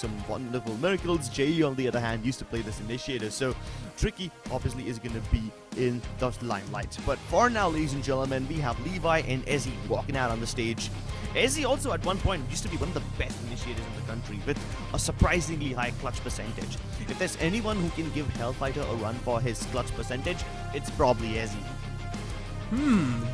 some wonderful miracles. JE, on the other hand, used to play this initiator, so Tricky obviously is going to be in the limelight. But for now, ladies and gentlemen, we have Levi and Ezzy walking out on the stage. Ezzy also at one point used to be one of the best initiators in the country with a surprisingly high clutch percentage. If there's anyone who can give Hellfighter a run for his clutch percentage, it's probably Ezzy.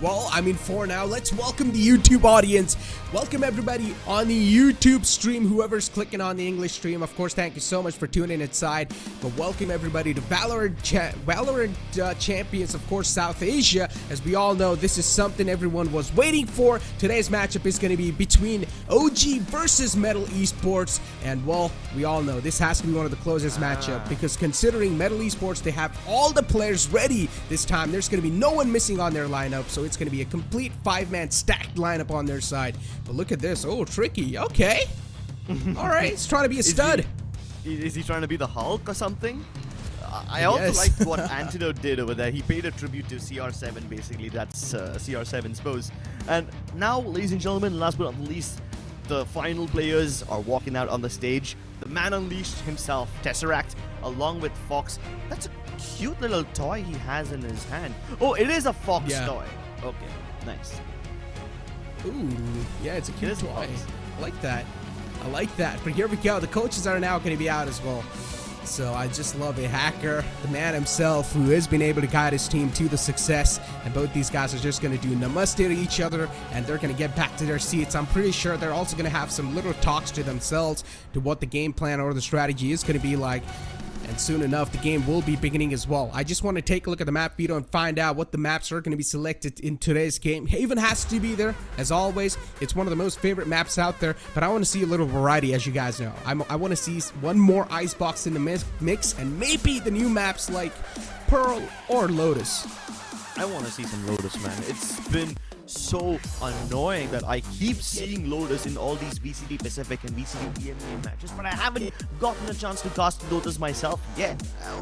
Well, I mean, for now, let's welcome the YouTube audience. Welcome everybody on the YouTube stream, whoever's clicking on the English stream. Of course, thank you so much for tuning inside. But welcome everybody to Valorant Champions, of course, South Asia. As we all know, this is something everyone was waiting for. Today's matchup is going to be between OG versus MLT Esports. And, well, we all know this has to be one of the closest matchup, because considering MLT Esports, they have all the players ready this time. There's going to be no one missing on their lineup, so it's going to be a complete 5-man stacked lineup on their side. But look at this. Oh, Tricky. Okay. All right. He's trying to be a stud. Is he trying to be the Hulk or something? I also liked what Antidote did over there. He paid a tribute to CR7, basically. That's CR7's pose. And now, ladies and gentlemen, last but not least, the final players are walking out on the stage. The man unleashed himself, Tesseract, along with Fox. That's a cute little toy he has in his hand. Oh, it is a Fox toy. Okay, nice. Ooh, yeah, it's a cute toy. I like that. I like that. But here we go. The coaches are now going to be out as well. So I just love a hacker, the man himself, who has been able to guide his team to the success. And both these guys are just going to do namaste to each other, and they're going to get back to their seats. I'm pretty sure they're also going to have some little talks to themselves to what the game plan or the strategy is going to be like. And soon enough, the game will be beginning as well. I just want to take a look at the map veto and find out what the maps are going to be selected in today's game. Haven has to be there, as always. It's one of the most favorite maps out there, but I want to see a little variety, as you guys know. I want to see one more Icebox in the mix, and maybe the new maps like Pearl or Lotus. I want to see some Lotus, man. It's been so annoying that I keep seeing Lotus in all these VCT Pacific and VCT EMEA matches, but I haven't gotten a chance to cast Lotus myself yet.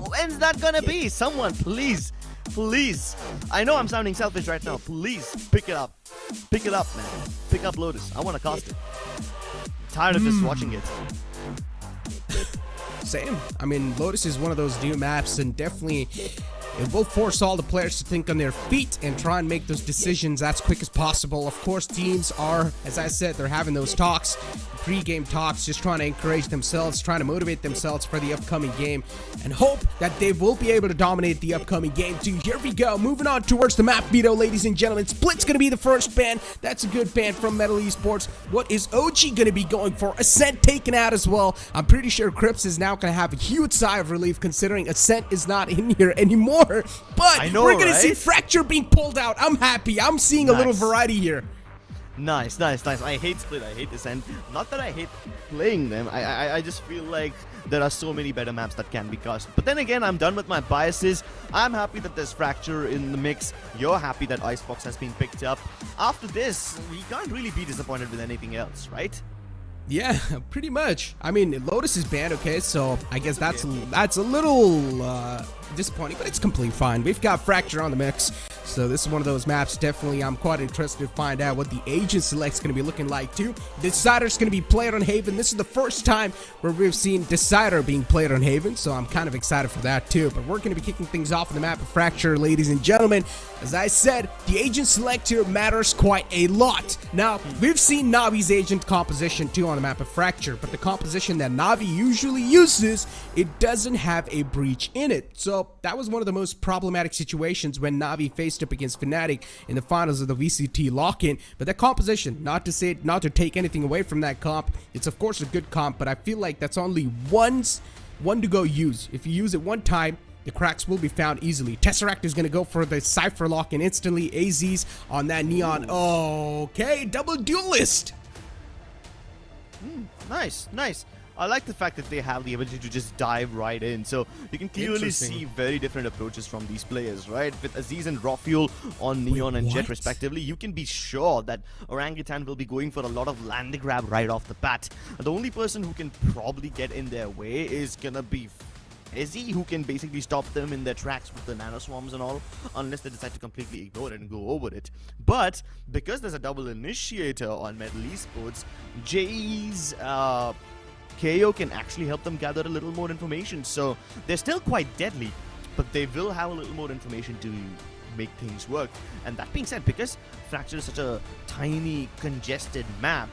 When's that gonna be? Someone, please, please. I know I'm sounding selfish right now. Please, pick it up. Pick it up, man. Pick up Lotus. I want to cast it. I'm tired of just watching it. Same. I mean, Lotus is one of those new maps, and definitely it will force all the players to think on their feet and try and make those decisions as quick as possible. Of course, teams are, as I said, they're having those talks, pre-game talks, just trying to encourage themselves, trying to motivate themselves for the upcoming game, and hope that they will be able to dominate the upcoming game too. Here we go, moving on towards the map veto, ladies and gentlemen. Split's going to be the first ban. That's a good ban from MLT Esports. What is OG going to be going for? Ascent taken out as well. I'm pretty sure Crips is now going to have a huge sigh of relief, considering Ascent is not in here anymore. But we're going to see Fracture being pulled out. I'm happy. I'm seeing a little variety here. Nice, nice, nice. I hate Split, I hate Descent. Not that I hate playing them, I just feel like there are so many better maps that can be cast. But then again, I'm done with my biases. I'm happy that there's Fracture in the mix. You're happy that Icebox has been picked up. After this, we can't really be disappointed with anything else, right? Yeah, pretty much. I mean, Lotus is banned, okay, so I guess that's a little disappointing, but it's completely fine. We've got Fracture on the mix, so this is one of those maps. Definitely, I'm quite interested to find out what the agent select's going to be looking like too. Decider's going to be played on Haven. This is the first time where we've seen Decider being played on Haven, so I'm kind of excited for that too. But we're going to be kicking things off on the map of Fracture, ladies and gentlemen. As I said, the agent select here matters quite a lot. Now, we've seen Navi's agent composition too on the map of Fracture, but the composition that Navi usually uses, it doesn't have a breach in it. So that was one of the most problematic situations when Navi faced up against Fnatic in the finals of the VCT lock-in. But that composition, not to take anything away from that comp, it's of course a good comp, but I feel like that's only one to go use. If you use it one time, the cracks will be found easily. Tesseract is going to go for the Cypher lock-in instantly. AZ's on that Neon. Okay, double duelist. Nice, nice. I like the fact that they have the ability to just dive right in, so you can clearly see very different approaches from these players, right? With Aziz and Rafuel on Neon and Jet respectively, you can be sure that Orangutan will be going for a lot of land grab right off the bat. The only person who can probably get in their way is gonna be Ezzy, who can basically stop them in their tracks with the nano swarms and all, unless they decide to completely ignore it and go over it. But because there's a double initiator on MLT Esports, Jay's KO can actually help them gather a little more information. So they're still quite deadly, but they will have a little more information to make things work. And that being said, because Fracture is such a tiny, congested map,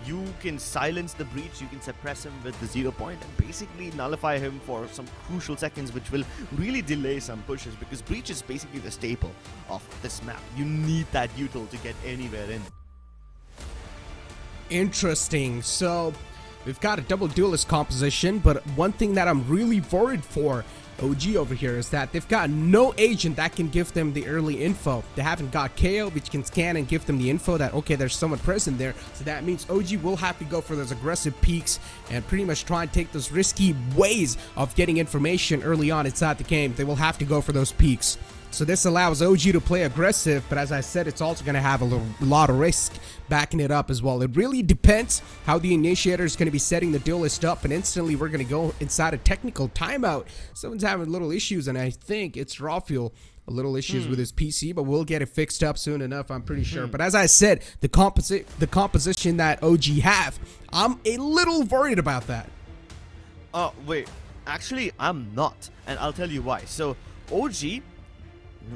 you can silence the Breach, you can suppress him with the 0 point, and basically nullify him for some crucial seconds, which will really delay some pushes, because Breach is basically the staple of this map. You need that util to get anywhere in. Interesting. So we've got a double duelist composition, but one thing that I'm really worried for OG over here is that they've got no agent that can give them the early info. They haven't got KO, which can scan and give them the info that, okay, there's someone present there. So that means OG will have to go for those aggressive peaks and pretty much try and take those risky ways of getting information early on inside the game. They will have to go for those peaks. So this allows OG to play aggressive, but as I said, it's also going to have a lot of risk backing it up as well. It really depends how the initiator is going to be setting the duelist up, and instantly we're going to go inside a technical timeout. Someone's having little issues, and I think it's Rafuel. A little issues with his PC, but we'll get it fixed up soon enough, I'm pretty sure. But as I said, the composition that OG have, I'm a little worried about that. Oh, wait. Actually, I'm not, and I'll tell you why. So, OG,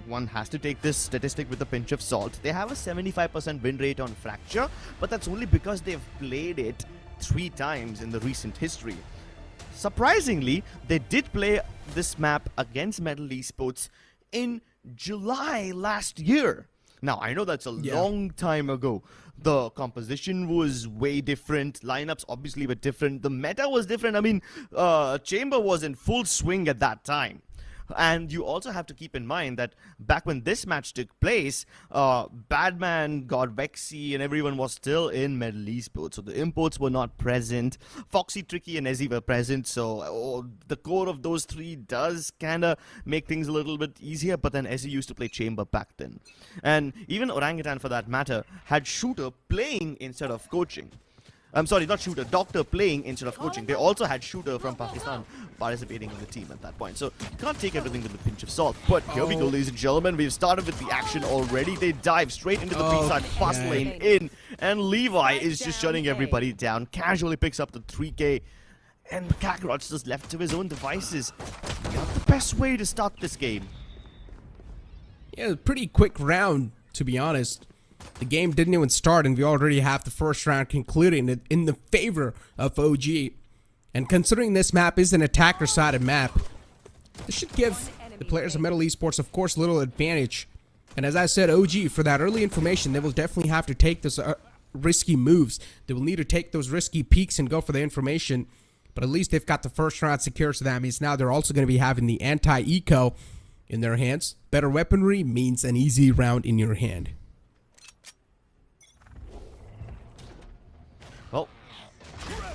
one has to take this statistic with a pinch of salt. They have a 75% win rate on Fracture, but that's only because they've played it 3 times in the recent history. Surprisingly, they did play this map against MLT Esports in July last year. Now, I know that's a long time ago. The composition was way different. Lineups obviously were different. The meta was different. I mean, Chamber was in full swing at that time. And you also have to keep in mind that back when this match took place, Badman, Godlike, and everyone was still in MLT Esports. So the imports were not present. Foxy, Tricky, and Ezzy were present. So the core of those 3 does kind of make things a little bit easier. But then Ezzy used to play Chamber back then. And even Orangutan, for that matter, had Shooter playing instead of coaching. I'm sorry, not Shooter, Doctor playing instead of coaching. They also had Shooter from Pakistan participating in the team at that point. So you can't take everything with a pinch of salt. But here we go, ladies and gentlemen. We've started with the action already. They dive straight into the B-side, fast lane in. And Levi is just shutting everybody down. Casually picks up the 3K. And Kakarot's just left to his own devices. Not the best way to start this game. Yeah, pretty quick round, to be honest. The game didn't even start, and we already have the first round concluding in the favor of OG. And considering this map is an attacker-sided map, this should give the players of MLT Esports, of course, a little advantage. And as I said, OG, for that early information, they will definitely have to take those risky moves. They will need to take those risky peaks and go for the information. But at least they've got the first round secured, so that means now they're also going to be having the anti-eco in their hands. Better weaponry means an easy round in your hand. Well,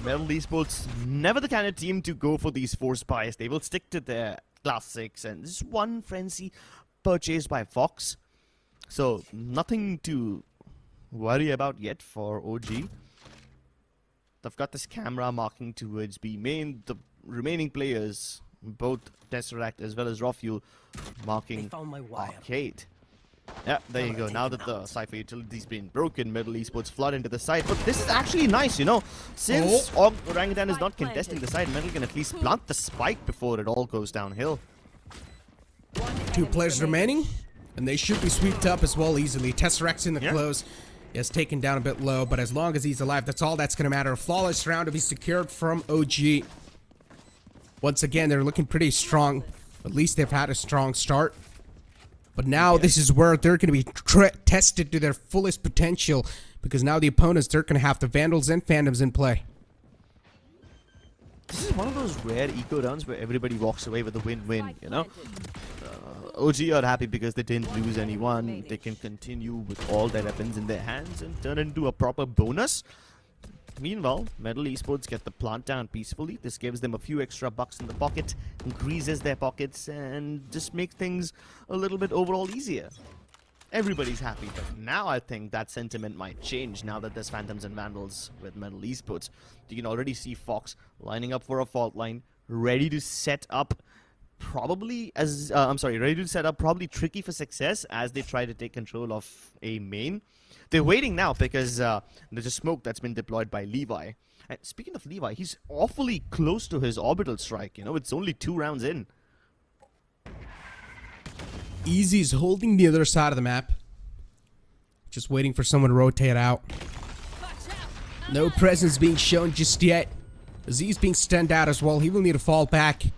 MLT Esports, never the kind of team to go for these forced buys. They will stick to their classics, and this is one frenzy purchased by Fox. So, nothing to worry about yet for OG. They've got this camera marking towards B main. The remaining players, both Tesseract as well as Rafuel, marking Arcade. Yeah, there you go. Now that the Cypher utility's been broken, MLT Esports flood into the site. But this is actually nice, you know. Since Orangutan is not contesting the site, Metal can at least plant the spike before it all goes downhill. 2 players remaining, and they should be swept up as well easily. Tesseract's in the close. Is taken down a bit low, but as long as he's alive, that's all that's going to matter. A flawless round to be secured from OG. Once again, they're looking pretty strong. At least they've had a strong start. But now this is where they're going to be tested to their fullest potential, because now the opponents, they're going to have the Vandals and Phantoms in play. This is one of those rare eco rounds where everybody walks away with a win-win, you know? OG are happy because they didn't lose anyone. They can continue with all their weapons in their hands and turn it into a proper bonus. Meanwhile, MLT Esports get the plant down peacefully. This gives them a few extra bucks in the pocket, increases their pockets, and just makes things a little bit overall easier. Everybody's happy, but now I think that sentiment might change now that there's Phantoms and Vandals with MLT Esports. You can already see Fox lining up for a fault line, ready to set up probably as I'm sorry, ready to set up, probably tricky for success as they try to take control of a main. They're waiting now because there's a smoke that's been deployed by Levi. And speaking of Levi, he's awfully close to his orbital strike. You know, it's only 2 rounds in. Easy's holding the other side of the map, just waiting for someone to rotate out. No presence being shown just yet. Aziz being stunned out as well. He will need to fall back. And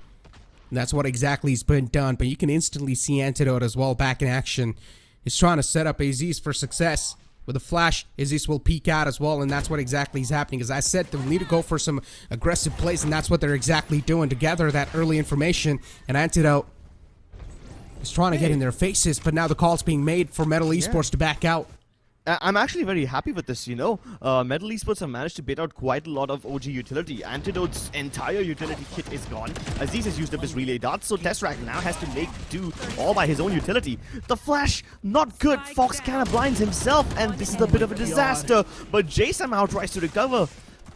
that's what exactly has been done. But you can instantly see Antidote as well back in action. He's trying to set up Aziz for success. With a flash, Aziz will peek out as well, and that's what exactly is happening. As I said, they'll need to go for some aggressive plays, and that's what they're exactly doing to gather that early information. And Antidote is trying to get in their faces, but now the call's being made for MLT Esports to back out. I'm actually very happy with this, you know. MLT Esports have managed to bait out quite a lot of OG utility. Antidote's entire utility kit is gone. Aziz has used up his relay darts, so Tesseract now has to make do all by his own utility. The flash, not good. Fox kind of blinds himself, and this is a bit of a disaster. But Jay somehow tries to recover.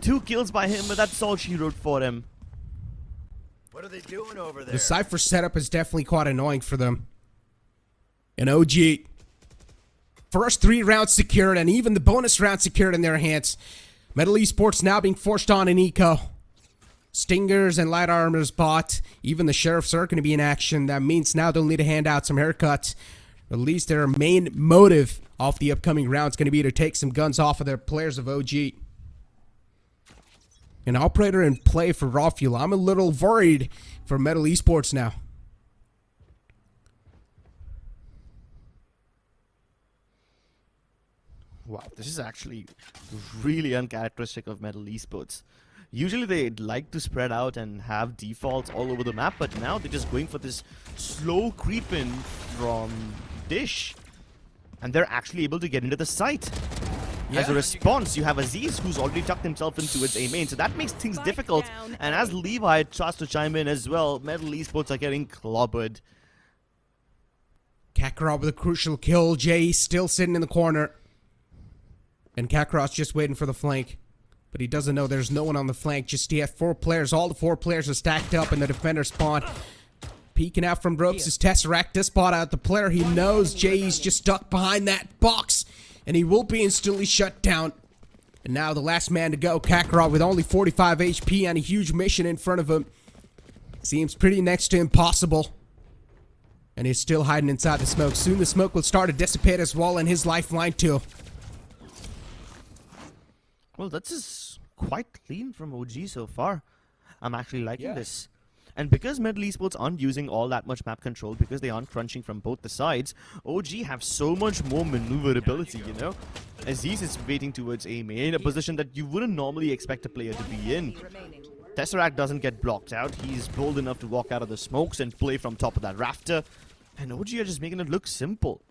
2 kills by him, but that's all she wrote for him. What are they doing over there? The Cypher setup is definitely quite annoying for them. And OG, first 3 rounds secured, and even the bonus round secured in their hands. MLT Esports now being forced on an eco. Stingers and light armors bought. Even the sheriffs are going to be in action. That means now they'll need to hand out some haircuts. At least their main motive of the upcoming round is going to be to take some guns off of their players of OG. An operator in play for Raw Fuel. I'm a little worried for MLT Esports now. Wow, this is actually really uncharacteristic of MLT Esports. Usually they like to spread out and have defaults all over the map, but now they're just going for this slow creep in from Dish. And they're actually able to get into the site. As a response, you have Aziz, who's already tucked himself into its A main, so that makes things difficult. And as Levi tries to chime in as well, MLT Esports are getting clobbered. Kakarot with a crucial kill. Jay still sitting in the corner. And Kakarot's just waiting for the flank. But he doesn't know there's no one on the flank just yet. 4 players, all the 4 players are stacked up in the defender spawn. Peeking out from ropes is Tesseract to spot out the player. He knows Jay's just stuck behind that box. And he will be instantly shut down. And now the last man to go, Kakarot, with only 45 HP and a huge mission in front of him. Seems pretty next to impossible. And he's still hiding inside the smoke. Soon the smoke will start to dissipate as well, and his lifeline too. Well, that's just quite clean from OG so far. I'm actually liking this. And because MLT Esports aren't using all that much map control, because they aren't crunching from both the sides, OG have so much more maneuverability, you know? Aziz is waiting towards A main, a position that you wouldn't normally expect a player to be in. Tesseract doesn't get blocked out. He's bold enough to walk out of the smokes and play from top of that rafter. And OG are just making it look simple.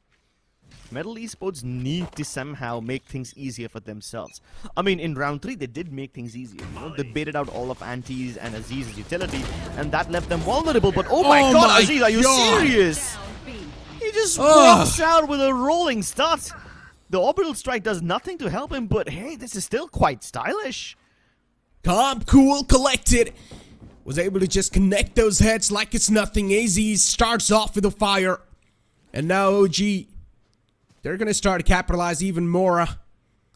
MLT Esports need to somehow make things easier for themselves. I mean, in round 3, they did make things easier. You know? They baited out all of Anti's and Aziz's utility, and that left them vulnerable. But oh my god, Aziz, are you serious? He just walks out with a rolling start. The orbital strike does nothing to help him, but hey, this is still quite stylish. Calm, cool, collected. Was able to just connect those heads like it's nothing. AZ starts off with a fire. And now OG, they're going to start to capitalize even more.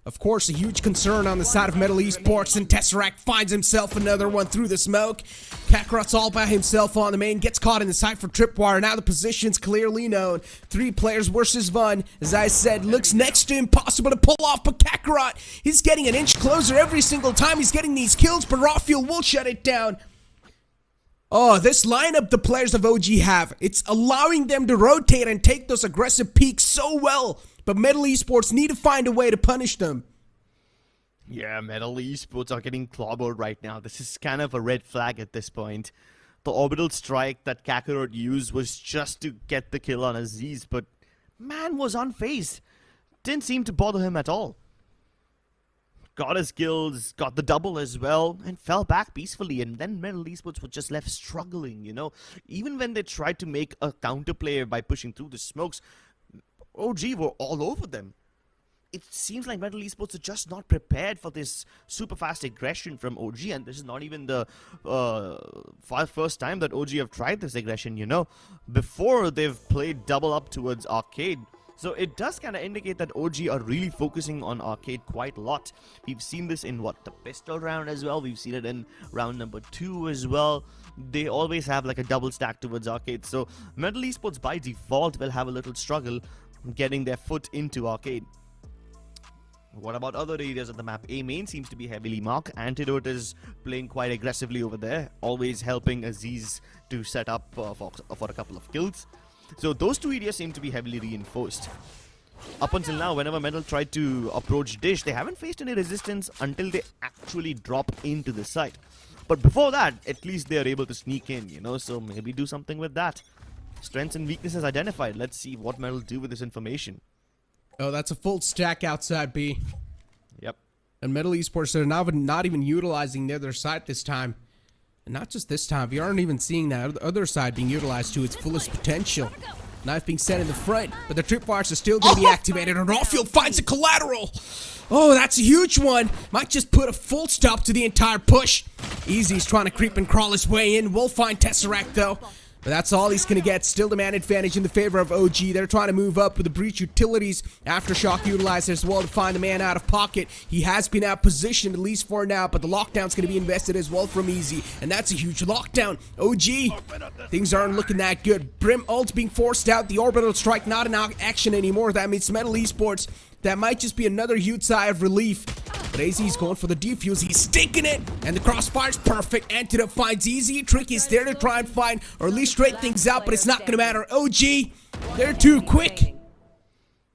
Of course, a huge concern on the side of MLT Esports, and Tesseract finds himself another one through the smoke. Kakarot's all by himself on the main, gets caught in the site for tripwire. Now the position's clearly known. 3 players versus 1. As I said, looks next to impossible to pull off, but Kakarot, he's getting an inch closer every single time he's getting these kills, but Raw Fuel will shut it down. Oh, this lineup the players of OG have, it's allowing them to rotate and take those aggressive peaks so well. But MLT Esports need to find a way to punish them. Yeah, MLT Esports are getting clobbered right now. This is kind of a red flag at this point. The orbital strike that Kakarot used was just to get the kill on Aziz, but man was unfazed. Didn't seem to bother him at all. Got his kills, got the double as well, and fell back peacefully. And then MLT Esports were just left struggling, you know. Even when they tried to make a counterplay by pushing through the smokes, OG were all over them. it seems like Metal Esports are just not prepared for this super fast aggression from OG, and this is not even the first time that OG have tried this aggression, you know. Before, they've played double up towards Arcade. So it does kind of indicate that OG are really focusing on Arcade quite a lot. We've seen this in, the pistol round as well. We've seen it in round number 2 as well. They always have like a double stack towards Arcade. So Metal Esports by default will have a little struggle getting their foot into Arcade. What about other areas of the map? A main seems to be heavily marked. Antidote is playing quite aggressively over there, always helping Aziz to set up for a couple of kills. So those two areas seem to be heavily reinforced. Up until now, whenever Metal tried to approach Dish, they haven't faced any resistance until they actually drop into the site. But before that, at least they are able to sneak in, you know, so maybe do something with that. Strengths and weaknesses identified. Let's see what Metal do with this information. Oh, that's a full stack outside B. Yep. And Metal Esports are not even utilizing the other side this time. And not just this time, we aren't even seeing that other side being utilized to its fullest potential. Knife being set in the front, but the tripwires are still going to be activated, and Rawfield finds a collateral. Oh, that's a huge one. Might just put a full stop to the entire push. Easy's trying to creep and crawl his way in. Will find Tesseract, though. But that's all he's going to get. Still the man advantage in the favor of OG. They're trying to move up with the breach utilities. Aftershock utilized as well to find the man out of pocket. He has been out positioned at least for now, but the lockdown's going to be invested as well from Easy. And that's a huge lockdown. OG, things aren't looking that good. Brim ult being forced out. The orbital strike not in action anymore. That means Metal Esports, that might just be another huge sigh of relief. But AZ's going for the defuse. He's stinking it. And the crossfire's perfect. Antidote finds Easy. Trick is there to try and find, or at least straight things out, but it's not going to matter. OG, they're too quick.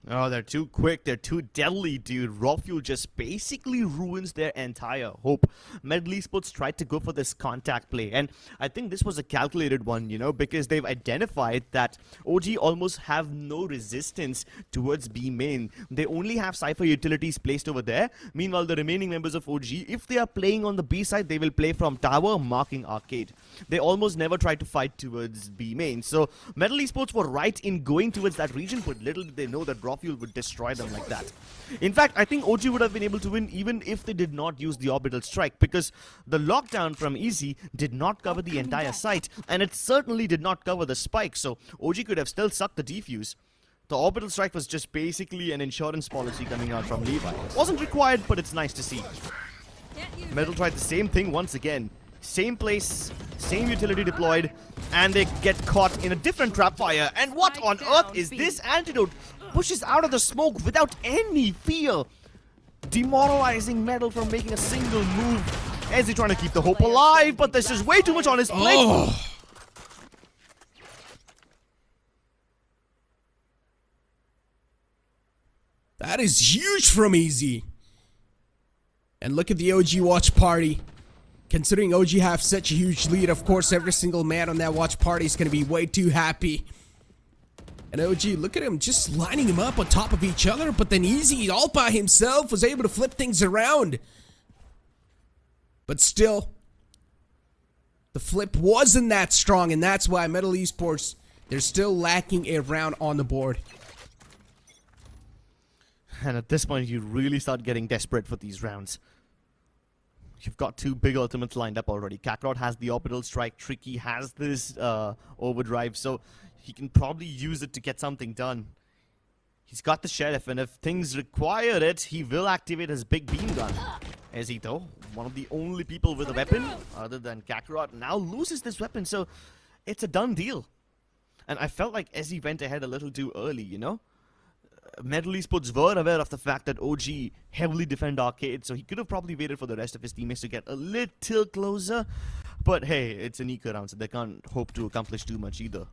Oh, they're too quick. They're too deadly, dude. Raw Fuel just basically ruins their entire hope. Metal Esports tried to go for this contact play, and I think this was a calculated one, you know, because they've identified that OG almost have no resistance towards B main. They only have Cypher utilities placed over there. Meanwhile, the remaining members of OG, if they are playing on the B side, they will play from tower, marking Arcade. They almost never try to fight towards B main. So Metal Esports were right in going towards that region, but little did they know that Raw Fuel would destroy them like that. In fact, I think OG would have been able to win even if they did not use the orbital strike, because the lockdown from Easy did not cover the entire site, and it certainly did not cover the spike, so OG could have still sucked the defuse. The orbital strike was just basically an insurance policy coming out from Levi. Wasn't required, but it's nice to see. Metal tried the same thing once again. Same place, same utility deployed, and they get caught in a different trap fire. And what on earth is this? Antidote pushes out of the smoke without any fear, demoralizing Metal from making a single move. As he's trying to keep the hope alive, but there's just way too much on his plate. Oh. That is huge from Easy. And look at the OG watch party. Considering OG have such a huge lead, of course, every single man on that watch party is going to be way too happy. And OG, look at him just lining him up on top of each other, but then Easy, all by himself, was able to flip things around. But still, the flip wasn't that strong, and that's why Metal Esports, they're still lacking a round on the board. And at this point, you really start getting desperate for these rounds. You've got two big ultimates lined up already. Kakarot has the orbital strike. Tricky has this overdrive, so he can probably use it to get something done. He's got the sheriff, and if things require it, he will activate his big beam gun. Is he, though? One of the only people with a weapon, other than Kakarot, now loses this weapon, so it's a done deal. And I felt like Ezzy went ahead a little too early, you know? Metal Esports were aware of the fact that OG heavily defend Arcade, so he could have probably waited for the rest of his teammates to get a little closer. But hey, it's an eco round, so they can't hope to accomplish too much either.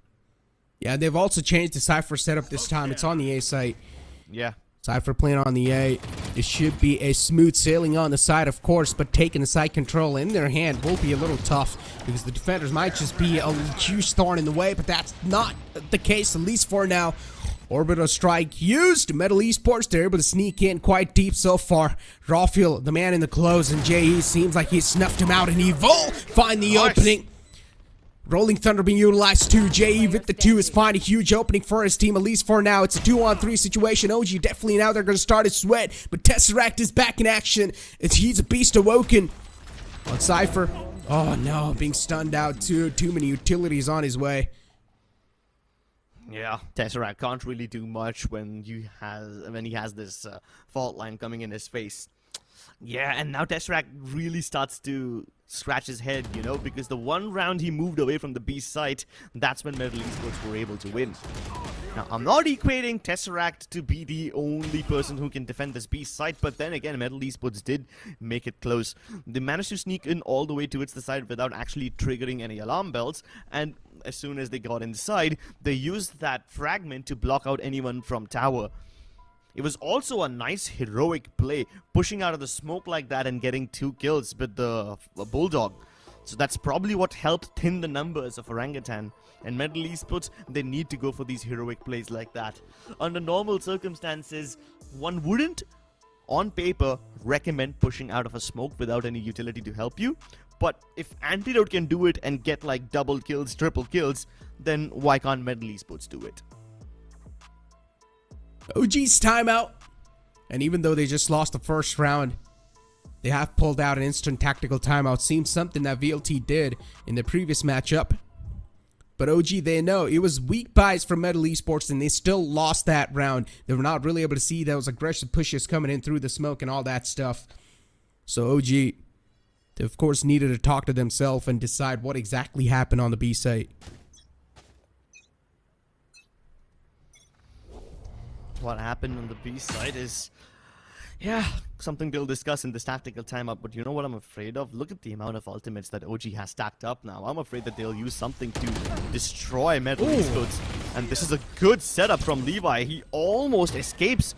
Yeah, they've also changed the Cypher setup this time. It's on the A site. Yeah. Cypher playing on the A. It should be a smooth sailing on the side, of course, but taking the side control in their hand will be a little tough because the defenders might just be a huge thorn in the way, but that's not the case, at least for now. Orbital strike used. Metal Esports, they're able to sneak in quite deep so far. Rawfield, the man in the clothes, and JE seems like he snuffed him out, and he will find the opening. Rolling Thunder being utilized too. Jay with the 2 is finding a huge opening for his team, at least for now. It's a 2-on-3 situation. OG definitely now they're going to start a sweat, but Tesseract is back in action. He's a beast awoken on Cypher. Oh no, being stunned out too. Too many utilities on his way. Yeah, Tesseract can't really do much when he has this fault line coming in his face. Yeah, and now Tesseract really starts to scratch his head, you know, because the one round he moved away from the B site, that's when MLT Esports were able to win. Now, I'm not equating Tesseract to be the only person who can defend this B site, but then again, MLT Esports did make it close. They managed to sneak in all the way towards the side without actually triggering any alarm bells, and as soon as they got inside, they used that fragment to block out anyone from tower. It was also a nice heroic play, pushing out of the smoke like that and getting 2 kills with the Bulldog. So that's probably what helped thin the numbers of Orangutan. And MLT Esports, they need to go for these heroic plays like that. Under normal circumstances, one wouldn't, on paper, recommend pushing out of a smoke without any utility to help you. But if Antidote can do it and get like double kills, triple kills, then why can't MLT Esports do it? OG's timeout, and even though they just lost the first round, they have pulled out an instant tactical timeout. Seems something that VLT did in the previous matchup. But OG, they know it was weak buys from MLT Esports, and they still lost that round. They were not really able to see those aggressive pushes coming in through the smoke and all that stuff. So OG, they of course needed to talk to themselves and decide what exactly happened on the B site. What happened on the B side is, yeah, something they'll discuss in this tactical timeout. But you know what I'm afraid of? Look at the amount of ultimates that OG has stacked up now. I'm afraid that they'll use something to destroy MLT Esports. And this is a good setup from Levi. He almost escapes.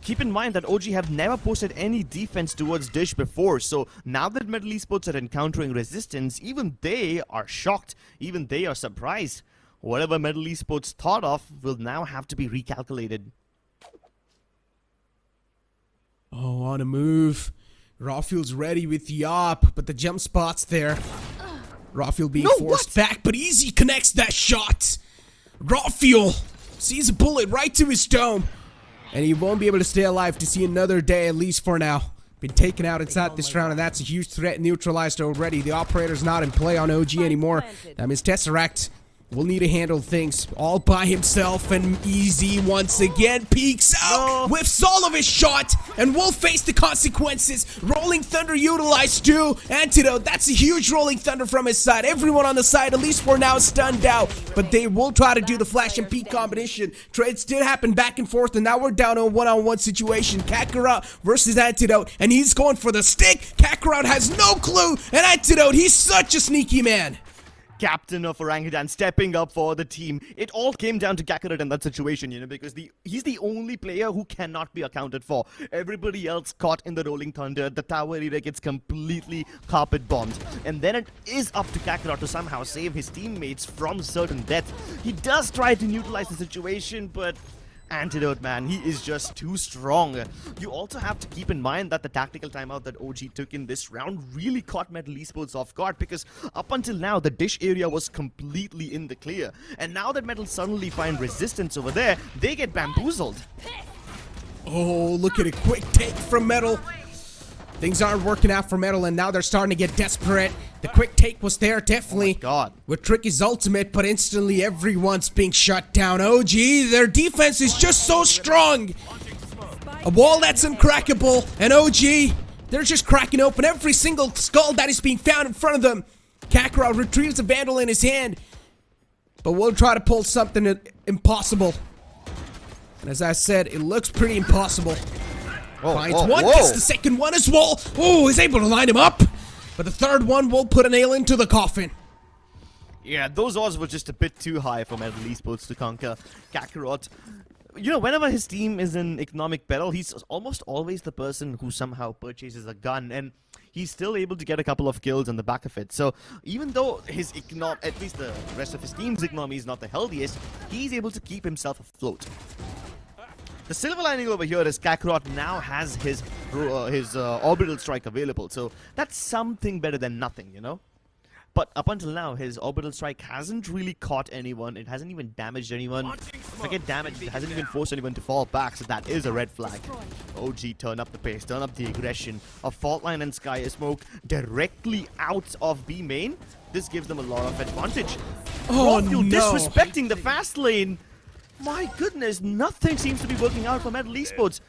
Keep in mind that OG have never posted any defense towards Dish before. So now that MLT Esports are encountering resistance, even they are shocked. Even they are surprised. Whatever MLT Esports thought of will now have to be recalculated. Oh, on a move. Rawfuel's ready with the op, but the jump spot's there. Rawfuel being forced back, but Easy connects that shot. Rawfuel sees a bullet right to his dome, and he won't be able to stay alive to see another day, at least for now. Been taken out inside this round, and that's a huge threat neutralized already. The operator's not in play on OG anymore. That means Tesseract will need to handle things all by himself, and Easy once again peeks out, whiffs all of his shot, and will face the consequences. Rolling Thunder utilized too. Antidote, that's a huge Rolling Thunder from his side. Everyone on the side, at least for now, is stunned out, but they will try to do the flash and peek combination. Trades did happen back and forth, and now we're down to a one-on-one situation. Kakarot versus Antidote, and he's going for the stick. Kakarot has no clue, and Antidote, he's such a sneaky man. Captain of Orangutan stepping up for the team. It all came down to Kakarot in that situation, you know, because he's the only player who cannot be accounted for. Everybody else caught in the Rolling Thunder. The tower area gets completely carpet bombed. And then it is up to Kakarot to somehow save his teammates from certain death. He does try to neutralize the situation, but Antidote, man, he is just too strong. You also have to keep in mind that the tactical timeout that OG took in this round really caught MLT Esports off guard, because up until now the Dish area was completely in the clear, and now that Metal suddenly find resistance over there, they get bamboozled. Oh, look at a quick take from Metal. Things aren't working out for Metal, and now they're starting to get desperate. The quick take was there, definitely. Oh my God. With Tricky's ultimate, but instantly everyone's being shut down. OG, their defense is just so strong. A wall that's uncrackable, and OG, they're just cracking open every single skull that is being found in front of them. Kakarot retrieves the Vandal in his hand, but we'll try to pull something impossible. And as I said, it looks pretty impossible. Finds one, gets the second one as well. Oh, he's able to line him up. But the third one will put a nail into the coffin. Yeah, those odds were just a bit too high for MLT Esports to conquer Kakarot. You know, whenever his team is in economic battle, he's almost always the person who somehow purchases a gun, and he's still able to get a couple of kills on the back of it. So even though his at least the rest of his team's economy is not the healthiest, he's able to keep himself afloat. The silver lining over here is Kakarot now has his orbital strike available, so that's something better than nothing, you know? But up until now, his orbital strike hasn't really caught anyone. It hasn't even damaged anyone. Forget damage, it hasn't even forced anyone to fall back, so that is a red flag. OG, turn up the pace, turn up the aggression. A fault line and Sky Smoke directly out of B main. This gives them a lot of advantage. Oh, Rockfuel no. disrespecting the fast lane. My goodness, nothing seems to be working out for MLT Esports.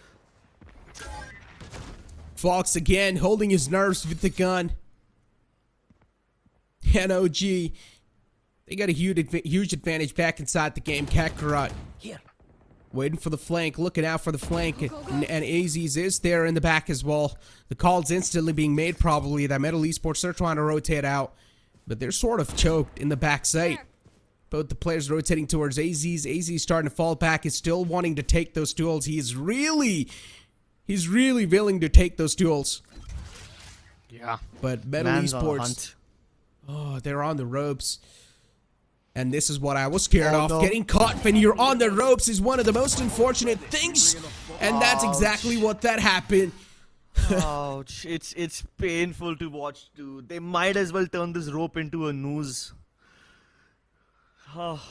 Fox again holding his nerves with the gun. And OG, they got a huge advantage back inside the game. Kakarot waiting for the flank, looking out for the flank, and AZ's is there in the back as well. The call's instantly being made probably that MLT Esports are trying to rotate out, but they're sort of choked in the back site. Both the players rotating towards AZ's starting to fall back, is still wanting to take those duels. He's really willing to take those duels. Yeah. But MLT Man's on a Esports, hunt. oh, they're on the ropes. And this is what I was scared of. No. Getting caught when you're on the ropes is one of the most unfortunate things. And that's exactly what that happened. Ouch. It's painful to watch, dude. They might as well turn this rope into a noose. Oh,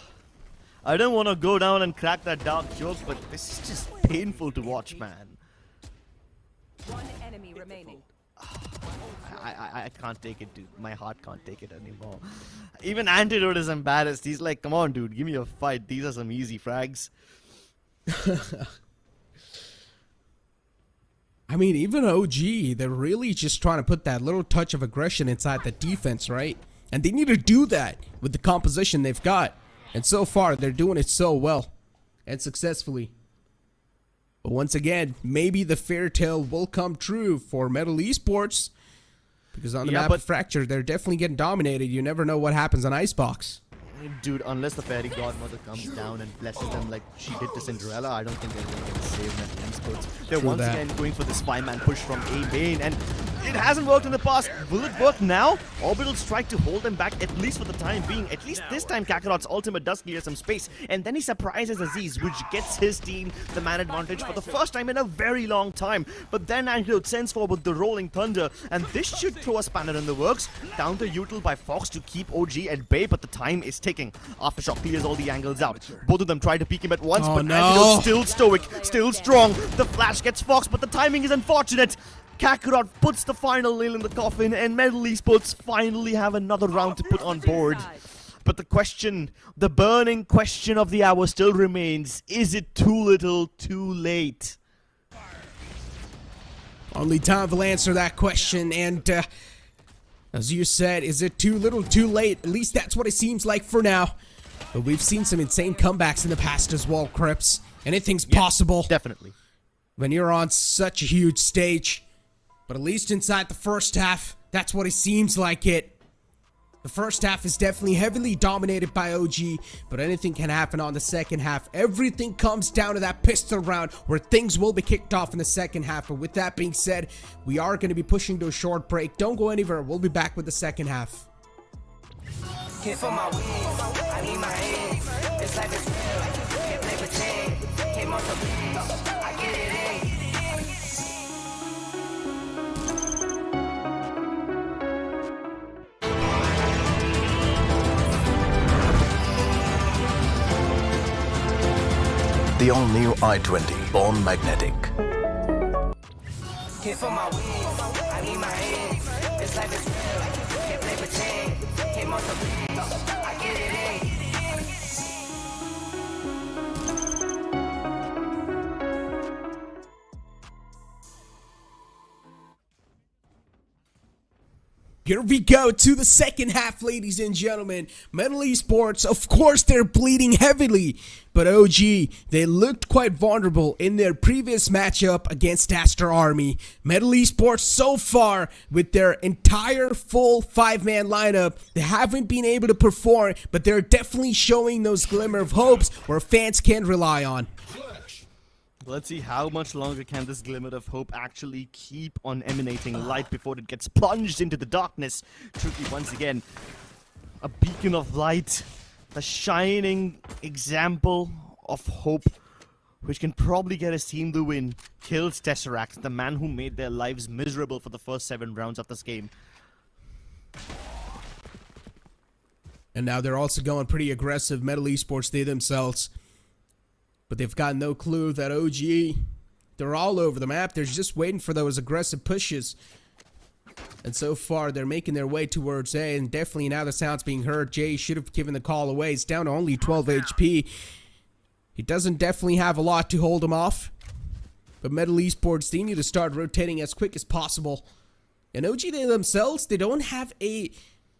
I don't want to go down and crack that dark joke, but this is just painful to watch, man. One enemy remaining. I can't take it, dude. My heart can't take it anymore. Even Antidote is embarrassed. He's like, come on, dude, give me a fight. These are some easy frags. I mean, even OG, they're really just trying to put that little touch of aggression inside the defense, right? And they need to do that with the composition they've got. And so far, they're doing it so well and successfully. But once again, maybe the fairy tale will come true for MLT Esports. Because on the map of Fracture, they're definitely getting dominated. You never know what happens on Icebox. Dude, unless the fairy godmother comes down and blesses them like she did to Cinderella, I don't think they're going to save MLT Esports. They're once again going for this 5-man push from A main, and it hasn't worked in the past. Will it work now? Orbital strike to hold them back, at least for the time being. At least this time, Kakarot's ultimate does clear some space, and then he surprises Aziz, which gets his team the man advantage for the first time in a very long time. But then Antidote sends forward the Rolling Thunder, and this should throw a spanner in the works. Counter util by Fox to keep OG at bay, but the time is ticking. Aftershock clears all the angles out. Both of them try to peek him at once, but Antidote still stoic, still strong. The flash gets Fox, but the timing is unfortunate. Kakarot puts the final nail in the coffin, and MLT Esports finally have another round to put on board. But the question, the burning question of the hour still remains, is it too little, too late? Only time will answer that question, and as you said, is it too little, too late? At least that's what it seems like for now. But we've seen some insane comebacks in the past as well, Crips. Anything's possible. Definitely. When you're on such a huge stage. But at least inside the first half, that's what it seems like it. The first half is definitely heavily dominated by OG, but anything can happen on the second half. Everything comes down to that pistol round where things will be kicked off in the second half. But with that being said, we are going to be pushing to a short break. Don't go anywhere. We'll be back with the second half. For my wings, I need my hands. It's like it's real. Can't play pretend. Came off the beach. I get it in. The all-new i20, born magnetic. For my wings, I need my hands. It's like it's real. Can't play pretend. Came off the beach. I get it in. Here we go to the second half, ladies and gentlemen. MLT Esports, of course, they're bleeding heavily. But OG, they looked quite vulnerable in their previous matchup against ASTER Army. MLT Esports, so far, with their entire full 5-man lineup, they haven't been able to perform, but they're definitely showing those glimmer of hopes where fans can rely on. Let's see how much longer can this glimmer of hope actually keep on emanating light before it gets plunged into the darkness. Tricky once again. A beacon of light. A shining example of hope, which can probably get his team the win. Kills Tesseract, the man who made their lives miserable for the first 7 rounds of this game. And now they're also going pretty aggressive. Metal Esports, they themselves. But they've got no clue that OG, they're all over the map. They're just waiting for those aggressive pushes. And so far, they're making their way towards A. And definitely now the sound's being heard. Jay should have given the call away. He's down to only 12 HP. He doesn't definitely have a lot to hold him off. But Metal Esports, they need to start rotating as quick as possible. And OG, they themselves, they don't have a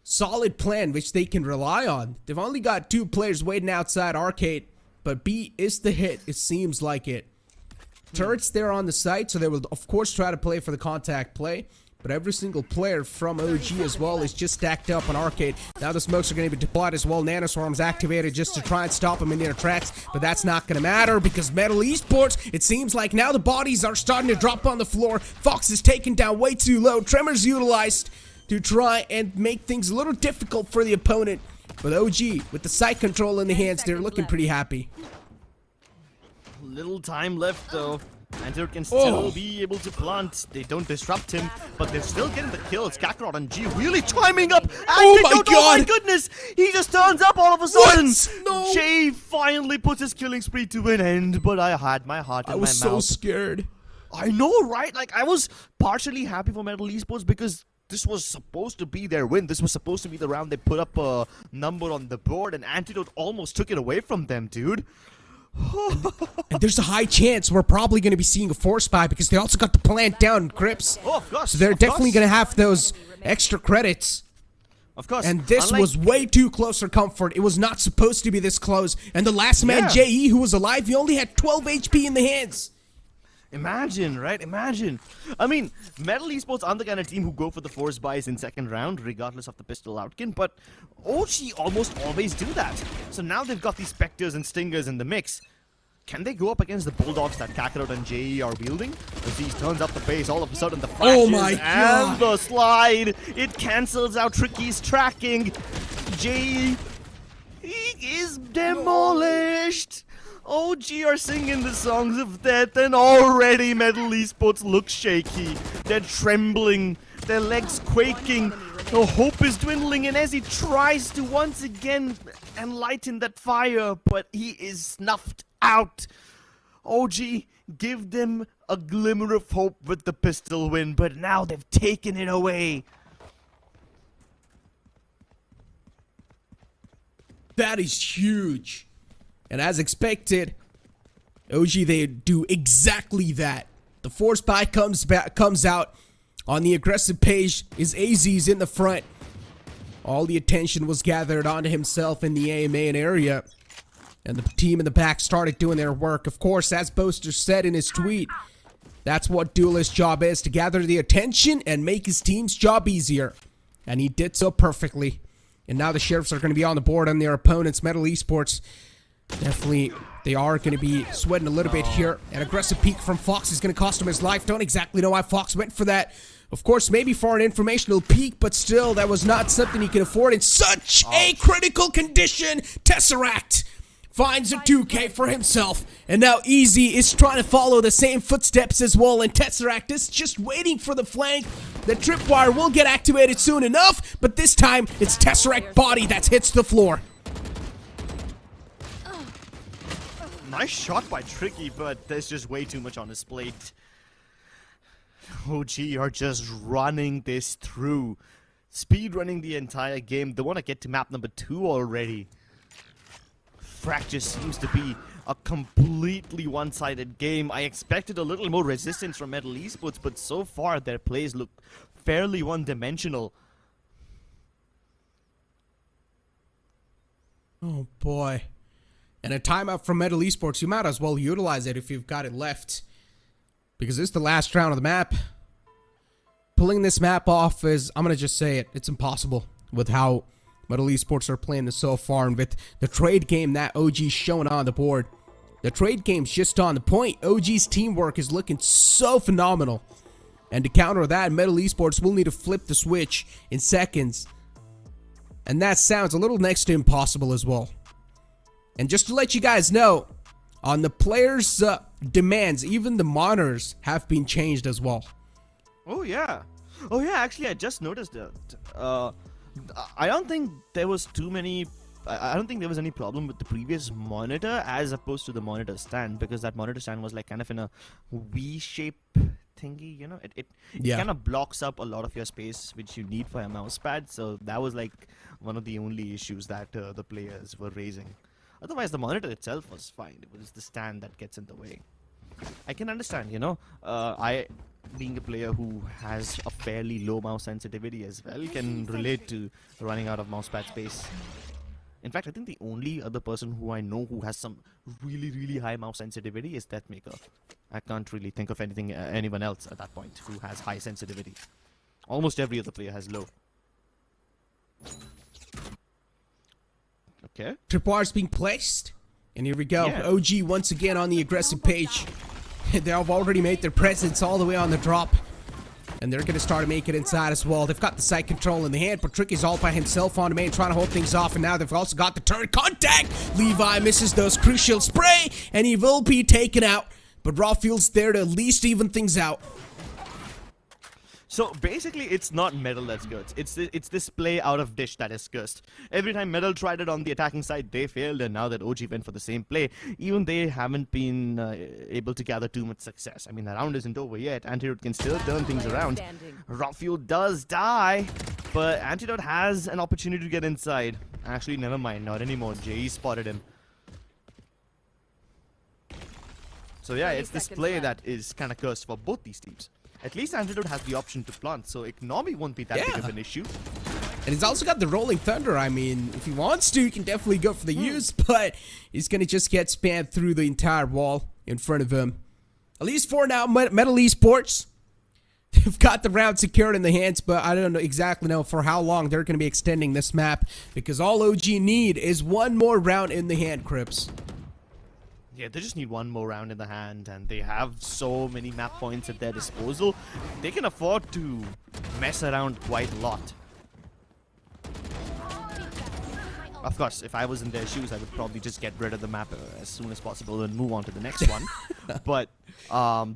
solid plan which they can rely on. They've only got 2 players waiting outside Arcade, but B is the hit, it seems like it. Turrets there on the site, so they will of course try to play for the contact play, but every single player from OG as well is just stacked up on Arcade. Now the smokes are going to be deployed as well. Nanoswarm's activated just to try and stop them in their tracks, but that's not going to matter because Metal Esports, it seems like now the bodies are starting to drop on the floor. Fox is taken down way too low. Tremor's utilized to try and make things a little difficult for the opponent. But OG, with the site control in the hands, they're looking pretty happy. Little time left though. Enter can still be able to plant. They don't disrupt him, but they're still getting the kills. Kakarot and G really timing up. Oh my god! Oh my goodness! He just turns up all of a sudden. What? No. Jay finally puts his killing spree to an end, but I had my heart in my mouth. I was so scared. I know, right? Like, I was partially happy for Metal Esports because this was supposed to be their win. This was supposed to be the round they put up a number on the board, and Antidote almost took it away from them, dude. And there's a high chance we're probably going to be seeing a force buy because they also got the plant down in Crips. Oh, of course. So they're definitely going to have those extra credits. Of course. And this was way too close for comfort. It was not supposed to be this close. And the last man, JE, who was alive, he only had 12 HP in the hands. Imagine, right? Imagine. I mean, Metal Esports aren't the kind of team who go for the force buys in second round, regardless of the pistol outkin, but OG almost always do that. So now they've got these Spectres and Stingers in the mix. Can they go up against the Bulldogs that Kakarot and JE are wielding? Aziz turns up the pace, all of a sudden the flashes and the slide. It cancels out Tricky's tracking. JE, he is demolished. OG are singing the songs of death, and already Metal Esports look shaky. They're trembling, their legs quaking. The hope is dwindling, and as he tries to once again enlighten that fire, but he is snuffed out. OG, give them a glimmer of hope with the pistol win, but now they've taken it away. That is huge. And as expected, OG, they do exactly that. The force buy comes out. On the aggressive page is AZ's in the front. All the attention was gathered onto himself in the A main area. And the team in the back started doing their work. Of course, as Boaster said in his tweet, that's what Duelist's job is, to gather the attention and make his team's job easier. And he did so perfectly. And now the Sheriffs are going to be on the board on their opponents, Metal Esports. Definitely, they are going to be sweating a little bit here. An aggressive peek from Fox is going to cost him his life. Don't exactly know why Fox went for that. Of course, maybe for an informational peek, but still, that was not something he could afford in such a critical condition. Tesseract finds a 2K for himself, and now Easy is trying to follow the same footsteps as well, and Tesseract is just waiting for the flank. The tripwire will get activated soon enough, but this time, it's Tesseract body that hits the floor. Nice shot by Tricky, but there's just way too much on his plate. OG are just running this through. Speed running the entire game. They want to get to map number 2 already. Fracture seems to be a completely one-sided game. I expected a little more resistance from Metal Esports, but so far their plays look fairly one-dimensional. Oh boy. And a timeout from Metal Esports, you might as well utilize it if you've got it left. Because this is the last round of the map. Pulling this map off is, I'm going to just say it, it's impossible with how Metal Esports are playing this so far. And with the trade game that OG's showing on the board. The trade game's just on the point. OG's teamwork is looking so phenomenal. And to counter that, Metal Esports will need to flip the switch in seconds. And that sounds a little next to impossible as well. And just to let you guys know, on the players' demands, even the monitors have been changed as well. Oh yeah. Oh yeah, actually I just noticed that. I don't think there was too many. I don't think there was any problem with the previous monitor as opposed to the monitor stand, because that monitor stand was like kind of in a V-shape thingy, you know. It kind of blocks up a lot of your space which you need for a mouse pad. So that was like one of the only issues that the players were raising. Otherwise, the monitor itself was fine. It was the stand that gets in the way. I can understand, you know. I, being a player who has a fairly low mouse sensitivity as well, can relate to running out of mousepad space. In fact, I think the only other person who I know who has some really high mouse sensitivity is Deathmaker. I can't really think of anyone else at that point who has high sensitivity. Almost every other player has low. Okay. Tripwire's being placed. And here we go. Yeah. OG once again on the aggressive page. They have already made their presence all the way on the drop. And they're going to start to make it inside as well. They've got the side control in the hand, but Tricky's all by himself on the main, trying to hold things off. And now they've also got the turret contact. Levi misses those crucial spray, and he will be taken out. But Rawfield's there to at least even things out. So basically, it's not Metal that's good. It's this play out of dish that is cursed. Every time Metal tried it on the attacking side, they failed, and now that OG went for the same play, even they haven't been able to gather too much success. I mean, the round isn't over yet. Antidote can still turn things around. Rawfield does die, but Antidote has an opportunity to get inside. Actually, never mind, not anymore. Jay spotted him. So yeah, it's this play that is kind of cursed for both these teams. At least Antidote has the option to plant, so Economy won't be that big of an issue. And he's also got the Rolling Thunder. I mean, if he wants to, he can definitely go for the use, but he's going to just get spammed through the entire wall in front of him. At least for now, Metal Esports, they've got the round secured in the hands, but I don't exactly know for how long they're going to be extending this map, because all OG need is one more round in the hand, Crips. Yeah, they just need one more round in the hand, and they have so many map points at their disposal. They can afford to mess around quite a lot. Of course, if I was in their shoes, I would probably just get rid of the map as soon as possible and move on to the next one. But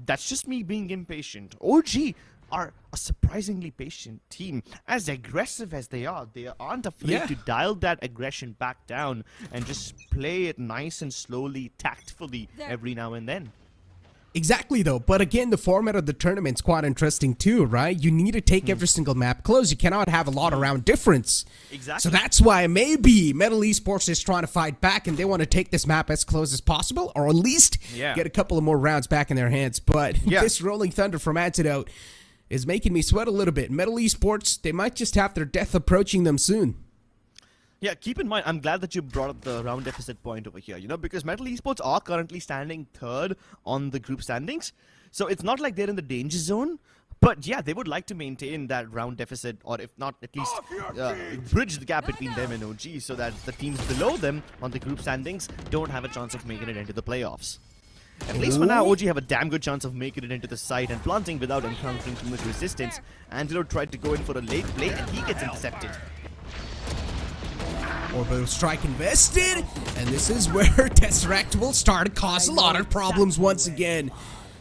that's just me being impatient. OG are a surprisingly patient team. As aggressive as they aren't afraid to dial that aggression back down and just play it nice and slowly, tactfully every now and then. Exactly, though. But again, the format of the tournament's quite interesting too, right? You need to take every single map close. You cannot have a lot of round difference. Exactly. So that's why maybe Metal Esports is trying to fight back, and they want to take this map as close as possible, or at least get a couple of more rounds back in their hands. But this Rolling Thunder from Antidote is making me sweat a little bit. Metal Esports, they might just have their death approaching them soon. Yeah, keep in mind, I'm glad that you brought up the round deficit point over here, you know, because Metal Esports are currently standing third on the group standings. So it's not like they're in the danger zone. But yeah, they would like to maintain that round deficit, or if not, at least bridge the gap between them and OG, so that the teams below them on the group standings don't have a chance of making it into the playoffs. At least for now, OG have a damn good chance of making it into the site and planting without encountering too much resistance. Antidote tried to go in for a late play, and he gets intercepted. Orbital strike invested, and this is where Tesseract will start to cause a lot of problems once again.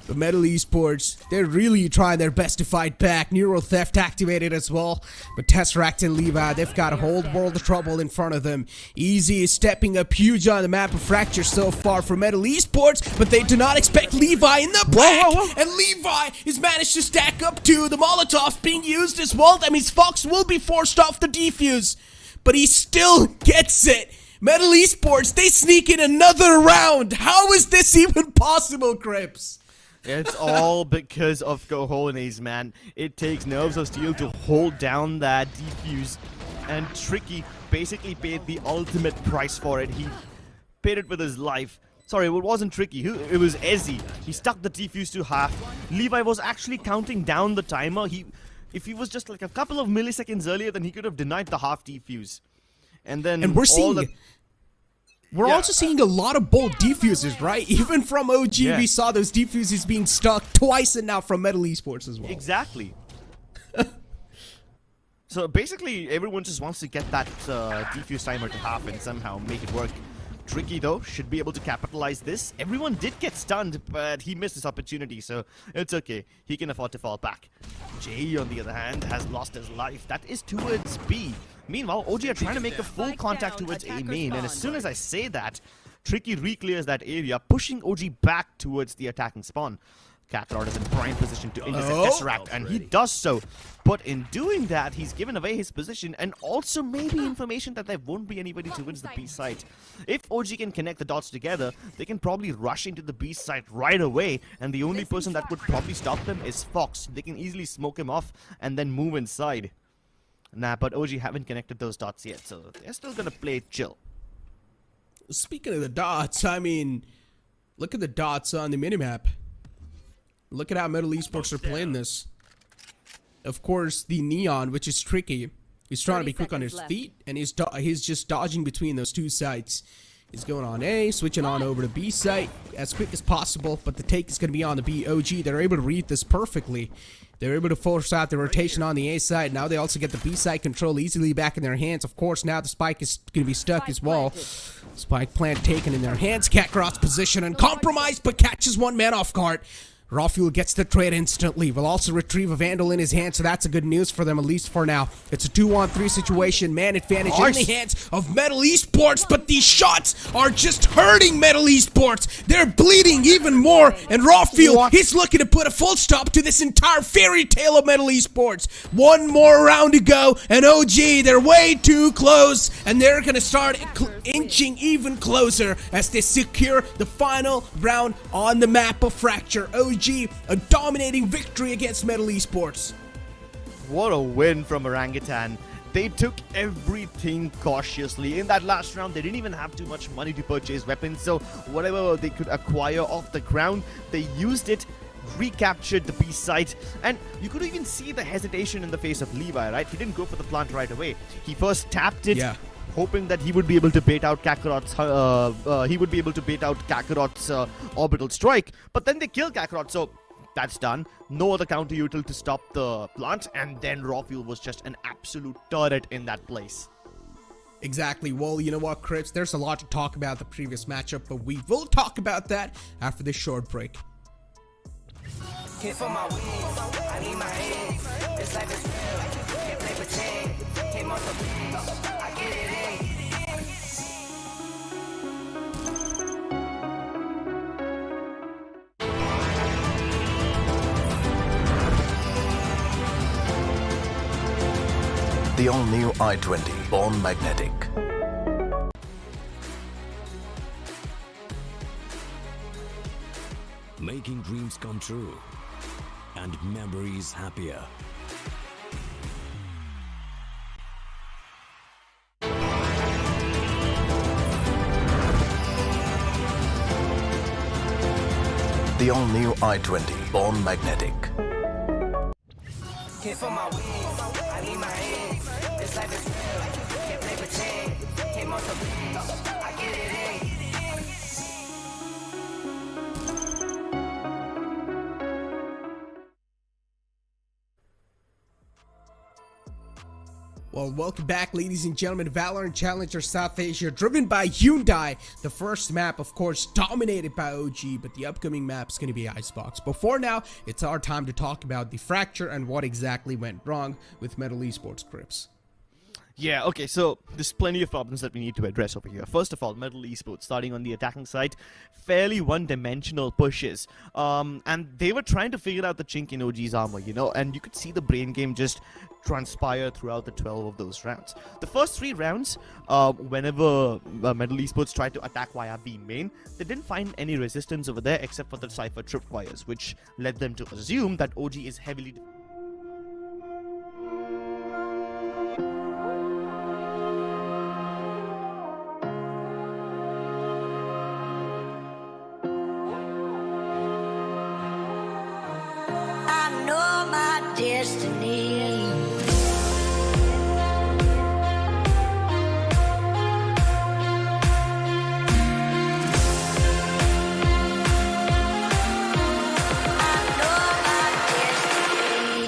But Metal Esports, they're really trying their best to fight back. Neural Theft activated as well. But Tesseract and Levi, they've got a whole world of trouble in front of them. Easy is stepping up huge on the map of Fracture so far for Metal Esports, but they do not expect Levi in the back. And Levi has managed to stack up too. The Molotov being used as well. That means Fox will be forced off the defuse. But he still gets it. Metal Esports, they sneak in another round. How is this even possible, Crips? It's all because of cojones, man. It takes nerves of steel to hold down that defuse. And Tricky basically paid the ultimate price for it. He paid it with his life. Sorry, it wasn't Tricky. It was Ezzy. He stuck the defuse to half. Levi was actually counting down the timer. If he was just like a couple of milliseconds earlier, then he could have denied the half defuse. And then we're seeing... We're also seeing a lot of bold defuses, right? Even from OG, we saw those defuses being stuck twice, and now from Metal Esports as well. Exactly. So basically, everyone just wants to get that defuse timer to half and somehow make it work. Tricky, though, should be able to capitalize this. Everyone did get stunned, but he missed his opportunity, so it's okay. He can afford to fall back. Jay, on the other hand, has lost his life. That is towards B. Meanwhile, OG are trying to make a full contact towards A main, and as soon as I say that, Tricky re-clears that area, pushing OG back towards the attacking spawn. Kakarot is in prime position to intercept Tesseract, and he does so. But in doing that, he's given away his position and also maybe information that there won't be anybody towards the B site. If OG can connect the dots together, they can probably rush into the B site right away, and the only person that would probably stop them is Fox. They can easily smoke him off and then move inside. Nah, but OG haven't connected those dots yet, so they're still gonna play chill. Speaking of the dots, I mean, look at the dots on the minimap. Look at how MLT Esports are playing this. Of course, the Neon, which is Tricky, he's trying to be quick on his feet, and he's just dodging between those two sites. He's going on A, switching on over to B site as quick as possible, but the take is going to be on the B. OG, they're able to read this perfectly. They're able to force out the rotation on the A side. Now they also get the B side control easily back in their hands. Of course, now the spike is going to be stuck as well. Spike plant taken in their hands. Kakarot's position and compromised, but catches one man off guard. Rawfuel gets the trade instantly. Will also retrieve a Vandal in his hand, so that's a good news for them, at least for now. It's a 2-on-3 situation. Man advantage in the hands of MLT Esports, but these shots are just hurting MLT Esports. They're bleeding even more, and Rawfuel, he's looking to put a full stop to this entire fairy tale of MLT Esports. One more round to go, and OG, they're way too close, and they're going to start inching even closer as they secure the final round on the map of Fracture. OG, a dominating victory against MLT Esports. What a win from Orangutan. They took everything cautiously. In that last round, they didn't even have too much money to purchase weapons, so whatever they could acquire off the ground, they used it, recaptured the B site, and you could even see the hesitation in the face of Levi, right? He didn't go for the plant right away. He first tapped it, hoping that he would be able to bait out Kakarot's orbital strike, but then they killed Kakarot, so that's done. No other counter util to stop the plant, and then Rawfuel was just an absolute turret in that place. Exactly. Well, you know what, Crips? There's a lot to talk about the previous matchup, but we will talk about that after this short break. Hit for my wings, I need my hands. This life is real, can't play pretend. Came off the beach, I get it in. The all-new i20, born magnetic. Making dreams come true and memories happier. The all-new i20, born magnetic. Hit for my wings, I need my hands. This life is real, can't play pretend. Came off the beach, I get it in. Well, welcome back, ladies and gentlemen. Valorant Challenger South Asia, driven by Hyundai. The first map, of course, dominated by OG, but the upcoming map is going to be Icebox. But for now, it's our time to talk about the Fracture and what exactly went wrong with MLT Esports, Crips. Yeah, okay, so there's plenty of problems that we need to address over here. First of all, MLT Esports, starting on the attacking side, fairly one-dimensional pushes. And they were trying to figure out the chink in OG's armor, you know, and you could see the brain game just transpire throughout the 12 of those rounds. The first 3 rounds, whenever MLT Esports tried to attack via B main, they didn't find any resistance over there except for the Cypher tripwires, which led them to assume that OG is heavily... I know my destiny. I know my destiny.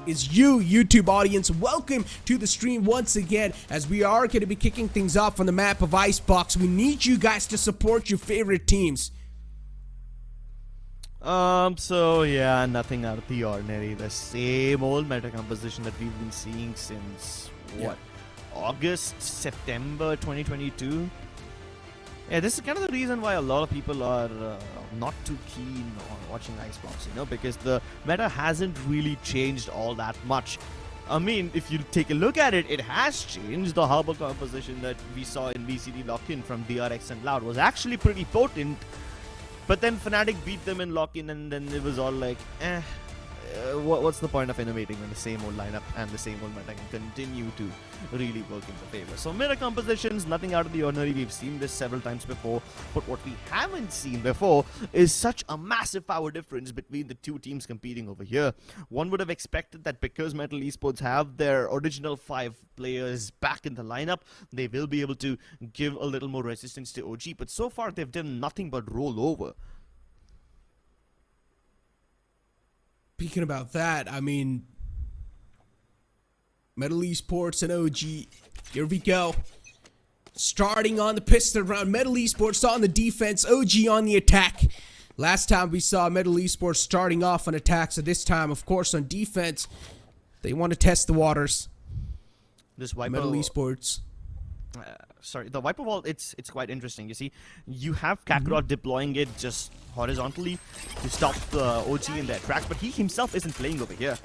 is you, YouTube audience. Welcome to the stream once again, as we are going to be kicking things off on the map of Icebox. We need you guys to support your favorite teams. So yeah, nothing out of the ordinary. The same old meta composition that we've been seeing since, what, August, September 2022? Yeah, this is kind of the reason why a lot of people are not too keen on watching Icebox, you know, because the meta hasn't really changed all that much. I mean, if you take a look at it, it has changed. The harbor composition that we saw in VCD lock-in from DRX and Loud was actually pretty potent. But then Fnatic beat them in lock-in, and then it was all like, what's the point of innovating when the same old lineup and the same old meta can continue to really work in the favor? So meta compositions, nothing out of the ordinary. We've seen this several times before, but what we haven't seen before is such a massive power difference between the two teams competing over here. One would have expected that because MLT Esports have their original 5 players back in the lineup, they will be able to give a little more resistance to OG, but so far they've done nothing but roll over. Speaking about that, I mean, MLT Esports and OG, here we go. Starting on the pistol round, MLT Esports on the defense, OG on the attack. Last time we saw MLT Esports starting off on attack, so this time, of course, on defense, they want to test the waters. This Viper, MLT Esports. Sorry, the Viper Wall, it's quite interesting. You see, you have Kakarot deploying it just horizontally to stop the OG in their tracks, but he himself isn't playing over here.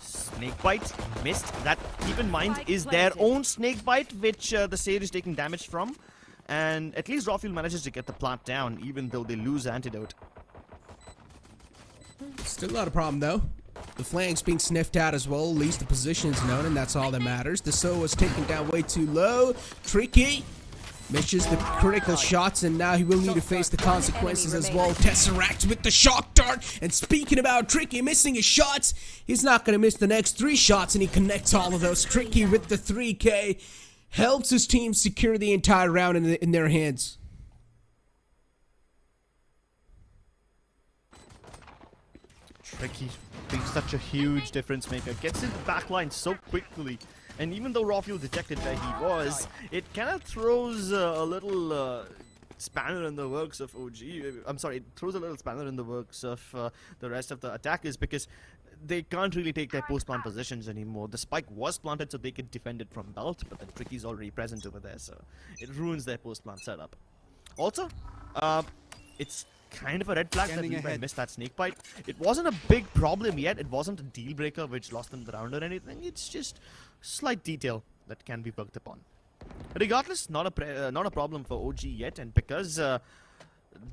Snakebite missed. That, keep in mind, is their own Snakebite, which the Sage is taking damage from. And at least Rawfield manages to get the plant down, even though they lose Antidote. Still not a problem, though. The flank's being sniffed out as well. At least the position's known, and that's all that matters. The Soul was taken down way too low. Tricky misses the critical shots, and now he will need to face the consequences as well. Tesseract with the shock dart. And speaking about Tricky missing his shots, he's not going to miss the next 3 shots, and he connects all of those. Tricky with the 3K helps his team secure the entire round in their hands. Tricky being such a huge difference maker, gets in the back line so quickly, and even though Rawfield detected where he was, it kind of throws a little spanner in the works of OG. I'm sorry, it throws a little spanner in the works of the rest of the attackers, because they can't really take their post-plant positions anymore. The spike was planted so they could defend it from belt, but the Tricky's already present over there, so it ruins their post-plant setup. Also, it's kind of a red flag that Levi missed that snakebite. It wasn't a big problem yet. It wasn't a deal breaker which lost them the round or anything. It's just slight detail that can be worked upon. Regardless, not a problem for OG yet, and because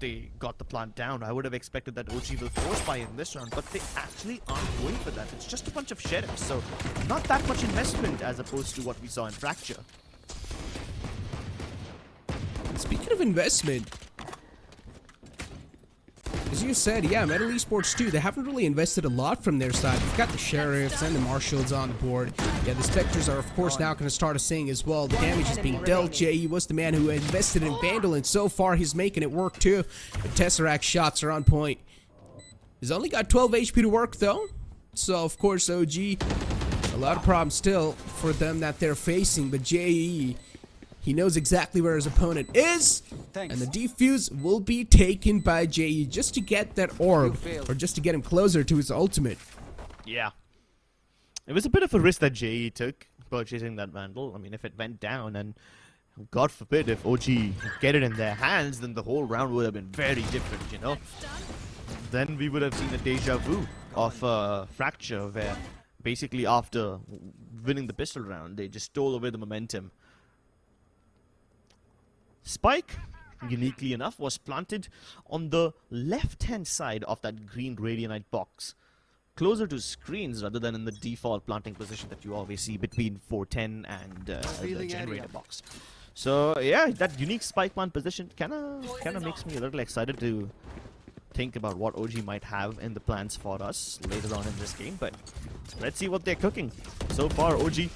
they got the plant down, I would have expected that OG will force buy in this round, but they actually aren't going for that. It's just a bunch of sheriffs, so not that much investment as opposed to what we saw in Fracture. Speaking of investment, as you said, yeah, MLT Esports too, they haven't really invested a lot from their side. You've got the Sheriffs and the Marshals on the board. Yeah, the Spectres are, of course, now going to start assing as well. The damage is being dealt. JE was the man who invested in Vandal, and so far he's making it work too. The Tesseract shots are on point. He's only got 12 HP to work, though. So, of course, OG, a lot of problems still for them that they're facing, but JE, he knows exactly where his opponent is, and the defuse will be taken by JE just to get that orb, or just to get him closer to his ultimate. Yeah. It was a bit of a risk that JE took, purchasing that Vandal. I mean, if it went down, and God forbid if OG get it in their hands, then the whole round would have been very different, you know? Then we would have seen a deja vu of Fracture, where basically after winning the pistol round, they just stole away the momentum. Spike, uniquely enough, was planted on the left-hand side of that green Radianite box, closer to screens rather than in the default planting position that you always see between 410 and the generator box. So yeah, that unique spike plant position kind of makes me a little excited to think about what OG might have in the plans for us later on in this game, but let's see what they're cooking. So far, OG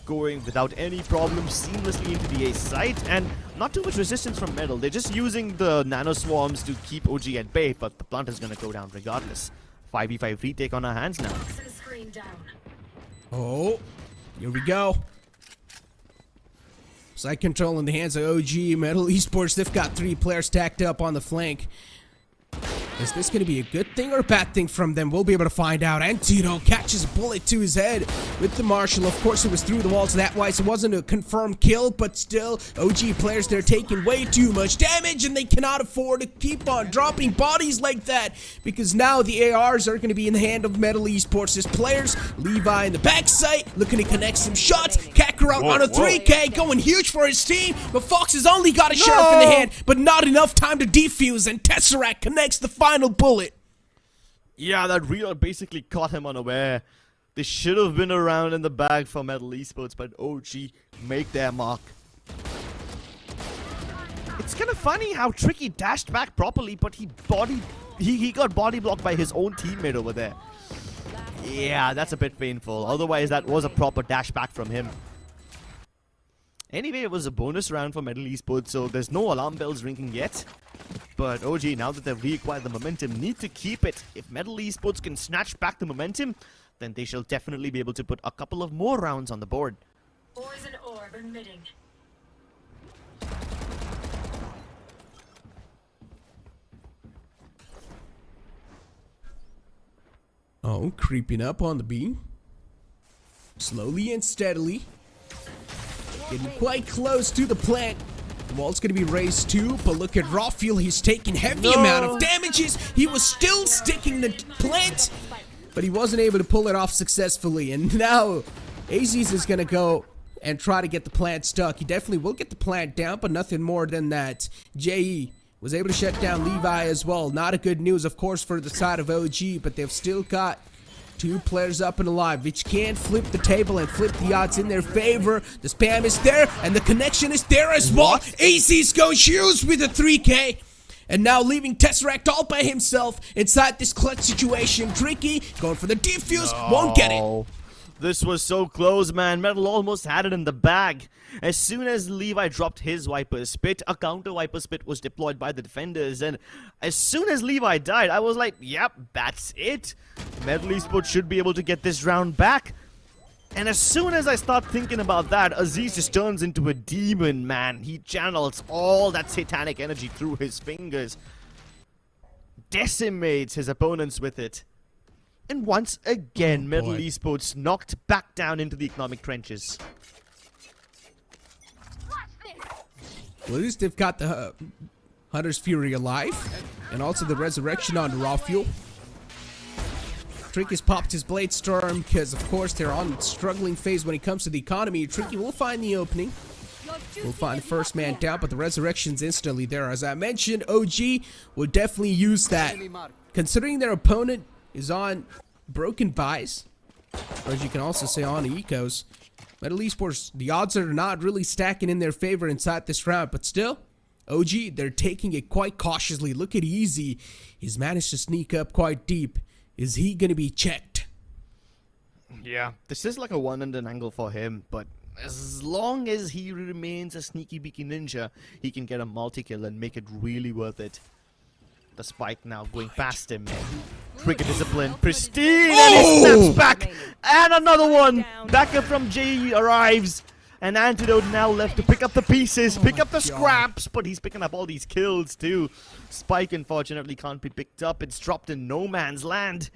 going without any problem seamlessly into the A site, and not too much resistance from Metal. They're just using the nano swarms to keep OG at bay, but the plant is going to go down regardless. 5v5 retake on our hands now. Oh, here we go. Side control in the hands of OG. Metal Esports, they've got 3 players stacked up on the flank. Is this going to be a good thing or a bad thing from them? We'll be able to find out. And Tito catches a bullet to his head with the Marshall. Of course, it was through the walls that way, so it wasn't a confirmed kill, but still, OG players, they're taking way too much damage, and they cannot afford to keep on dropping bodies like that, because now the ARs are going to be in the hand of Metal Esports. His players, Levi in the backside, looking to connect some shots. Kakarot on a 3K, going huge for his team, but Fox has only got a sheriff in the hand, but not enough time to defuse, and Tesseract connects the final bullet. Yeah, that reload basically caught him unaware. They should have been around in the bag for Metal Esports, but OG make their mark. It's kind of funny how Tricky dashed back properly, but he got body blocked by his own teammate over there. Yeah, that's a bit painful. Otherwise, that was a proper dash back from him. Anyway, it was a bonus round for Metal Esports, so there's no alarm bells ringing yet. But OG, now that they've reacquired the momentum, need to keep it. If Metal Esports can snatch back the momentum, then they shall definitely be able to put a couple of more rounds on the board. Poison orb emitting. Oh, creeping up on the B. Slowly and steadily. Getting quite close to the plant. The wall's gonna be raised too, but look at Rawfield. He's taking heavy amount of damages. He was still sticking the plant, but he wasn't able to pull it off successfully. And now, Aziz is gonna go and try to get the plant stuck. He definitely will get the plant down, but nothing more than that. JE was able to shut down Levi as well. Not a good news, of course, for the side of OG, but they've still got 2 players up and alive, which can flip the table and flip the odds in their favor. The spam is there, and the connection is there as well. Aziz goes huge with a 3K. And now leaving Tesseract all by himself inside this clutch situation. Tricky going for the defuse, won't get it. This was so close, man. Metal almost had it in the bag. As soon as Levi dropped his Viper Spit, a counter Viper Spit was deployed by the defenders. And as soon as Levi died, I was like, yep, that's it. Metal Esports should be able to get this round back. And as soon as I start thinking about that, Aziz just turns into a demon, man. He channels all that satanic energy through his fingers. Decimates his opponents with it. And once again, Metal Esports knocked back down into the economic trenches. Well, at least they've got the Hunter's Fury alive, and also the Resurrection on Raw Fuel. Tricky has popped his Blade Storm because, of course, they're on struggling phase when it comes to the economy. Tricky will find the opening. We'll find the first man down, but the Resurrection's instantly there. As I mentioned, OG will definitely use that. Considering their opponent is on broken buys, or as you can also say on ecos, Metal Esports, the odds are not really stacking in their favor inside this round, but still, OG, they're taking it quite cautiously. Look at Easy. He's managed to sneak up quite deep. Is he going to be checked? Yeah, this is like a one-and-done angle for him, but as long as he remains a sneaky beaky ninja, he can get a multi-kill and make it really worth it. The spike now going past him. Cricket discipline, pristine, and he snaps back. And another one. Backup from JE arrives. An antidote now left to pick up the pieces, pick up the scraps, but he's picking up all these kills too. Spike unfortunately can't be picked up. It's dropped in no man's land.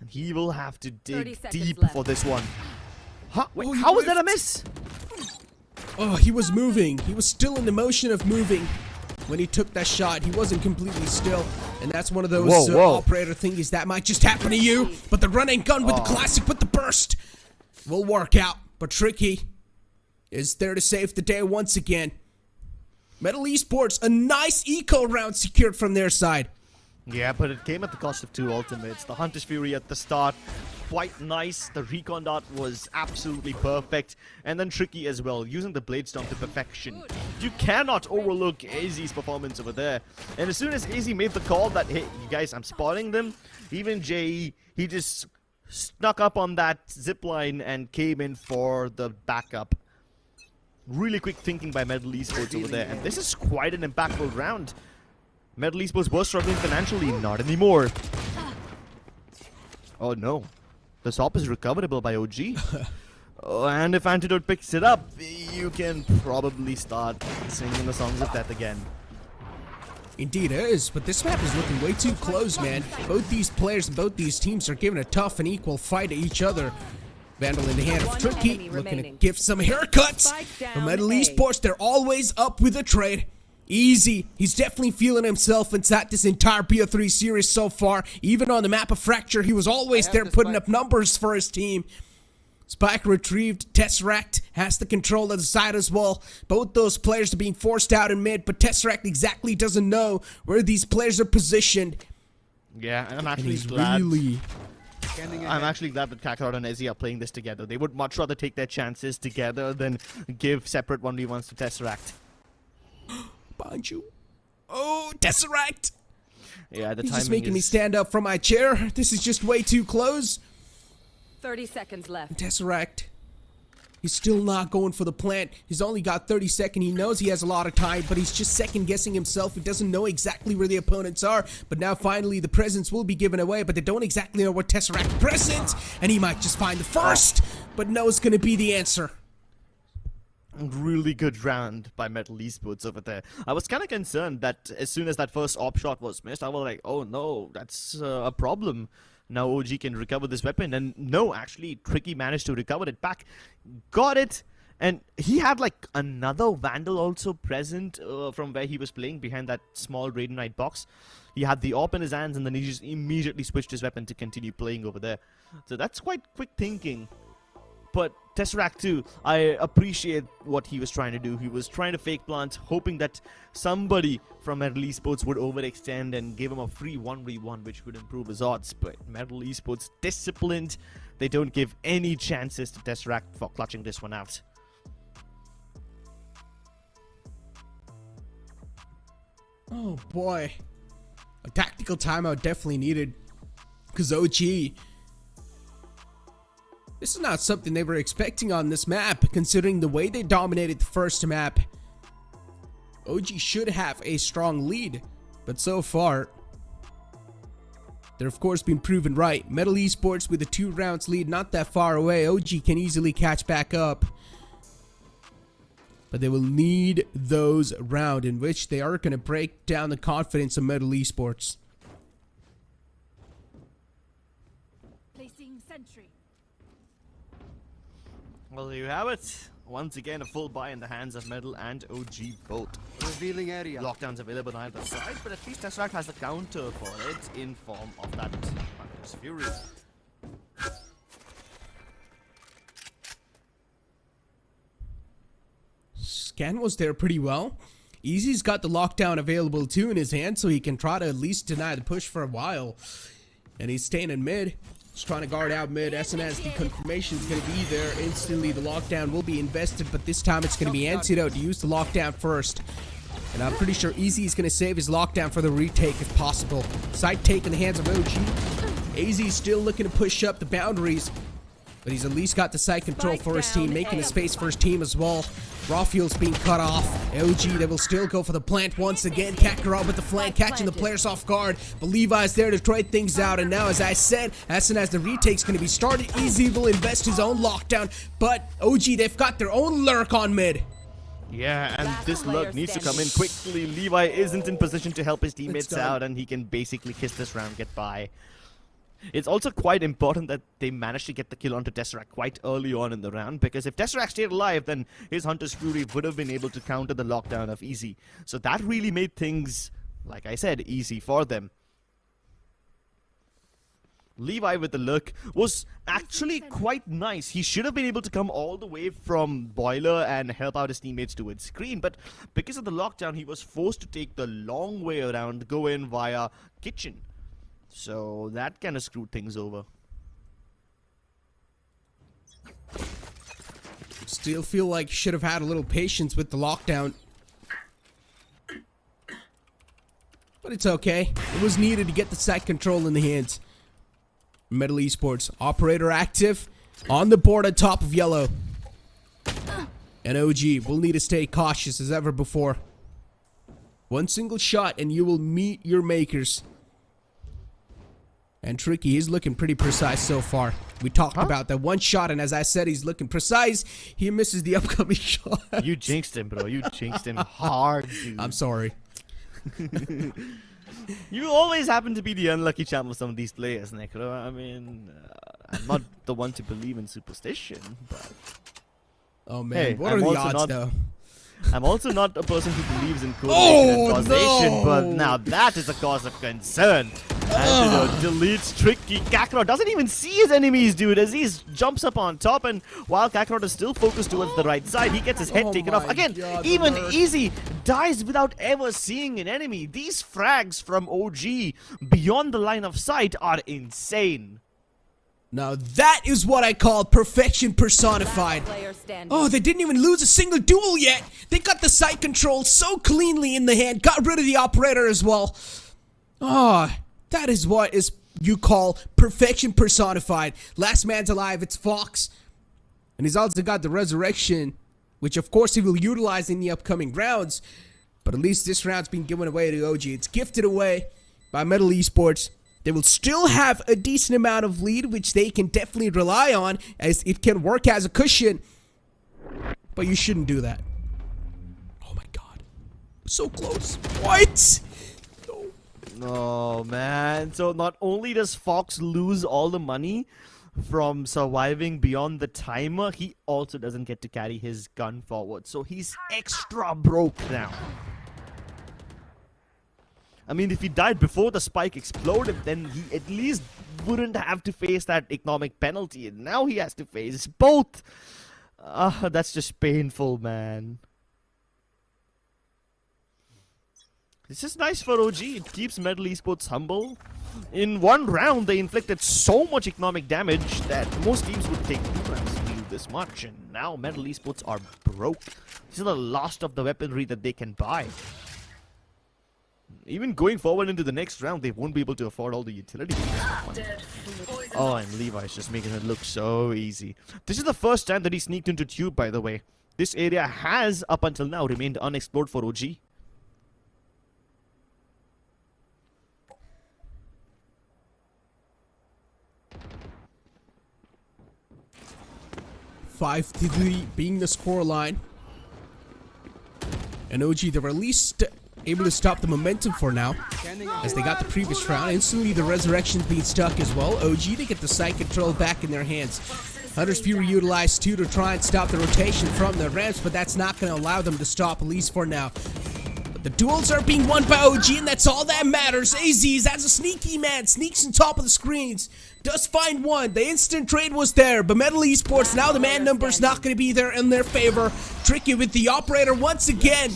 And he will have to dig deep for this one. Huh? Wait, how was that a miss? Oh, he was moving. He was still in the motion of moving. When he took that shot, he wasn't completely still. And that's one of those operator thingies that might just happen to you. But the run and gun with the classic, with the burst, will work out. But Tricky is there to save the day once again. Metal Esports, a nice eco round secured from their side. Yeah, but it came at the cost of 2 ultimates. The Hunter's Fury at the start, quite nice. The recon dot was absolutely perfect. And then Tricky as well, using the Blade Storm to perfection. You cannot overlook AZ's performance over there. And as soon as AZ made the call that, hey, you guys, I'm spotting them, even JE, he just snuck up on that zipline and came in for the backup. Really quick thinking by Metal Esports over there. And this is quite an impactful round. Metal Esports was struggling financially, not anymore. Oh no. The stop is recoverable by OG. And if Antidote picks it up, you can probably start singing the songs of death again. Indeed it is, but this map is looking way too close, man. Both these players and both these teams are giving a tough and equal fight to each other. Vandal in the hand of One Tricky, enemy looking to remaining. give some haircuts. Spike down From MLT A. Esports, they're always up with a trade. Easy. He's definitely feeling himself inside this entire BO3 series so far. Even on the map of Fracture, he was always there putting up numbers for his team. Spike retrieved. Tesseract has the control of the side as well. Both those players are being forced out in mid, but Tesseract exactly doesn't know where these players are positioned. Yeah, and I'm And actually he's glad. really... I'm actually glad that Kakarot and Ezzy are playing this together. They would much rather take their chances together than give separate 1v1s to Tesseract. Behind you. Oh, Tesseract! Yeah, the He's timing just making me is- stand up from my chair. This is just way too close. 30 seconds left. Tesseract. He's still not going for the plant. He's only got 30 seconds. He knows he has a lot of time, but he's just second guessing himself. He doesn't know exactly where the opponents are. But now finally the presents will be given away, but they don't exactly know what Tesseract presents. And he might just find the first, but no, it's going to be the answer. Really good round by MLT Esports over there. I was kind of concerned that as soon as that first op shot was missed, I was like, oh no, that's a problem. Now OG can recover this weapon, and no, actually Tricky managed to recover it back, got it, and he had like another Vandal also present from where he was playing behind that small Raidenite box. He had the op in his hands, and then he just immediately switched his weapon to continue playing over there. So that's quite quick thinking. But Tesseract too, I appreciate what he was trying to do. He was trying to fake plant, hoping that somebody from MLT Esports would overextend and give him a free 1v1, which would improve his odds. But MLT Esports disciplined. They don't give any chances to Tesseract for clutching this one out. Oh boy. A tactical timeout definitely needed. Because OG... This is not something they were expecting on this map, considering the way they dominated the first map. OG should have a strong lead, but so far, they're of course been proven right. MLT Esports with a 2 rounds lead, not that far away. OG can easily catch back up. But they will need those rounds in which they are going to break down the confidence of MLT Esports. Placing sentry. Well, there you have it. Once again, a full buy in the hands of Metal and OG both. Revealing area. Lockdowns available on either side, but at least Tesseract has the counter for it in form of that Hunter's Fury. Scan was there pretty well. Easy's got the lockdown available too in his hand, so he can try to at least deny the push for a while. And he's staying in mid. Just trying to guard out mid. SNS, the confirmation is going to be there. Instantly, the lockdown will be invested, but this time it's going to be Antidote to use the lockdown first. And I'm pretty sure Easy is going to save his lockdown for the retake if possible. Side take in the hands of OG. AZ still looking to push up the boundaries, but he's at least got the side control for his team, making a space for his team as well. Raw fuel's being cut off. OG, they will still go for the plant once again. Kakarot with the flank, catching the players off guard. But Levi's there to try things out. And now, as I said, as soon as the retake's going to be started, Easy will invest his own lockdown. But OG, they've got their own lurk on mid. Yeah, and this lurk needs to come in quickly. Levi isn't in position to help his teammates out, and he can basically kiss this round, get by. It's also quite important that they managed to get the kill onto Tesseract quite early on in the round, because if Tesseract stayed alive, then his Hunter's Fury would have been able to counter the lockdown of Easy. So that really made things, like I said, easy for them. Levi with the lurk was actually quite nice. He should have been able to come all the way from Boiler and help out his teammates towards screen, but because of the lockdown, he was forced to take the long way around, go in via kitchen. So that kind of screwed things over. Still feel like should have had a little patience with the lockdown. But it's okay. It was needed to get the site control in the hands. MLT Esports, operator active, on the board on top of yellow. And OG will need to stay cautious as ever before. One single shot and you will meet your makers. And Tricky is looking pretty precise so far. We talked about that one shot, and as I said, he's looking precise. He misses the upcoming shot. You jinxed him, bro. You jinxed him hard, dude. I'm sorry. You always happen to be the unlucky champ of some of these players, Necro. I mean, I'm not the one to believe in superstition, but... Oh, man. Hey, what are the odds, though? I'm also not a person who believes in correlation and causation, no! but now that is a cause of concern. And deletes Tricky. Kakarot doesn't even see his enemies, dude, as he jumps up on top, and while Kakarot is still focused towards the right side, he gets his head taken off. Again, God, even Easy dies without ever seeing an enemy. These frags from OG beyond the line of sight are insane. Now that is what I call perfection personified. Oh, they didn't even lose a single duel yet. They got the site control so cleanly in the hand. Got rid of the operator as well. Oh, that is what you call perfection personified. Last man's alive, it's Fox. And he's also got the resurrection, which of course he will utilize in the upcoming rounds. But at least this round's been given away to OG. It's gifted away by MLT Esports. They will still have a decent amount of lead, which they can definitely rely on, as it can work as a cushion. But you shouldn't do that. Oh my god. So close. What? Oh man. So not only does Fox lose all the money from surviving beyond the timer, he also doesn't get to carry his gun forward. So he's extra broke now. I mean, if he died before the spike exploded, then he at least wouldn't have to face that economic penalty. And now he has to face both. That's just painful, man. This is nice for OG. It keeps MLT Esports humble. In one round, they inflicted so much economic damage that most teams would take 2 rounds to deal this much. And now MLT Esports are broke. This is the last of the weaponry that they can buy. Even going forward into the next round, they won't be able to afford all the utility. Oh, and Levi's just making it look so easy. This is the first time that he sneaked into Tube, by the way. This area has, up until now, remained unexplored for OG. (5-3) being the scoreline. And OG, they were at least able to stop the momentum for now, as they got the previous round. Instantly, the resurrection's being stuck as well. OG, they get the site control back in their hands. Hunter's Fury utilized 2 to try and stop the rotation from the ramps, but that's not going to allow them to stop, at least for now. But the duels are being won by OG, and that's all that matters. AZ's as a sneaky man, sneaks on top of the screens, does find one. The instant trade was there, but MLT Esports, now the man number's not going to be there in their favor. Tricky with the operator once again,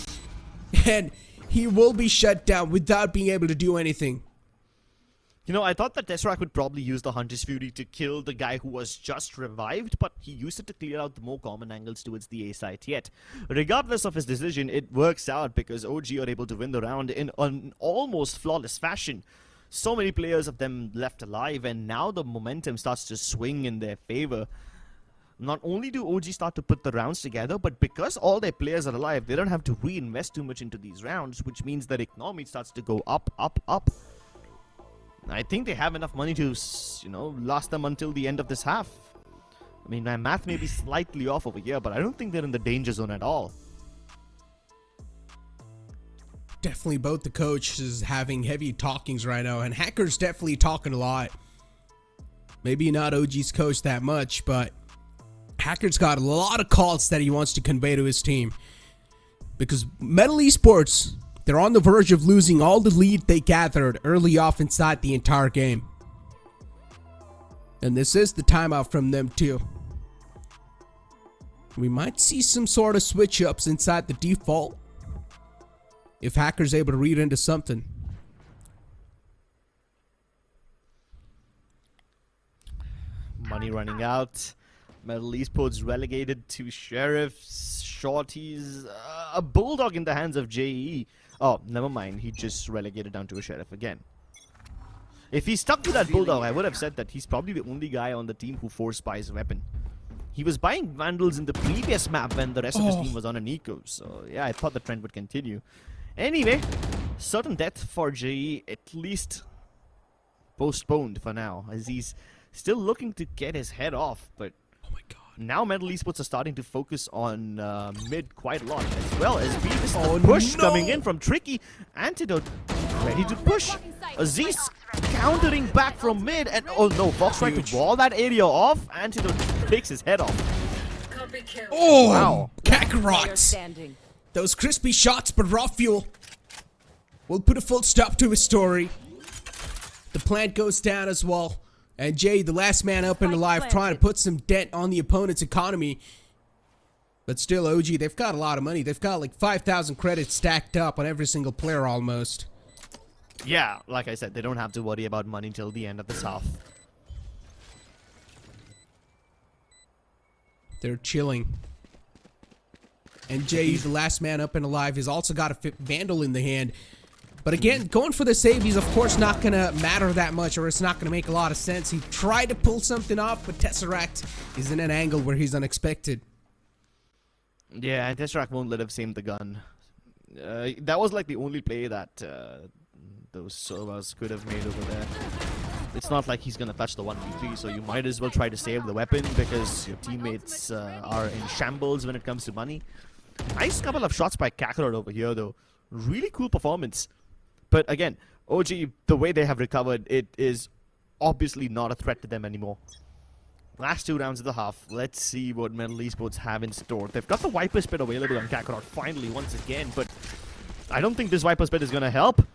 and he will be shut down without being able to do anything. You know, I thought that Tesseract would probably use the Hunter's Fury to kill the guy who was just revived, but he used it to clear out the more common angles towards the A site yet. Regardless of his decision, it works out because OG are able to win the round in an almost flawless fashion. So many players of them left alive, and now the momentum starts to swing in their favor. Not only do OG start to put the rounds together, but because all their players are alive, they don't have to reinvest too much into these rounds, which means their economy starts to go up, up, up. I think they have enough money to, you know, last them until the end of this half. I mean, my math may be slightly off over here, but I don't think they're in the danger zone at all. Definitely both the coaches having heavy talkings right now, and Hacker's definitely talking a lot. Maybe not OG's coach that much, but Hacker's got a lot of calls that he wants to convey to his team. Because MLT Esports, they're on the verge of losing all the lead they gathered early off inside the entire game. And this is the timeout from them too. We might see some sort of switch ups inside the default, if Hacker's able to read into something. Money running out. MLT Esports relegated to Sheriffs. Shorties. A Bulldog in the hands of JE. Oh, never mind. He just relegated down to a Sheriff again. If he stuck to that Bulldog, I would have said that he's probably the only guy on the team who forced buys a weapon. He was buying Vandals in the previous map when the rest of his team was on an Eco. So, yeah, I thought the trend would continue. Anyway, certain death for JE, at least postponed for now, as he's still looking to get his head off, but Oh my god. now MLT Esports are starting to focus on mid quite a lot, as well as B. This is Oh, the push no. coming in from Tricky. Antidote ready to push. Aziz countering back from mid, and oh no, Fox tried to wall that area off. Antidote takes his head off. Copy kill. Oh, Wow. Player Kakarot. standing. Those crispy shots, but raw fuel will put a full stop to his story. The plant goes down as well. And Jay, the last man up and Spike alive, trying to planted. put some dent on the opponent's economy. But still, OG, they've got a lot of money. They've got like 5,000 credits stacked up on every single player almost. Yeah, like I said, they don't have to worry about money till the end of this half. They're chilling. And Jay, the last man up and alive, has also got a Vandal in the hand. But again, going for the save, he's of course not going to matter that much, or it's not going to make a lot of sense. He tried to pull something off, but Tesseract is in an angle where he's unexpected. Yeah, and Tesseract won't let him save the gun. That was like the only play that those servers could have made over there. It's not like he's gonna touch the 1v3, so you might as well try to save the weapon because your teammates are in shambles when it comes to money. Nice couple of shots by Kakarot over here, though. Really cool performance. But again, OG, the way they have recovered, it is obviously not a threat to them anymore. Last 2 rounds of the half. Let's see what MLT Esports have in store. They've got the Viper Spit available on Kakarot finally once again, but I don't think this Viper Spit is gonna help.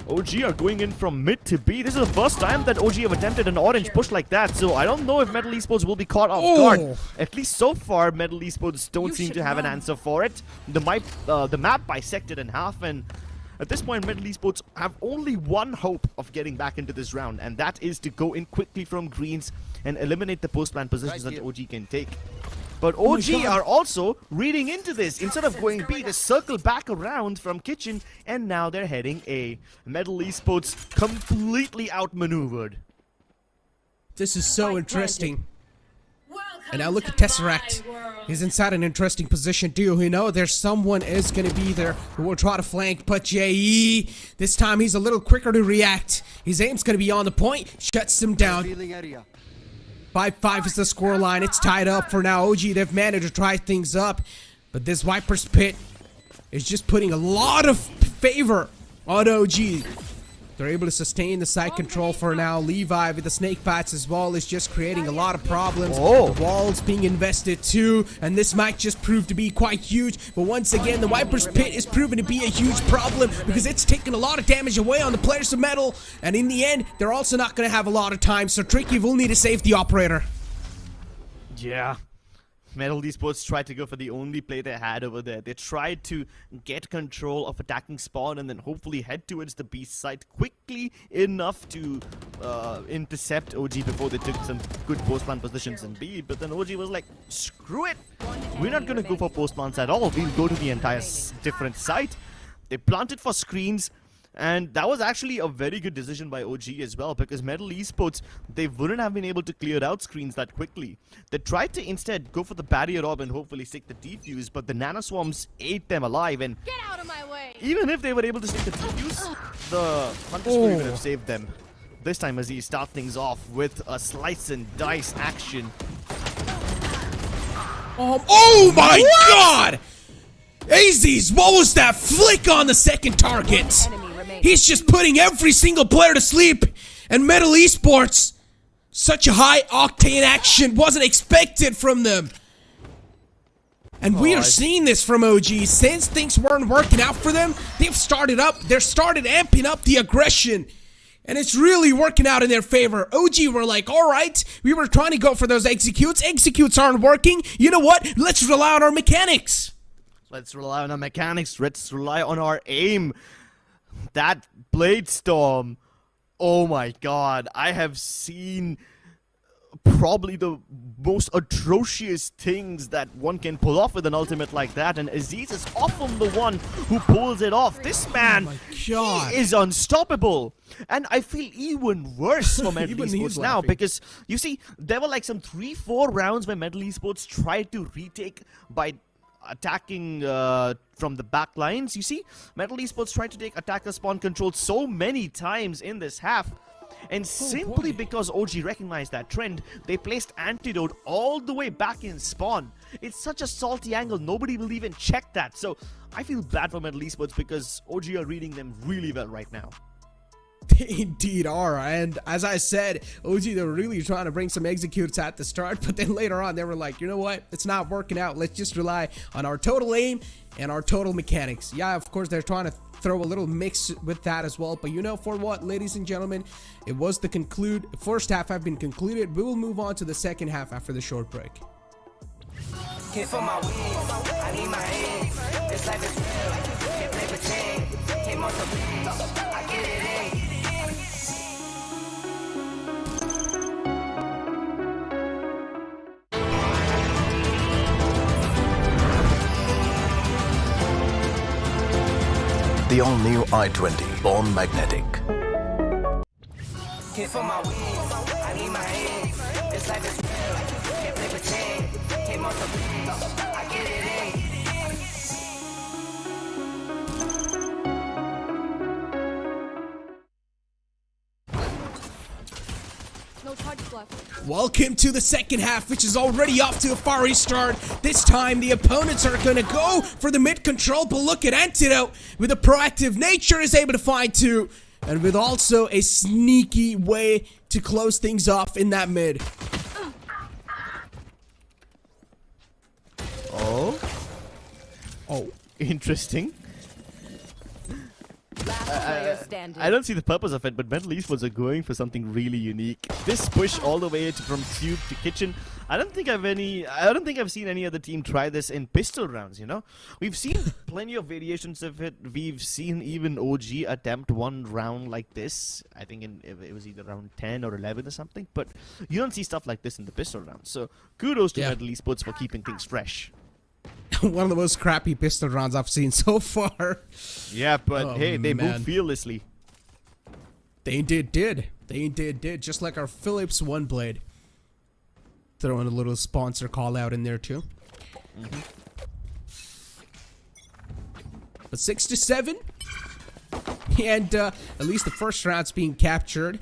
OG are going in from mid to B. This is the first time that OG have attempted an orange push like that, so I don't know if MLT Esports will be caught off guard. At least so far, MLT Esports don't seem to have an answer for it. The map bisected in half, and at this point, MLT Esports have only one hope of getting back into this round, and that is to go in quickly from greens and eliminate the post-plant positions that OG can take. But OG are also reading into this. Instead of going B, they circle back around from kitchen, and now they're heading A. MLT Esports completely outmaneuvered. This is so interesting. Welcome And now look to at Tesseract. my world. He's inside an interesting position too. You know, there's someone is going to be there who will try to flank, but JE, this time he's a little quicker to react. His aim's going to be on the point, shuts him down. 5-5 is the scoreline. It's tied up for now. OG, they've managed to try things up, but this Viper's Pit is just putting a lot of favor on OG. They're able to sustain the side control for now. Levi with the snake bites as well is just creating a lot of problems. Oh. The walls being invested too, and this might just prove to be quite huge. But once again, the Viper's Pit is proven to be a huge problem because it's taken a lot of damage away on the players of Metal. And in the end, they're also not going to have a lot of time, so Tricky will need to save the operator. Yeah. MLT Esports tried to go for the only play they had over there. They tried to get control of attacking spawn and then hopefully head towards the B site quickly enough to intercept OG before they took some good post-plant positions in B. But then OG was like, screw it. We're not going to go for post-plants at all. We'll go to the entire different site. They planted for screens. And that was actually a very good decision by OG as well, because MLT Esports, they wouldn't have been able to clear out screens that quickly. They tried to instead go for the barrier orb and hopefully stick the defuse, but the nanoswarms ate them alive, and Get out of my way. even if they were able to stick the defuse, the Hunter Spree would have saved them. This time Aziz starts things off with a slice and dice action. Oh my god! Aziz, what was that flick on the second target? He's just putting every single player to sleep. And MLT Esports, such a high octane action wasn't expected from them. And we are seeing this from OG. Since things weren't working out for them, they've started amping up the aggression. And it's really working out in their favor. OG were like, alright, we were trying to go for those executes. Executes aren't working. You know what? Let's rely on our mechanics. Let's rely on our mechanics. Let's rely on our aim. That Blade Storm. Oh my god. I have seen probably the most atrocious things that one can pull off with an ultimate like that. And Aziz is often the one who pulls it off. This man he is unstoppable. And I feel even worse for MLT Esports now because, you see, there were like some 3-4 rounds where MLT Esports tried to retake by attacking from the back lines. You see, MLT Esports tried to take attacker spawn control so many times in this half, And simply because OG recognized that trend, they placed Antidote all the way back in spawn. It's such a salty angle, nobody will even check that. So I feel bad for MLT Esports because OG are reading them really well right now. They indeed are, and as I said, OG, they were really trying to bring some executes at the start, but then later on they were like, you know what, it's not working out, let's just rely on our total aim and our total mechanics. Yeah, of course they're trying to throw a little mix with that as well, but you know, for what, ladies and gentlemen, it was the first half have been concluded. We will move on to the second half after the short break. Hit for my wins, I need my hands. This life is real, can't play pretend. Came off the bench, I get it in. The all-new i20, born magnetic. Hit for my wins, I need my hands. This life is real, can't play pretend. Came off the bench, I get it in. No targets left. Welcome to the second half, which is already off to a fiery start. This time, the opponents are going to go for the mid control, but look at Antidote with a proactive nature is able to find two, and with also a sneaky way to close things off in that mid. Oh, interesting. Last player standing. I don't see the purpose of it, but MLT Esports are going for something really unique. This push all the way from tube to kitchen. I don't think I've seen any other team try this in pistol rounds, you know? We've seen plenty of variations of it. We've seen even OG attempt one round like this. I think it was either round 10 or 11 or something, but you don't see stuff like this in the pistol rounds. So kudos to MLT Esports for keeping things fresh. One of the most crappy pistol rounds I've seen so far. Yeah, but hey, they man. move fearlessly. They indeed did. They indeed did. Just like our Philips One Blade. Throwing a little sponsor call out in there too. But 6-7. And at least the first round's being captured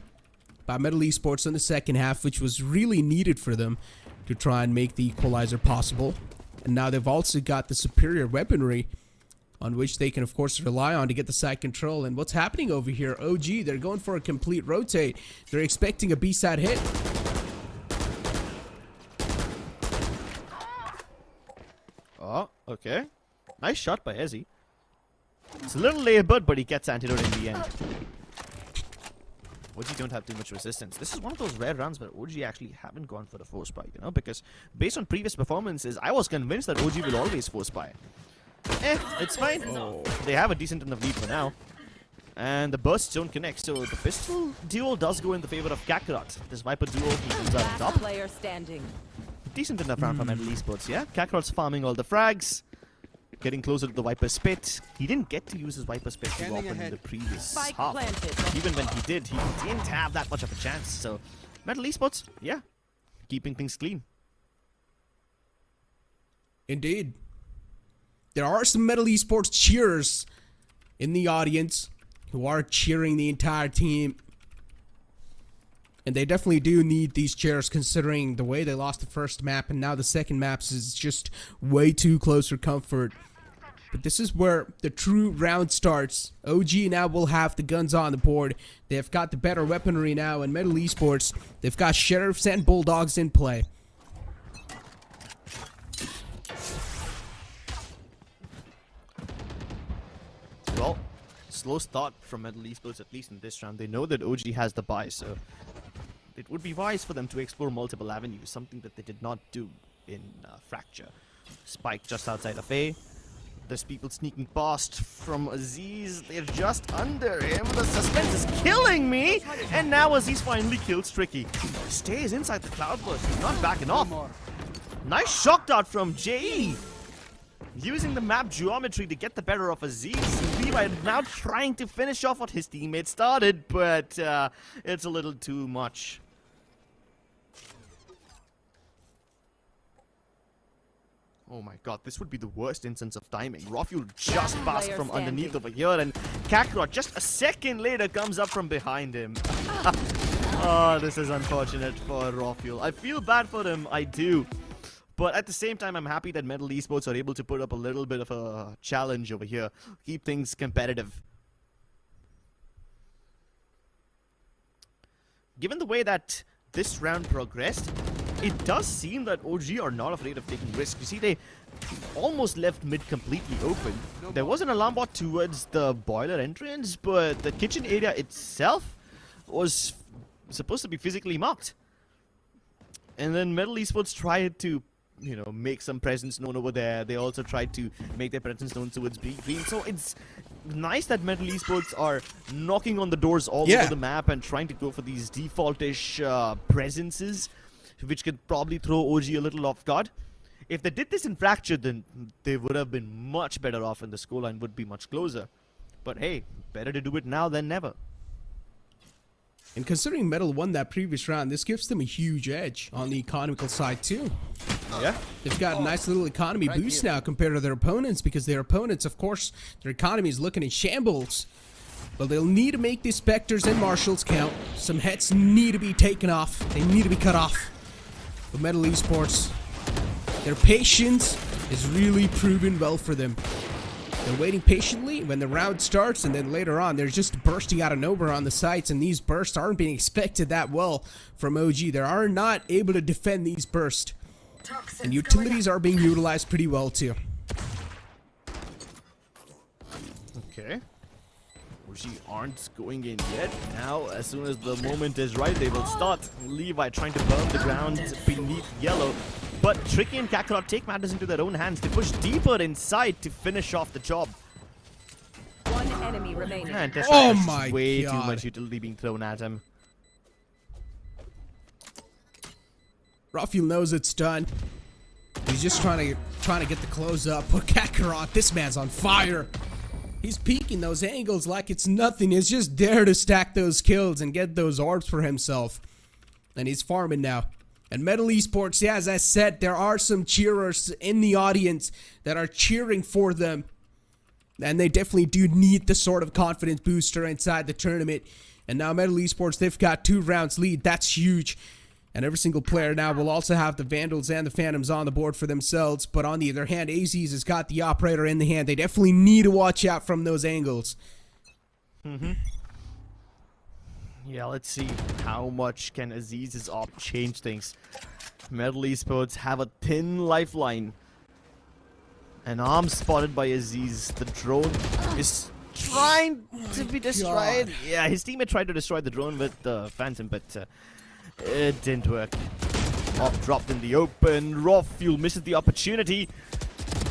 by MLT Esports in the second half, which was really needed for them to try and make the equalizer possible. And now they've also got the superior weaponry on which they can, of course, rely on to get the side control. And what's happening over here? OG, they're going for a complete rotate. They're expecting a B-side hit. Oh, okay. Nice shot by Ezzy. It's a little labored, but he gets Antidote in the end. OG don't have too much resistance. This is one of those rare rounds where OG actually haven't gone for the force buy, you know, because based on previous performances, I was convinced that OG will always force buy. It's fine. They have a decent enough lead for now. And the bursts don't connect, so the pistol duel does go in the favor of Kakarot. This Viper duel, he comes out on top. Last player standing. Decent enough round for MLT Esports, yeah? Kakarot's farming all the frags. Getting closer to the Viper Spit. He didn't get to use his Viper Spit too often in the previous Spike half. planted. Even when he didn't have that much of a chance. So, MLT Esports, yeah, keeping things clean. Indeed. There are some MLT Esports cheers in the audience who are cheering the entire team. And they definitely do need these cheers considering the way they lost the first map and now the second map is just way too close for comfort. But this is where the true round starts. OG now will have the guns on the board. They've got the better weaponry now, and MLT Esports, they've got Sheriffs and Bulldogs in play. Well, slow start from MLT Esports, at least in this round. They know that OG has the buy, so it would be wise for them to explore multiple avenues, something that they did not do in Fracture. Spike just outside of A. There's people sneaking past from Aziz. They're just under him. The suspense is killing me. And now Aziz finally kills Tricky. Stays inside the cloudburst. He's not backing off. Nice shock dart from JE. Using the map geometry to get the better of Aziz. Levi now trying to finish off what his teammate started, but it's a little too much. Oh my god, this would be the worst instance of timing. Rafuel just passed from underneath over here, and Kakarot just a second later comes up from behind him. Oh, this is unfortunate for Raw-Fuel. I feel bad for him, I do. But at the same time, I'm happy that Metal Esports are able to put up a little bit of a challenge over here. Keep things competitive. Given the way that this round progressed, it does seem that OG are not afraid of taking risks. You see, they almost left mid completely open. There was an alarm bot towards the boiler entrance, but the kitchen area itself was supposed to be physically marked. And then Metal Esports tried to, you know, make some presence known over there. They also tried to make their presence known towards B green. So it's nice that Metal Esports are knocking on the doors all over the map and trying to go for these default-ish presences, which could probably throw OG a little off guard. If they did this in Fracture, then they would have been much better off and the scoreline would be much closer. But hey, better to do it now than never. And considering Metal won that previous round, this gives them a huge edge on the economical side too. Yeah. They've got a nice little economy boost now compared to their opponents, because their opponents, of course, their economy is looking in shambles. But they'll need to make these Spectres and Marshals count. Some heads need to be taken off. They need to be cut off. But Metal Esports, their patience is really proven well for them. They're waiting patiently when the round starts, and then later on they're just bursting out of nowhere on the sites, and these bursts aren't being expected that well from OG. They are not able to defend these bursts. And utilities are being utilized pretty well too. Okay. OG aren't going in yet. Now, as soon as the moment is right, they will start. Levi trying to burn the ground beneath yellow. But Tricky and Kakarot take matters into their own hands. They push deeper inside to finish off the job. One enemy remaining. And Oh my way God. too much utility being thrown at him. Raw-Fuel knows it's done. He's just trying to get the close up. But Kakarot, this man's on fire. He's peeking those angles like it's nothing. He's just there to stack those kills and get those orbs for himself. And he's farming now. And Metal Esports, yeah, as I said, there are some cheerers in the audience that are cheering for them. And they definitely do need the sort of confidence booster inside the tournament. And now Metal Esports, they've got 2 rounds lead. That's huge. And every single player now will also have the Vandals and the Phantoms on the board for themselves. But on the other hand, AZ's has got the Operator in the hand. They definitely need to watch out from those angles. Yeah, let's see how much can Aziz's op change things. Metal Esports have a thin lifeline. An arm spotted by Aziz. The drone is trying to be destroyed. Yeah, his teammate tried to destroy the drone with the Phantom, but it didn't work. Op dropped in the open. Raw-Fuel misses the opportunity.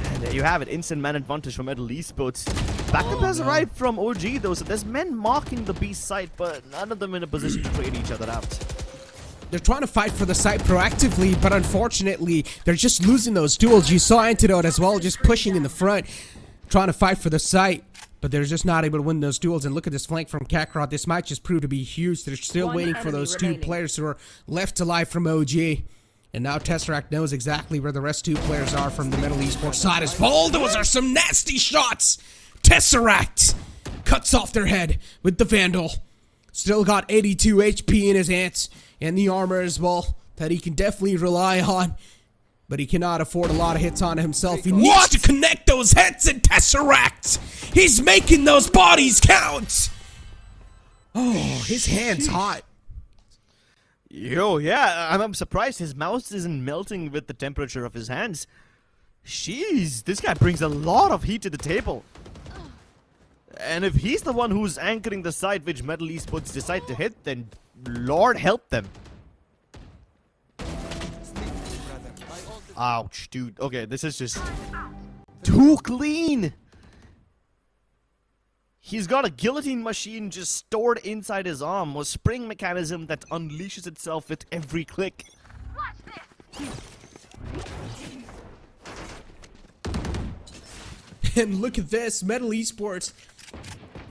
And there you have it. Instant man advantage for Metal Esports. Backup has arrived from OG though, so there's men marking the B site, but none of them in a position to trade each other out. They're trying to fight for the site proactively, but unfortunately, they're just losing those duels. You saw Antidote as well, just pushing in the front, trying to fight for the site, but they're just not able to win those duels. And look at this flank from Kakarot. This might just prove to be huge. They're still waiting for those 2 players who are left alive from OG. And now Tesseract knows exactly where the rest 2 players are from the Metal Esports side as well. Those are some nasty shots. Tesseract cuts off their head with the Vandal. Still got 82 HP in his hands and the armor as well that he can definitely rely on. But he cannot afford a lot of hits on himself. He needs to connect those heads and Tesseract. He's making those bodies count. Oh, his hand's hot. Yo, yeah, I'm surprised his mouse isn't melting with the temperature of his hands. Jeez, this guy brings a lot of heat to the table. And if he's the one who's anchoring the site which Metal Esports decide to hit, then Lord help them. Ouch, dude. Okay, this is just too clean. He's got a guillotine machine just stored inside his arm, a spring mechanism that unleashes itself with every click. And look at this, Metal Esports.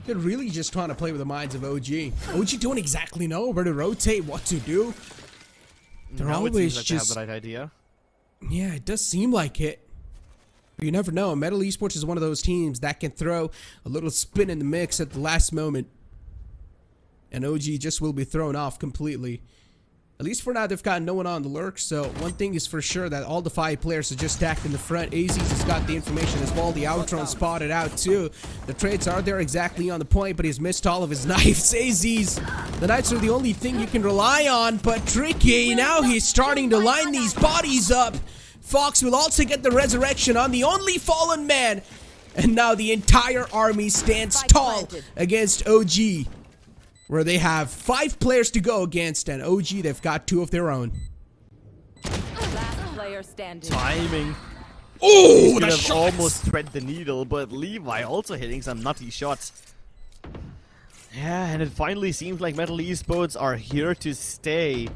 They're really just trying to play with the minds of OG. OG don't exactly know where to rotate, what to do. They're Now always it seems like just... they have the right idea. Yeah, it does seem like it. You never know. MLT Esports is one of those teams that can throw a little spin in the mix at the last moment. And OG just will be thrown off completely. At least for now, they've got no one on the lurk. So one thing is for sure that all the 5 players are just stacked in the front. AZ's has got the information as well. The Outrun spotted out too. The trades are there exactly on the point, but he's missed all of his knives. AZ's, the knives are the only thing you can rely on, but tricky. Now he's starting to line these bodies up. Fox will also get the resurrection on the only fallen man. And now the entire army stands tall against OG. Where they have 5 players to go against, and OG, they've got 2 of their own. Last player standing. Timing. Oh, Could the have shots! almost thread the needle, but Levi also hitting some nutty shots. Yeah, and it finally seems like MLT Esports are here to stay.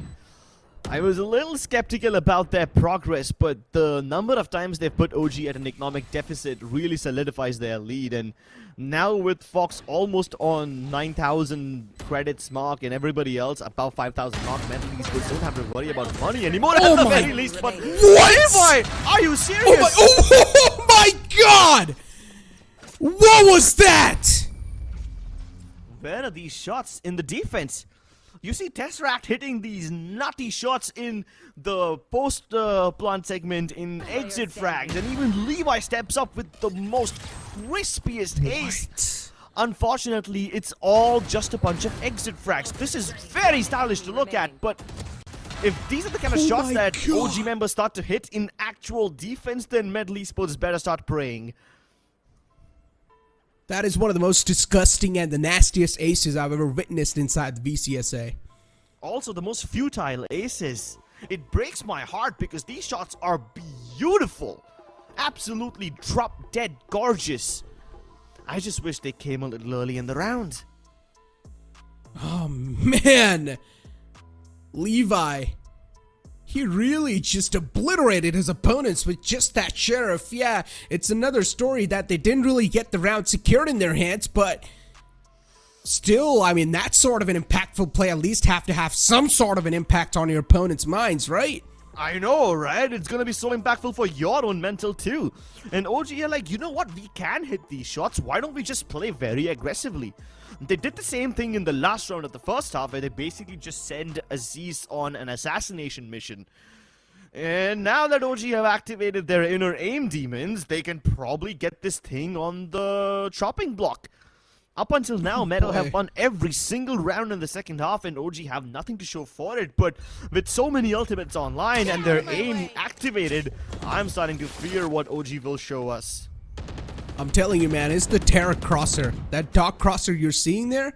I was a little skeptical about their progress, but the number of times they've put OG at an economic deficit really solidifies their lead. And now with Fox almost on 9,000 credits mark and everybody else above 5,000 mark, MLT Esports don't have to worry about money anymore at the very least. But Levi, are you serious? Oh my god! What was that? Where are these shots in the defense? You see Tesseract hitting these nutty shots in the post-plant segment in exit frags, and even Levi steps up with the most crispiest ace. Unfortunately, it's all just a bunch of exit frags. This is very stylish to look at, but if these are the kind of shots that OG members start to hit in actual defense, then MLT Esports better start praying. That is one of the most disgusting and the nastiest aces I've ever witnessed inside the VCSA. Also, the most futile aces. It breaks my heart because these shots are beautiful. Absolutely drop-dead gorgeous. I just wish they came a little early in the round. Oh, man. Levi. He really just obliterated his opponents with just that sheriff. Yeah, it's another story that they didn't really get the round secured in their hands, but still, I mean, that sort of an impactful play at least have to have some sort of an impact on your opponent's minds, right? I know, right? It's gonna be so impactful for your own mental too. And OG are like, you know what? We can hit these shots. Why don't we just play very aggressively? They did the same thing in the last round of the first half, where they basically just send Aziz on an assassination mission. And now that OG have activated their inner aim demons, they can probably get this thing on the chopping block. Up until now, Metal have won every single round in the second half, and OG have nothing to show for it. But with so many ultimates online and their aim activated, I'm starting to fear what OG will show us. I'm telling you, man, it's the Terra Crosser. That dot crosser you're seeing there,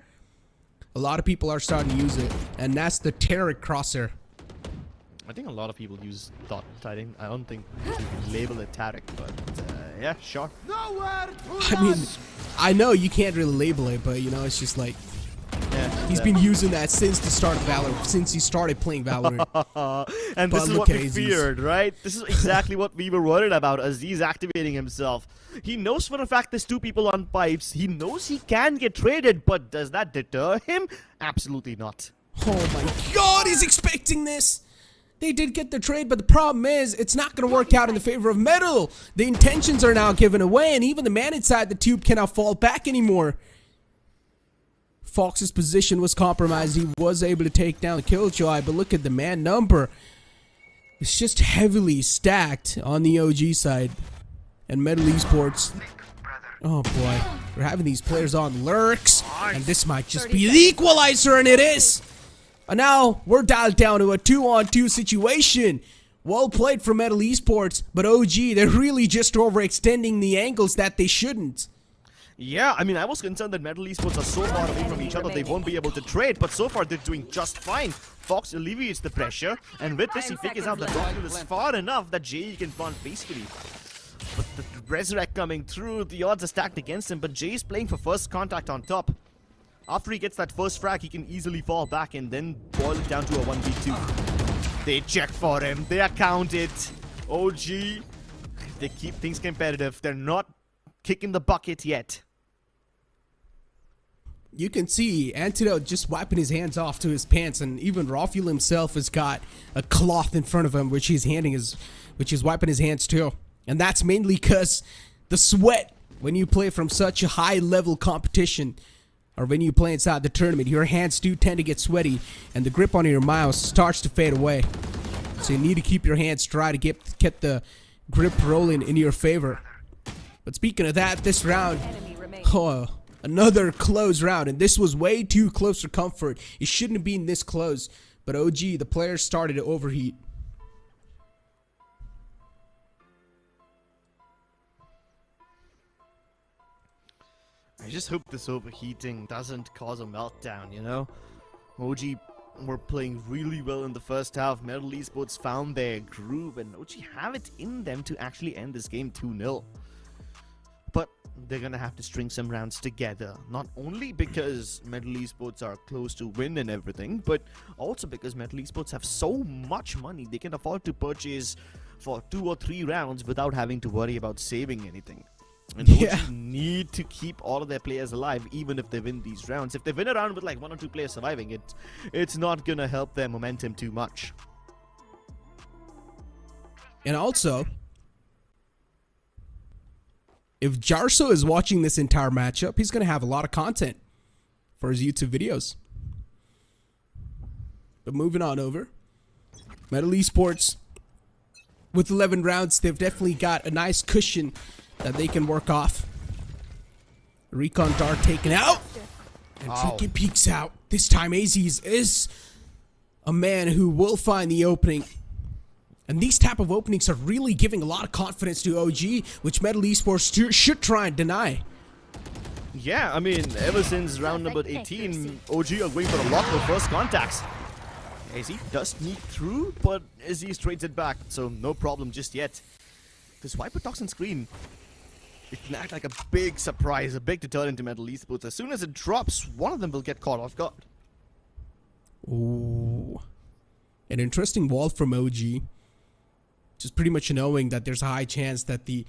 a lot of people are starting to use it, and that's the Terra Crosser. I think a lot of people use dot tiding. I don't think you can label it Tarek, but yeah, sure. I mean, I know you can't really label it, but you know, it's just like, Yeah, he's been using that since the start of Valorant, since he started playing Valorant. And But this is look what at we Aziz. feared, right? This is exactly what we were worried about. Aziz activating himself. He knows for a fact there's 2 people on pipes. He knows he can get traded, but does that deter him? Absolutely not. Oh my god, he's expecting this! They did get the trade, but the problem is, it's not going to work out in the favor of Metal. The intentions are now given away, and even the man inside the tube cannot fall back anymore. Fox's position was compromised. He was able to take down the Killjoy, but look at the man number. It's just heavily stacked on the OG side. And MLT Esports. Oh boy. We're having these players on lurks. And this might just be the equalizer, and it is. And now we're dialed down to a 2-on-2 situation. Well played from MLT Esports, but OG, they're really just overextending the angles that they shouldn't. Yeah, I mean, I was concerned that MLT Esports are so far away from each other they won't be able to trade, but so far they're doing just fine. Fox alleviates the pressure, and with this he figures out that Rockfield is far enough that JE can plant peacefully. But the Resurrect coming through, the odds are stacked against him, but Jay is playing for first contact on top. After he gets that first frag, he can easily fall back and then boil it down to a 1v2. They check for him, they account it. OG, they keep things competitive, they're not kicking the bucket yet. You can see Antidote just wiping his hands off to his pants, and even Rafiel himself has got a cloth in front of him, which he's wiping his hands too. And that's mainly because the sweat, when you play from such a high level competition, or when you play inside the tournament, your hands do tend to get sweaty and the grip on your mouse starts to fade away. So you need to keep your hands dry to get the grip rolling in your favor. But speaking of that, this round, another close round, and this was way too close for comfort. It shouldn't have been this close, but OG, the players started to overheat. I just hope this overheating doesn't cause a meltdown, you know? OG were playing really well in the first half. Metal Esports found their groove, and OG have it in them to actually end this game 2-0. But they're gonna have to string some rounds together. Not only because Metal Esports are close to win and everything, but also because Metal Esports have so much money they can afford to purchase for 2 or 3 rounds without having to worry about saving anything. And OG need to keep all of their players alive even if they win these rounds. If they win a round with like 1 or 2 players surviving, it's not gonna help their momentum too much. And also, if Jarso is watching this entire matchup, he's gonna have a lot of content for his YouTube videos. But moving on over, Metal Esports, with 11 rounds, they've definitely got a nice cushion that they can work off. Recon Dart taken out, and Tricky peeks out. This time Aziz is a man who will find the opening. And these type of openings are really giving a lot of confidence to OG, which Metal Esports should try and deny. Yeah, I mean, ever since round number 18, OG are going for a lot of first contacts. AZ does sneak through, but AZ trades it back, so no problem just yet. This Viper Toxin screen, it can act like a big surprise, a big deterrent to Metal Esports. As soon as it drops, one of them will get caught off guard. Ooh. An interesting wall from OG. Just pretty much knowing that there's a high chance that the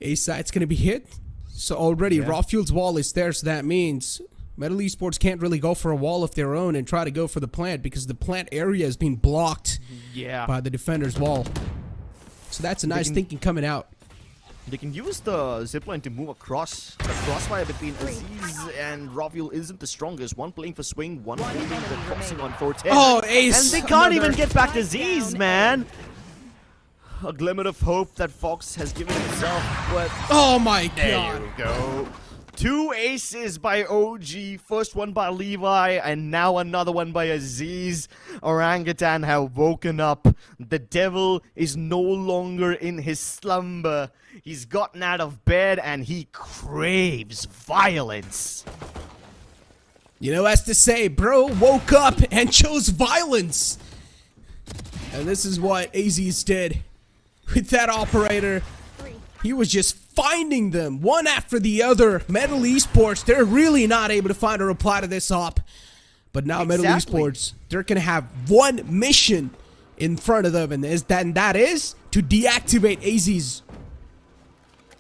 A site's going to be hit. So already Rawfield's wall is there, so that means Metal Esports can't really go for a wall of their own and try to go for the plant because the plant area is being blocked by the defender's wall. So that's a nice thinking coming out. They can use the zipline to move across. The crossfire between Aziz and Rawfield isn't the strongest. One playing for swing, one holding the crossing on 410. Oh, Ace! And they can't even get back to Aziz, man! A glimmer of hope that Fox has given himself, but... Oh my god! There you go. 2 aces by OG, first one by Levi, and now another one by Aziz. Orangutan have woken up. The devil is no longer in his slumber. He's gotten out of bed and he craves violence. You know, as to say, bro woke up and chose violence. And this is what Aziz did with that operator. He was just finding them one after the other. Metal Esports, they're really not able to find a reply to this op. But now Metal Esports, they're going to have one mission in front of them, and that is to deactivate Aziz.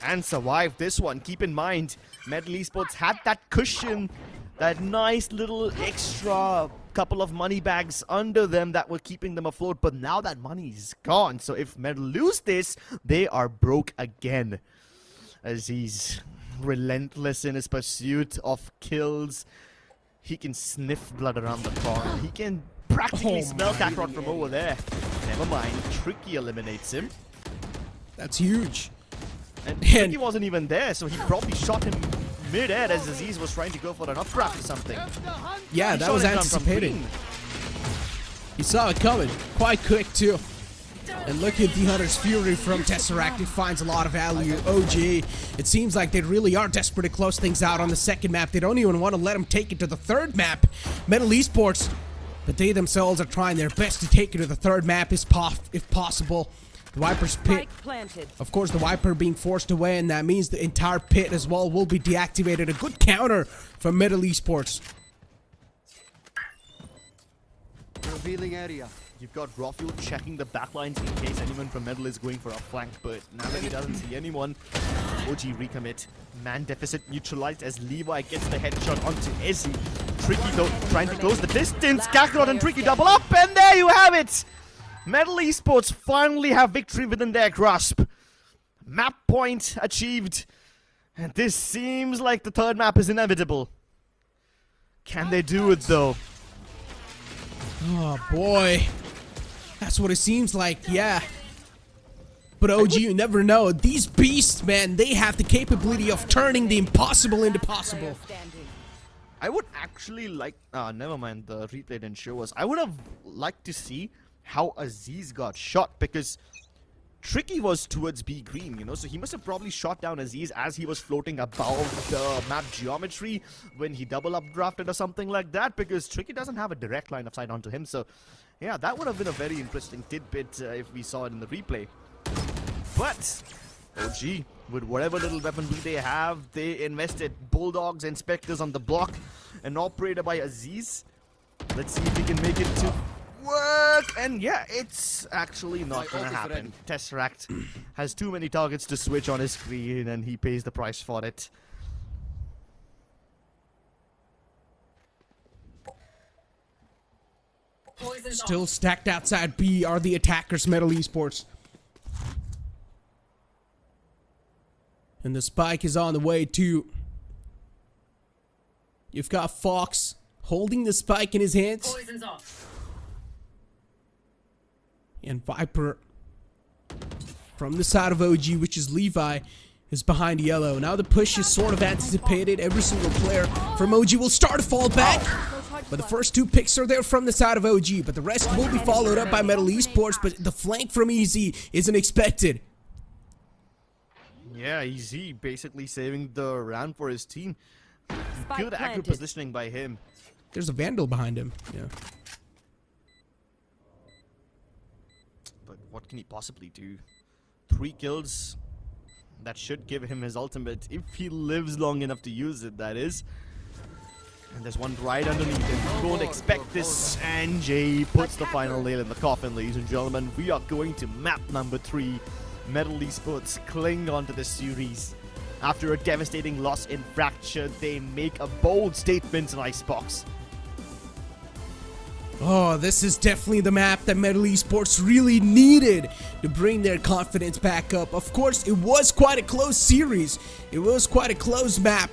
And survive this one. Keep in mind, Metal Esports had that cushion, that nice little extra couple of money bags under them that were keeping them afloat, but now that money's gone. So if Metal lose this, they are broke again. Aziz, relentless in his pursuit of kills. He can sniff blood around the corner. He can practically smell Kakarot from over there. Never mind, Tricky eliminates him. That's huge. And Tricky wasn't even there, so he probably shot him mid-air as Aziz was trying to go for an upcraft or something. Yeah, that was anticipated. He saw it coming quite quick too. And look at the Hunter's Fury from Tesseract. It finds a lot of value. OG, it seems like they really are desperate to close things out on the second map. They don't even want to let him take it to the third map. Metal Esports, but they themselves are trying their best to take it to the third map if possible. The Viper's pit, of course, the Viper being forced away, and that means the entire pit as well will be deactivated. A good counter from Metal Esports. Revealing area. You've got Rawfield checking the backlines in case anyone from Metal is going for a flank, but now that he doesn't see anyone, OG recommit. Man deficit neutralized as Levi gets the headshot onto Ezzy. Tricky though, trying to close the distance. Kakarot and Tricky double up, and there you have it! Metal Esports finally have victory within their grasp. Map point achieved. And this seems like the third map is inevitable. Can they do it though? Oh boy. That's what it seems like, yeah. But OG, you never know. These beasts, man, they have the capability of turning the impossible into possible. I would actually like... never mind, the replay didn't show us. I would have liked to see how Aziz got shot, because Tricky was towards B green, you know, so he must have probably shot down Aziz as he was floating above the map geometry when he double updrafted or something like that, because Tricky doesn't have a direct line of sight onto him. So yeah, that would have been a very interesting tidbit if we saw it in the replay. But OG, with whatever little weaponry they have, they invested Bulldogs and Spectres on the block. An operator by Aziz. Let's see if we can make it to work. And yeah, it's actually not gonna happen. Tesseract has too many targets to switch on his screen, and he pays the price for it. Still stacked outside B are the attackers, MLT Esports. And the spike is on the way too. You've got Fox holding the spike in his hands. Poison's off. And Viper from the side of OG, which is Levi, is behind yellow. Now the push is sort of anticipated. Every single player from OG will start to fall back. But the first two picks are there from the side of OG. But the rest will be followed up by MLT Esports. But the flank from EZ isn't expected. Yeah, EZ basically saving the round for his team. Good accurate planted. positioning by him. There's a Vandal behind him. Yeah. But what can he possibly do? 3 kills. That should give him his ultimate, if he lives long enough to use it, that is. And there's one right underneath him. Don't expect this. And Jay puts the final nail in the coffin, ladies and gentlemen. We are going to map number 3. MLT Esports cling onto this series. After a devastating loss in Fracture, they make a bold statement in Icebox. Oh, this is definitely the map that MLT Esports really needed to bring their confidence back up. Of course, it was quite a close series. It was quite a close map.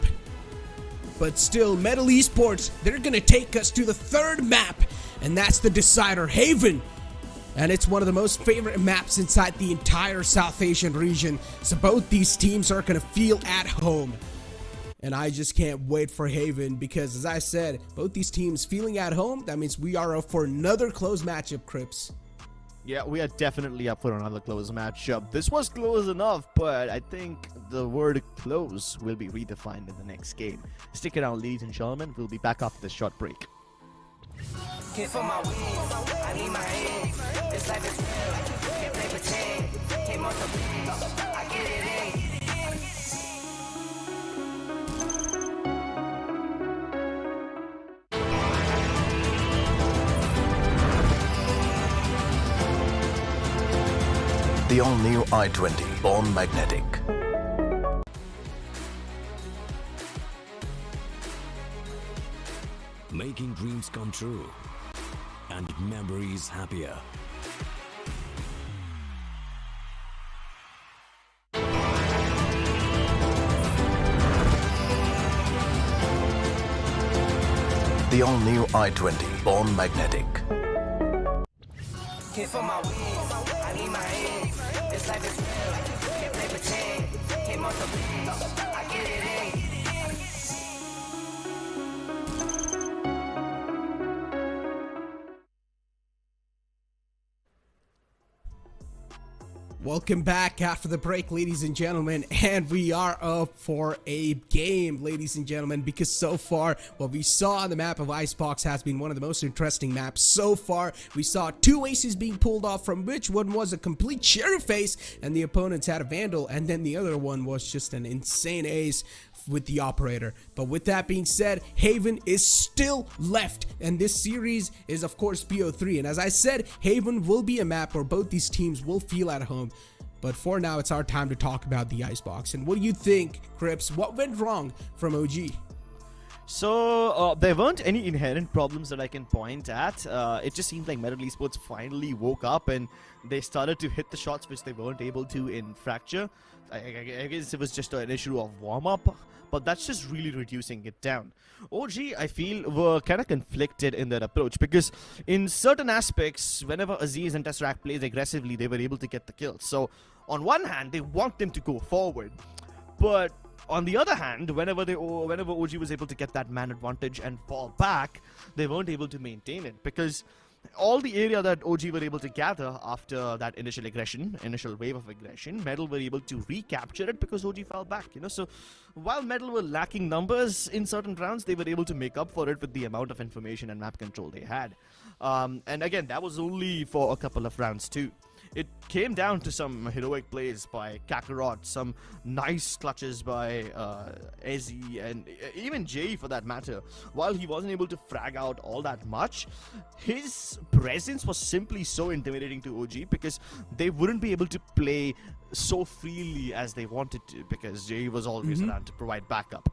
But still, MLT Esports, they're going to take us to the third map. And that's the Decider, Haven. And it's one of the most favorite maps inside the entire South Asian region. So both these teams are going to feel at home. And I just can't wait for Haven, because as I said, both these teams feeling at home, that means we are up for another close matchup, Crips. Yeah, we are definitely up for another close matchup. This was close enough, but I think the word close will be redefined in the next game. Stick around, ladies and gentlemen. We'll be back after this short break. Hit for my wins, I need my hands. This life is real, can't play pretend. Came off the wins, I get it in. The all-new i20, born magnetic. Making dreams come true and memories happier. The all-new i20, born magnetic. Hit for my wins, I need my hands. This life is real, can't play pretend. Came off the wins, I get it in. Welcome back after the break, ladies and gentlemen, and we are up for a game, ladies and gentlemen, because so far what we saw on the map of Icebox has been one of the most interesting maps so far. We saw 2 aces being pulled off, from which one was a complete cherry face and the opponents had a Vandal, and then the other one was just an insane ace with the operator. But with that being said, Haven is still left, and this series is of course BO3, and as I said, Haven will be a map where both these teams will feel at home. But for now, it's our time to talk about the Icebox. And what do you think, Crips? What went wrong from OG? So there weren't any inherent problems that I can point at. It just seemed like MLT Esports finally woke up and they started to hit the shots which they weren't able to in Fracture. I guess it was just an issue of warm-up, but that's just really reducing it down. OG, I feel, were kind of conflicted in their approach because in certain aspects, whenever Aziz and Tesseract plays aggressively, they were able to get the kills. So on one hand, they want them to go forward, but on the other hand, whenever OG was able to get that man advantage and fall back, they weren't able to maintain it because all the area that OG were able to gather after that initial wave of aggression, Metal were able to recapture it because OG fell back, you know. So while Metal were lacking numbers in certain rounds, they were able to make up for it with the amount of information and map control they had. And again, that was only for a couple of rounds too. It came down to some heroic plays by Kakarot, some nice clutches by Ezzy, and even Jay for that matter. While he wasn't able to frag out all that much, his presence was simply so intimidating to OG because they wouldn't be able to play so freely as they wanted to because Jay was always around to provide backup.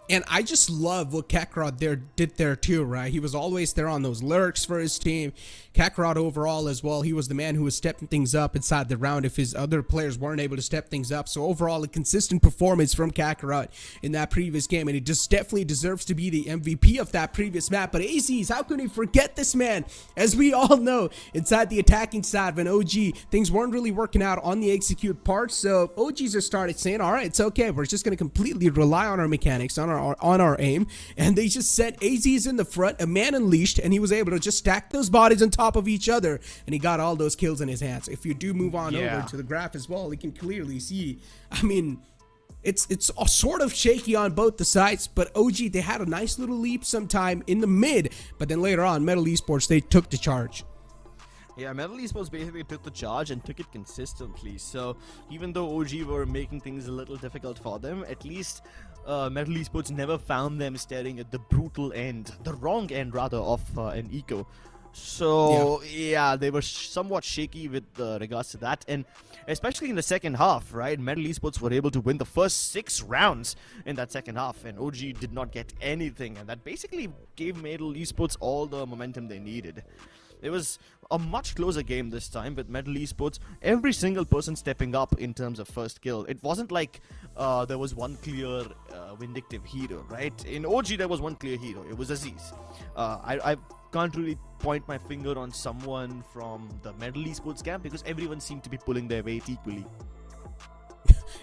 And I just love what Kakarot did there too, right? He was always there on those lurks for his team. Kakarot overall as well, he was the man who was stepping things up inside the round if his other players weren't able to step things up. So overall, a consistent performance from Kakarot in that previous game, and he just definitely deserves to be the MVP of that previous map. But AZs, how can we forget this man? As we all know, inside the attacking side, when OG, things weren't really working out on the execute part, so OGs just started saying, all right, it's okay, we're just going to completely rely on our mechanics, on our aim, and they just set AZs in the front, a man unleashed, and he was able to just stack those bodies on top of each other, and he got all those kills in his hands. If you do move on over to the graph as well, you can clearly see, I mean, it's sort of shaky on both the sides, but OG, they had a nice little leap sometime in the mid, but then later on, MLT Esports, they took the charge. Yeah, MLT Esports basically took the charge and took it consistently. So even though OG were making things a little difficult for them, at least MLT Esports never found them staring at the brutal end, the wrong end rather, of an eco. So yeah, they were somewhat shaky with regards to that, and especially in the second half, right? MLT Esports were able to win the first 6 rounds in that second half, and OG did not get anything, and that basically gave MLT Esports all the momentum they needed. It was a much closer game this time with MLT Esports, every single person stepping up in terms of first kill. It wasn't like there was one clear vindictive hero, right? In OG there was one clear hero, it was Aziz. I can't really point my finger on someone from the MLT Esports camp because everyone seemed to be pulling their weight equally.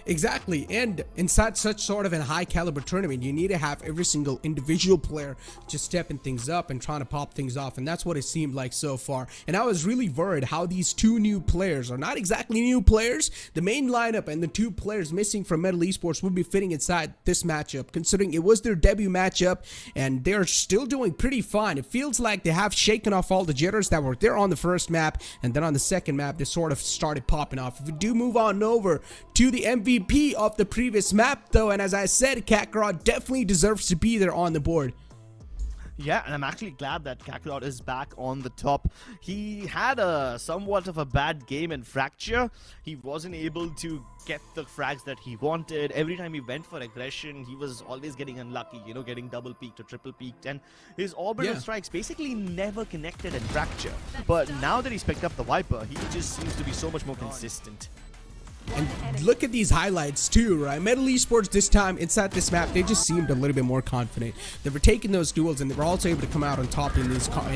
Exactly, and inside such sort of a high caliber tournament, you need to have every single individual player just stepping things up and trying to pop things off, and that's what it seemed like so far. And I was really worried how these 2 new players, are not exactly new players, the main lineup and the 2 players missing from MLT Esports would be fitting inside this matchup, considering it was their debut matchup, and they're still doing pretty fine. It feels like they have shaken off all the jitters that were there on the first map, and then on the second map, they sort of started popping off. If we do move on over to the MVP of the previous map though, and as I said, Kakarot definitely deserves to be there on the board. Yeah, and I'm actually glad that Kakarot is back on the top. He had a somewhat of a bad game in Fracture. He wasn't able to get the frags that he wanted. Every time he went for aggression, he was always getting unlucky, you know, getting double peaked or triple peaked, and his orbital strikes basically never connected in Fracture. But now that he's picked up the Viper, he just seems to be so much more consistent. And look at these highlights too, right? MLT Esports this time inside this map, they just seemed a little bit more confident. They were taking those duels, and they were also able to come out on top in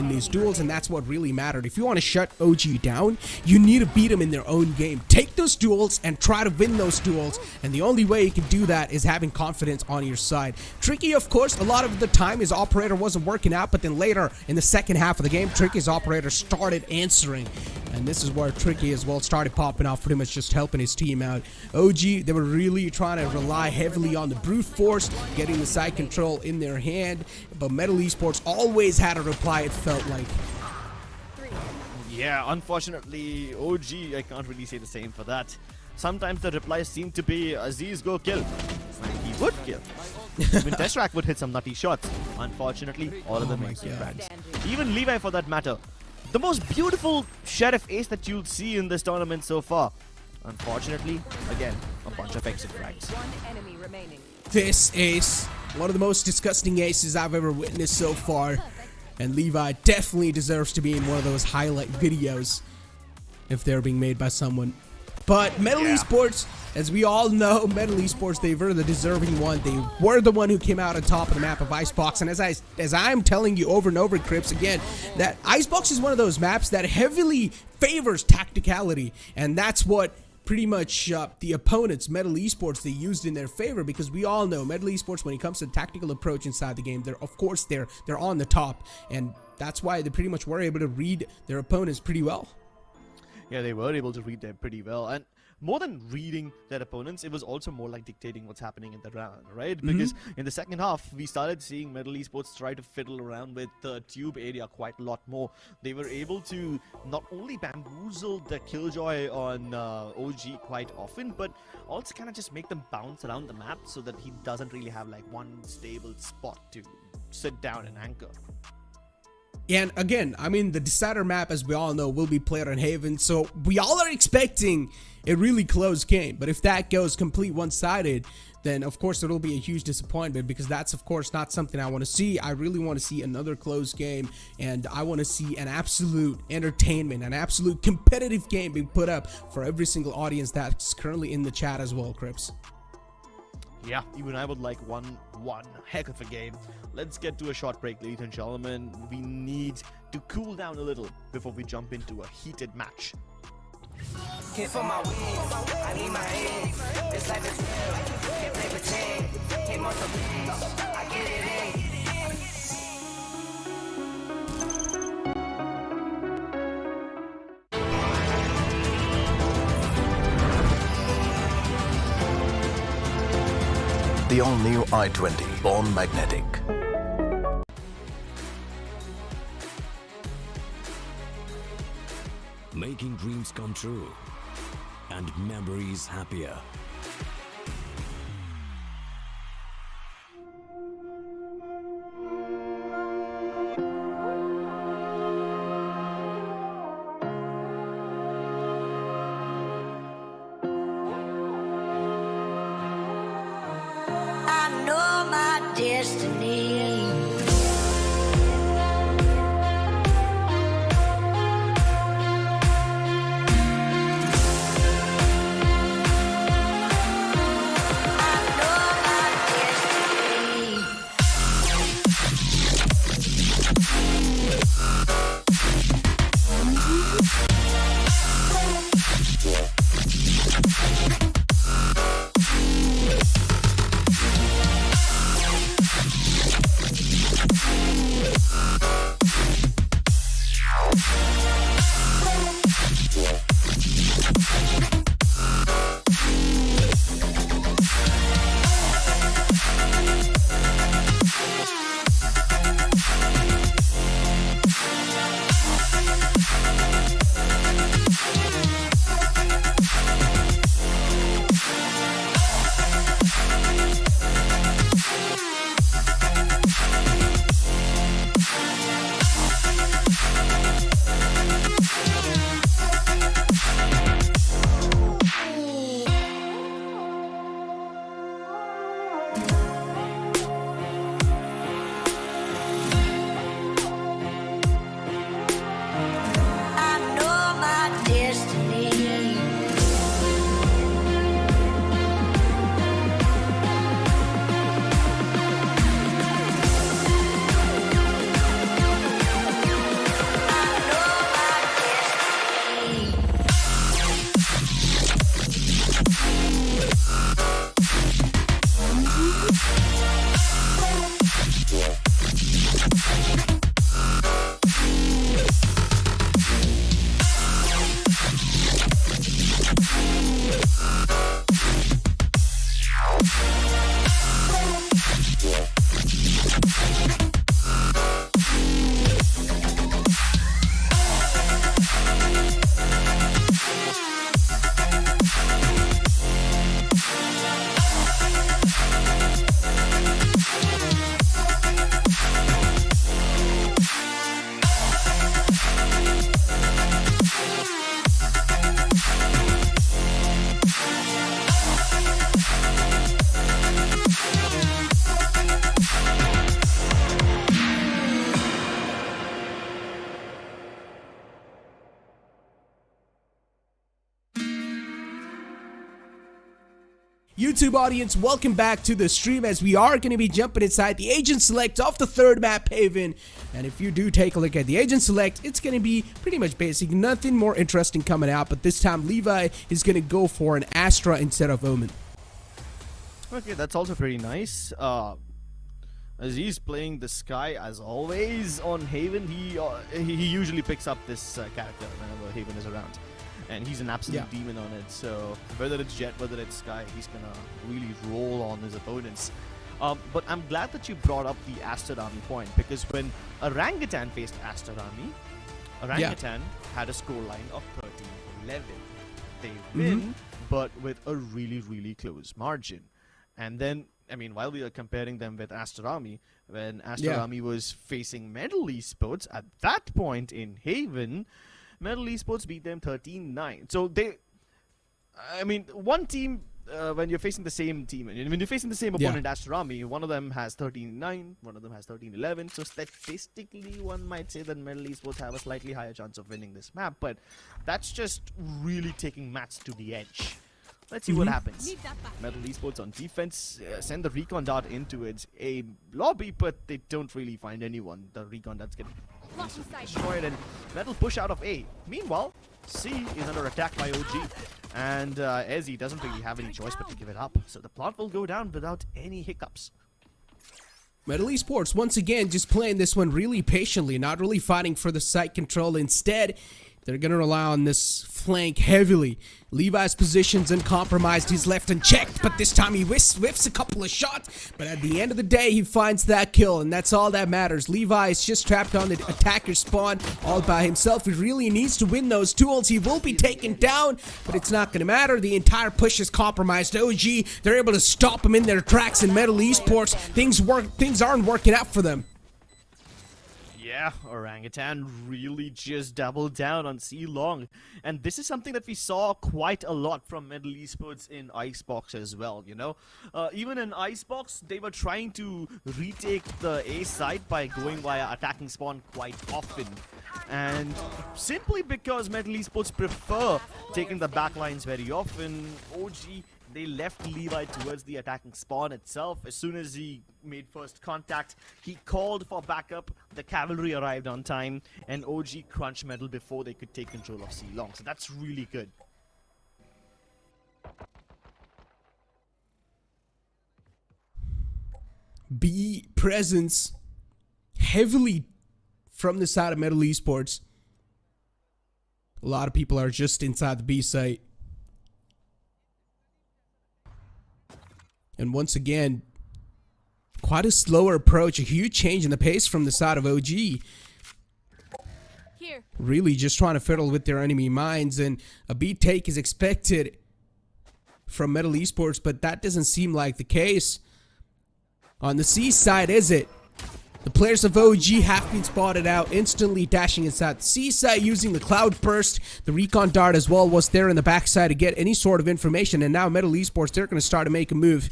these duels, and that's what really mattered. If you want to shut OG down, you need to beat them in their own game. Take those duels and try to win those duels, and the only way you can do that is having confidence on your side. Tricky, of course, a lot of the time his operator wasn't working out, but then later in the second half of the game, Tricky's operator started answering, and this is where Tricky as well started popping off, pretty much just helping his team out. OG, they were really trying to rely heavily on the brute force, getting the side control in their hand, but MLT Esports always had a reply, it felt like. Yeah, unfortunately, OG, I can't really say the same for that. Sometimes the replies seem to be, Aziz, go kill. And he would kill. Even Tesseract would hit some nutty shots. Unfortunately, all of them make their friends. Even Levi, for that matter. The most beautiful Sheriff ace that you'll see in this tournament so far. Unfortunately, again, a bunch of exit frags. One enemy remaining. This ace, one of the most disgusting aces I've ever witnessed so far. And Levi definitely deserves to be in one of those highlight videos if they're being made by someone. But Metal Esports, as we all know, Metal Esports, they were the deserving one. They were the one who came out on top of the map of Icebox. And as I'm telling you over and over, Crips, again, that Icebox is one of those maps that heavily favors tacticality. And that's what pretty much the opponents, Metal Esports, they used in their favor, because we all know Metal Esports, when it comes to tactical approach inside the game, they're on the top, and that's why they pretty much were able to read their opponents pretty well. Yeah, they were able to read them pretty well, and more than reading their opponents, it was also more like dictating what's happening in the round, right? Because in the second half, we started seeing Metal Esports try to fiddle around with the tube area quite a lot more. They were able to not only bamboozle the Killjoy on OG quite often, but also kind of just make them bounce around the map so that he doesn't really have like one stable spot to sit down and anchor. And again, I mean, the decider map, as we all know, will be played on Haven, so we all are expecting a really close game. But if that goes complete one-sided, then of course it'll be a huge disappointment, because that's of course not something I want to see. I really want to see another close game, and I want to see an absolute entertainment, an absolute competitive game being put up for every single audience that's currently in the chat as well, Crips. Yeah, even I would like one heck of a game. Let's get to a short break, ladies and gentlemen. We need to cool down a little before we jump into a heated match. Hit for my wins, I need my hands. This life is real, can't play pretend. Came on the wins, I get it in. The all-new i20, born magnetic. Making dreams come true and memories happier. I know my destiny. YouTube audience, welcome back to the stream as we are going to be jumping inside the agent select of the third map, Haven. And if you do take a look at the agent select, it's going to be pretty much basic, nothing more interesting coming out, but this time Levi is going to go for an Astra instead of Omen. Okay, that's also pretty nice. As he's playing the Sky as always on Haven, he usually picks up this character whenever Haven is around. And he's an absolute demon on it, so whether it's Jet, whether it's Sky, he's gonna really roll on his opponents. But I'm glad that you brought up the ASTER army point, because when Orangutan faced ASTER army, Orangutan had a scoreline of 13-11. They win, but with a really close margin. And then, I mean, while we are comparing them with ASTER army, when ASTER army was facing MLT Esports, at that point in Haven, MLT Esports beat them 13-9. So they, I mean, one team, when you're facing the same team, and when you're facing the same opponent, ASTER army, one of them has 13-9, one of them has 13-11. So statistically, one might say that MLT Esports have a slightly higher chance of winning this map, but that's just really taking maths to the edge. Let's see what happens. MLT Esports on defense, send the recon dart into its A lobby, but they don't really find anyone. The recon dart's getting destroyed, and Metal push out of A. Meanwhile, C is under attack by OG, and Ezzy doesn't really have any choice but to give it up. So the plant will go down without any hiccups. MLT Esports once again just playing this one really patiently, not really fighting for the site control. Instead, they're going to rely on this flank heavily. Levi's position's uncompromised. He's left unchecked, but this time he whiffs a couple of shots. But at the end of the day, he finds that kill, and that's all that matters. Levi is just trapped on the attacker spawn all by himself. He really needs to win those duels. He will be taken down, but it's not going to matter. The entire push is compromised. OG, they're able to stop him in their tracks. In MLT Esports, things aren't working out for them. Yeah, Orangutan really just doubled down on C long, and this is something that we saw quite a lot from MLT Esports in Icebox as well, you know. Even in Icebox, they were trying to retake the A site by going via attacking spawn quite often. And simply because MLT Esports prefer taking the backlines very often, OG, they left Levi towards the attacking spawn itself. As soon as he made first contact, he called for backup. The cavalry arrived on time, and OG crunched Metal before they could take control of C long. So that's really good. B presence heavily from the side of MLT Esports. A lot of people are just inside the B site. And once again, quite a slower approach, a huge change in the pace from the side of OG. Here. Really just trying to fiddle with their enemy minds, and a B take is expected from MLT Esports, but that doesn't seem like the case. On the C side, is it? The players of OG have been spotted out, instantly dashing inside the C side using the Cloud Burst. The Recon Dart as well was there in the backside to get any sort of information, and now MLT Esports, they're going to start to make a move.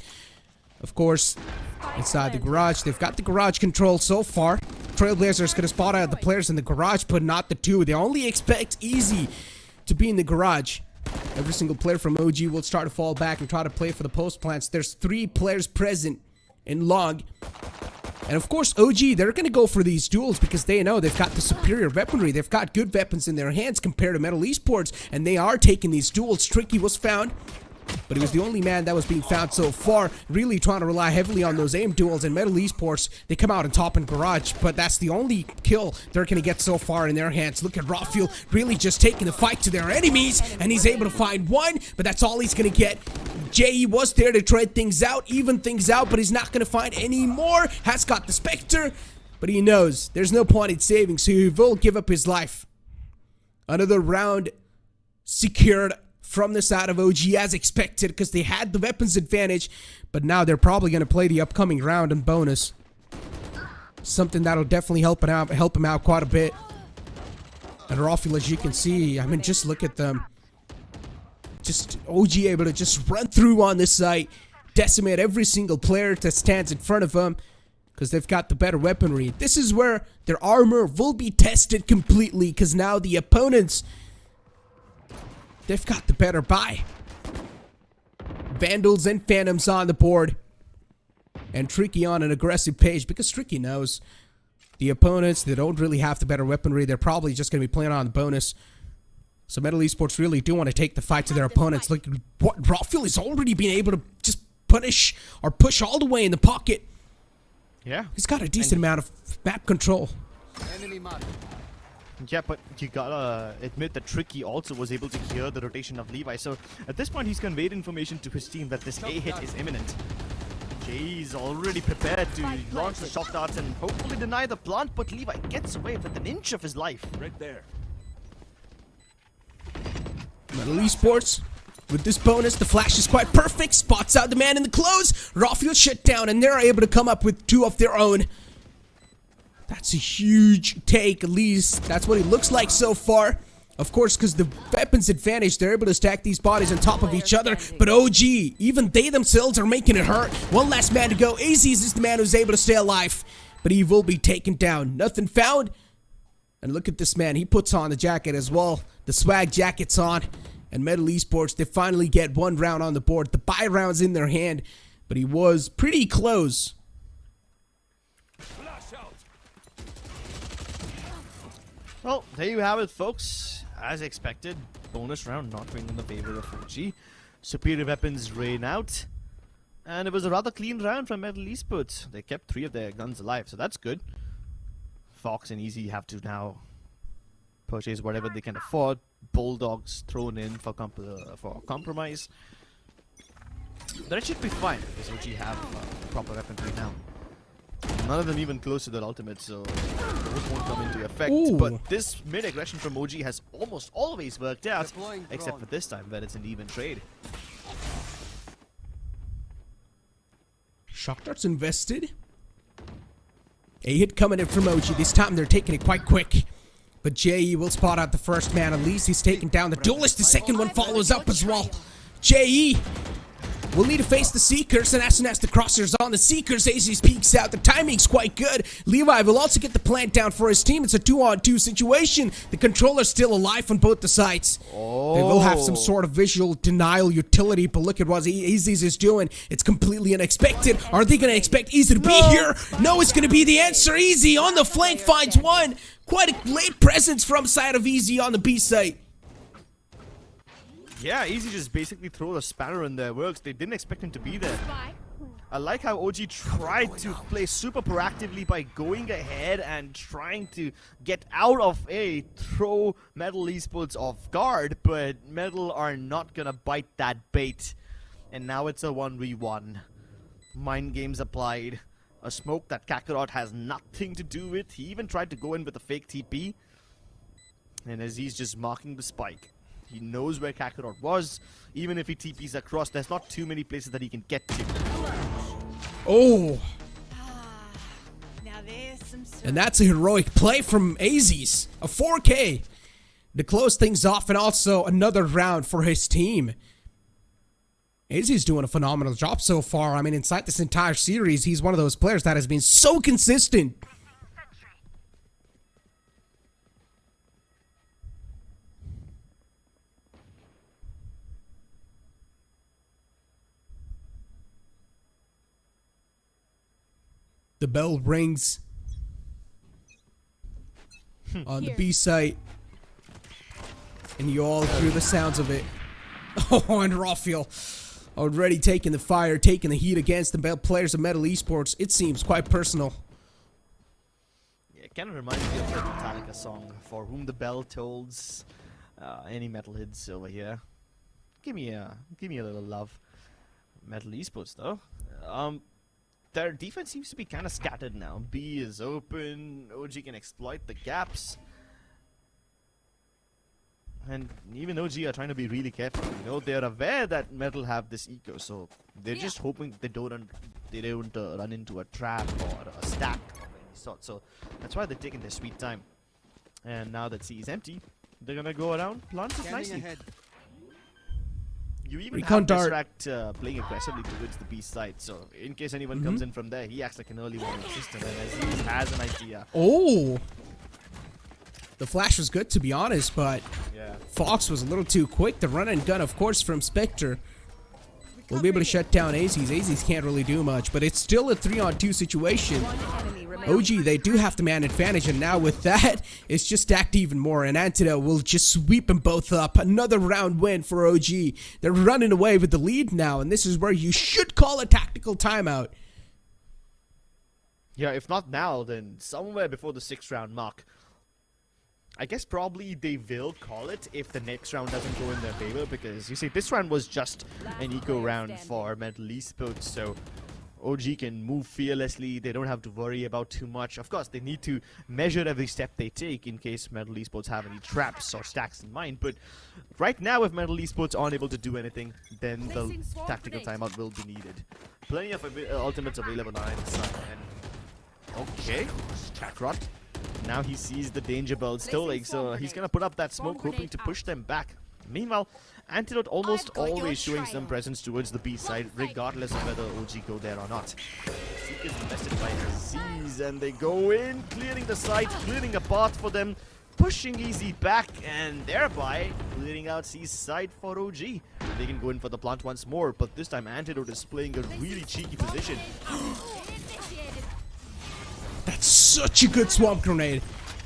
Of course, inside the garage, they've got the garage control so far. Trailblazers going to spot out the players in the garage, but not the two. They only expect Easy to be in the garage. Every single player from OG will start to fall back and try to play for the post plants. There's 3 players present in long. And of course, OG, they're going to go for these duels because they know they've got the superior weaponry. They've got good weapons in their hands compared to MLT Esports, and they are taking these duels. Tricky was found, but he was the only man that was being found so far, really trying to rely heavily on those aim duels. And MLT Esports, they come out on top in garage, but that's the only kill they're going to get so far in their hands. Look at Rafiel really just taking the fight to their enemies, and he's able to find one, but that's all he's going to get. JE was there to try things out, even things out, but he's not going to find any more. Has got the Spectre, but he knows there's no point in saving, so he will give up his life. Another round secured from the side of OG as expected because they had the weapons advantage, but now they're probably going to play the upcoming round in bonus. Something that'll definitely help him out quite a bit. And Rafiel, as you can see, I mean, just look at them. Just OG able to just run through on this site, decimate every single player that stands in front of them because they've got the better weaponry. This is where their armor will be tested completely because now the opponents, they've got the better buy. Vandals and Phantoms on the board. And Tricky on an aggressive page because Tricky knows the opponents, they don't really have the better weaponry. They're probably just going to be playing on the bonus. So MLT Esports really do want to take the fight to their opponents. Look what Rafael has already been able to just punish or push all the way in the pocket. Yeah. He's got a decent amount of map control. Enemy mark. Yeah, but you gotta admit that Tricky also was able to hear the rotation of Levi. So at this point, he's conveyed information to his team that this A hit is imminent. Jay's already prepared to launch the shock darts and hopefully deny the plant, but Levi gets away with an inch of his life. Right there. MLT Esports, with this bonus, the flash is quite perfect. Spots out the man in the close. Rafael shut down, and they're able to come up with 2 of their own. That's a huge take, at least. That's what it looks like so far. Of course, because the weapons advantage, they're able to stack these bodies on top of each other. But OG, even they themselves are making it hurt. One last man to go. Aziz is the man who's able to stay alive. But he will be taken down. Nothing found. And look at this man. He puts on the jacket as well. The swag jacket's on. And MLT Esports, they finally get 1 round on the board. The buy round's in their hand. But he was pretty close. Well, there you have it, folks. As expected, bonus round not being in the favor of OG. Superior weapons rain out. And it was a rather clean round from MLT Esports. They kept 3 of their guns alive, so that's good. Fox and Easy have to now purchase whatever they can afford. Bulldogs thrown in for compromise. But it should be fine because OG have proper weaponry now. None of them even close to their ultimate, so those won't come into effect. Ooh. But this mid-aggression from OG has almost always worked out, except for this time where it's an even trade. Shock darts invested. A hit coming in from OG. This time they're taking it quite quick. But JE will spot out the first man. At least he's taken down the duelist. The second one follows up as well. JE will need to face the Seekers, and as soon as the crosser's on the Seekers, Aziz peeks out. The timing's quite good. Levi will also get the plant down for his team. It's a 2-on-2 situation. The controller's still alive on both the sides. Oh. They will have some sort of visual denial utility, but look at what Aziz is doing. It's completely unexpected. Are they going to expect Easy to be here? No, it's going to be the answer. Easy on the flank finds one. Quite a late presence from side of Easy on the B side. Yeah, Easy just basically throw a spanner in their works. They didn't expect him to be there. I like how OG tried to play super proactively by going ahead and trying to get out of A, throw MLT Esports off guard, but MLT are not gonna bite that bait. And now it's a 1v1. Mind games applied. A smoke that Kakarot has nothing to do with. He even tried to go in with a fake TP. And as he's just marking the spike. He knows where Kakarot was. Even if he TPs across, there's not too many places that he can get to. Oh. Now there's some And that's a heroic play from Aziz. A 4K to close things off, and also another round for his team. Aziz doing a phenomenal job so far. I mean, inside this entire series, he's one of those players that has been so consistent. The bell rings on the B site, and you all hear the sounds of it. Oh, and Rafael already taking the fire, taking the heat against the players of MLT Esports. It seems quite personal. Yeah, it kind of reminds me of the Metallica song, "For Whom the Bell Tolls." Any metalheads over here, give me a little love. MLT Esports though. Their defense seems to be kind of scattered now. B is open. OG can exploit the gaps. And even OG are trying to be really careful. You know, they're aware that MLT have this eco, so they're just hoping they don't run into a trap or a stack of any sort. So that's why they're taking their sweet time. And now that C is empty, they're gonna go around, plant it nicely. Ahead. You even Recon have dart. Tesseract playing aggressively towards the B side, so in case anyone comes in from there, he acts like an early warning system, and as he has an idea. Oh! The flash was good, to be honest, but Yeah. Fox was a little too quick. The run and gun, of course, from Spectre. will be able to shut down AZs. AZs can't really do much, but it's still a 3-on-2 situation. OG, they do have the man advantage, and now with that, it's just stacked even more, and Antidote will just sweep them both up. Another round win for OG. They're running away with the lead now, and this is where you should call a tactical timeout. Yeah, if not now, then somewhere before the 6th round mark. I guess probably they will call it if the next round doesn't go in their favor, because you see, this round was just an eco round for MLT Esports, so OG can move fearlessly. They don't have to worry about too much. Of course, they need to measure every step they take in case MLT Esports have any traps or stacks in mind. But right now, if MLT Esports aren't able to do anything, then the tactical timeout will be needed. Plenty of ultimates available on either side. And okay, Kakarot. Now he sees the danger bell stalling, so he's gonna put up that smoke, hoping to push them back. Meanwhile, Antidote almost always showing some presence towards the B side, regardless of whether OG go there or not. Seekers invested by Aziz, and they go in, clearing the site, clearing a path for them, pushing Easy back, and thereby clearing out C's side for OG. They can go in for the plant once more, but this time Antidote is playing a really cheeky position. That's such a good swamp grenade.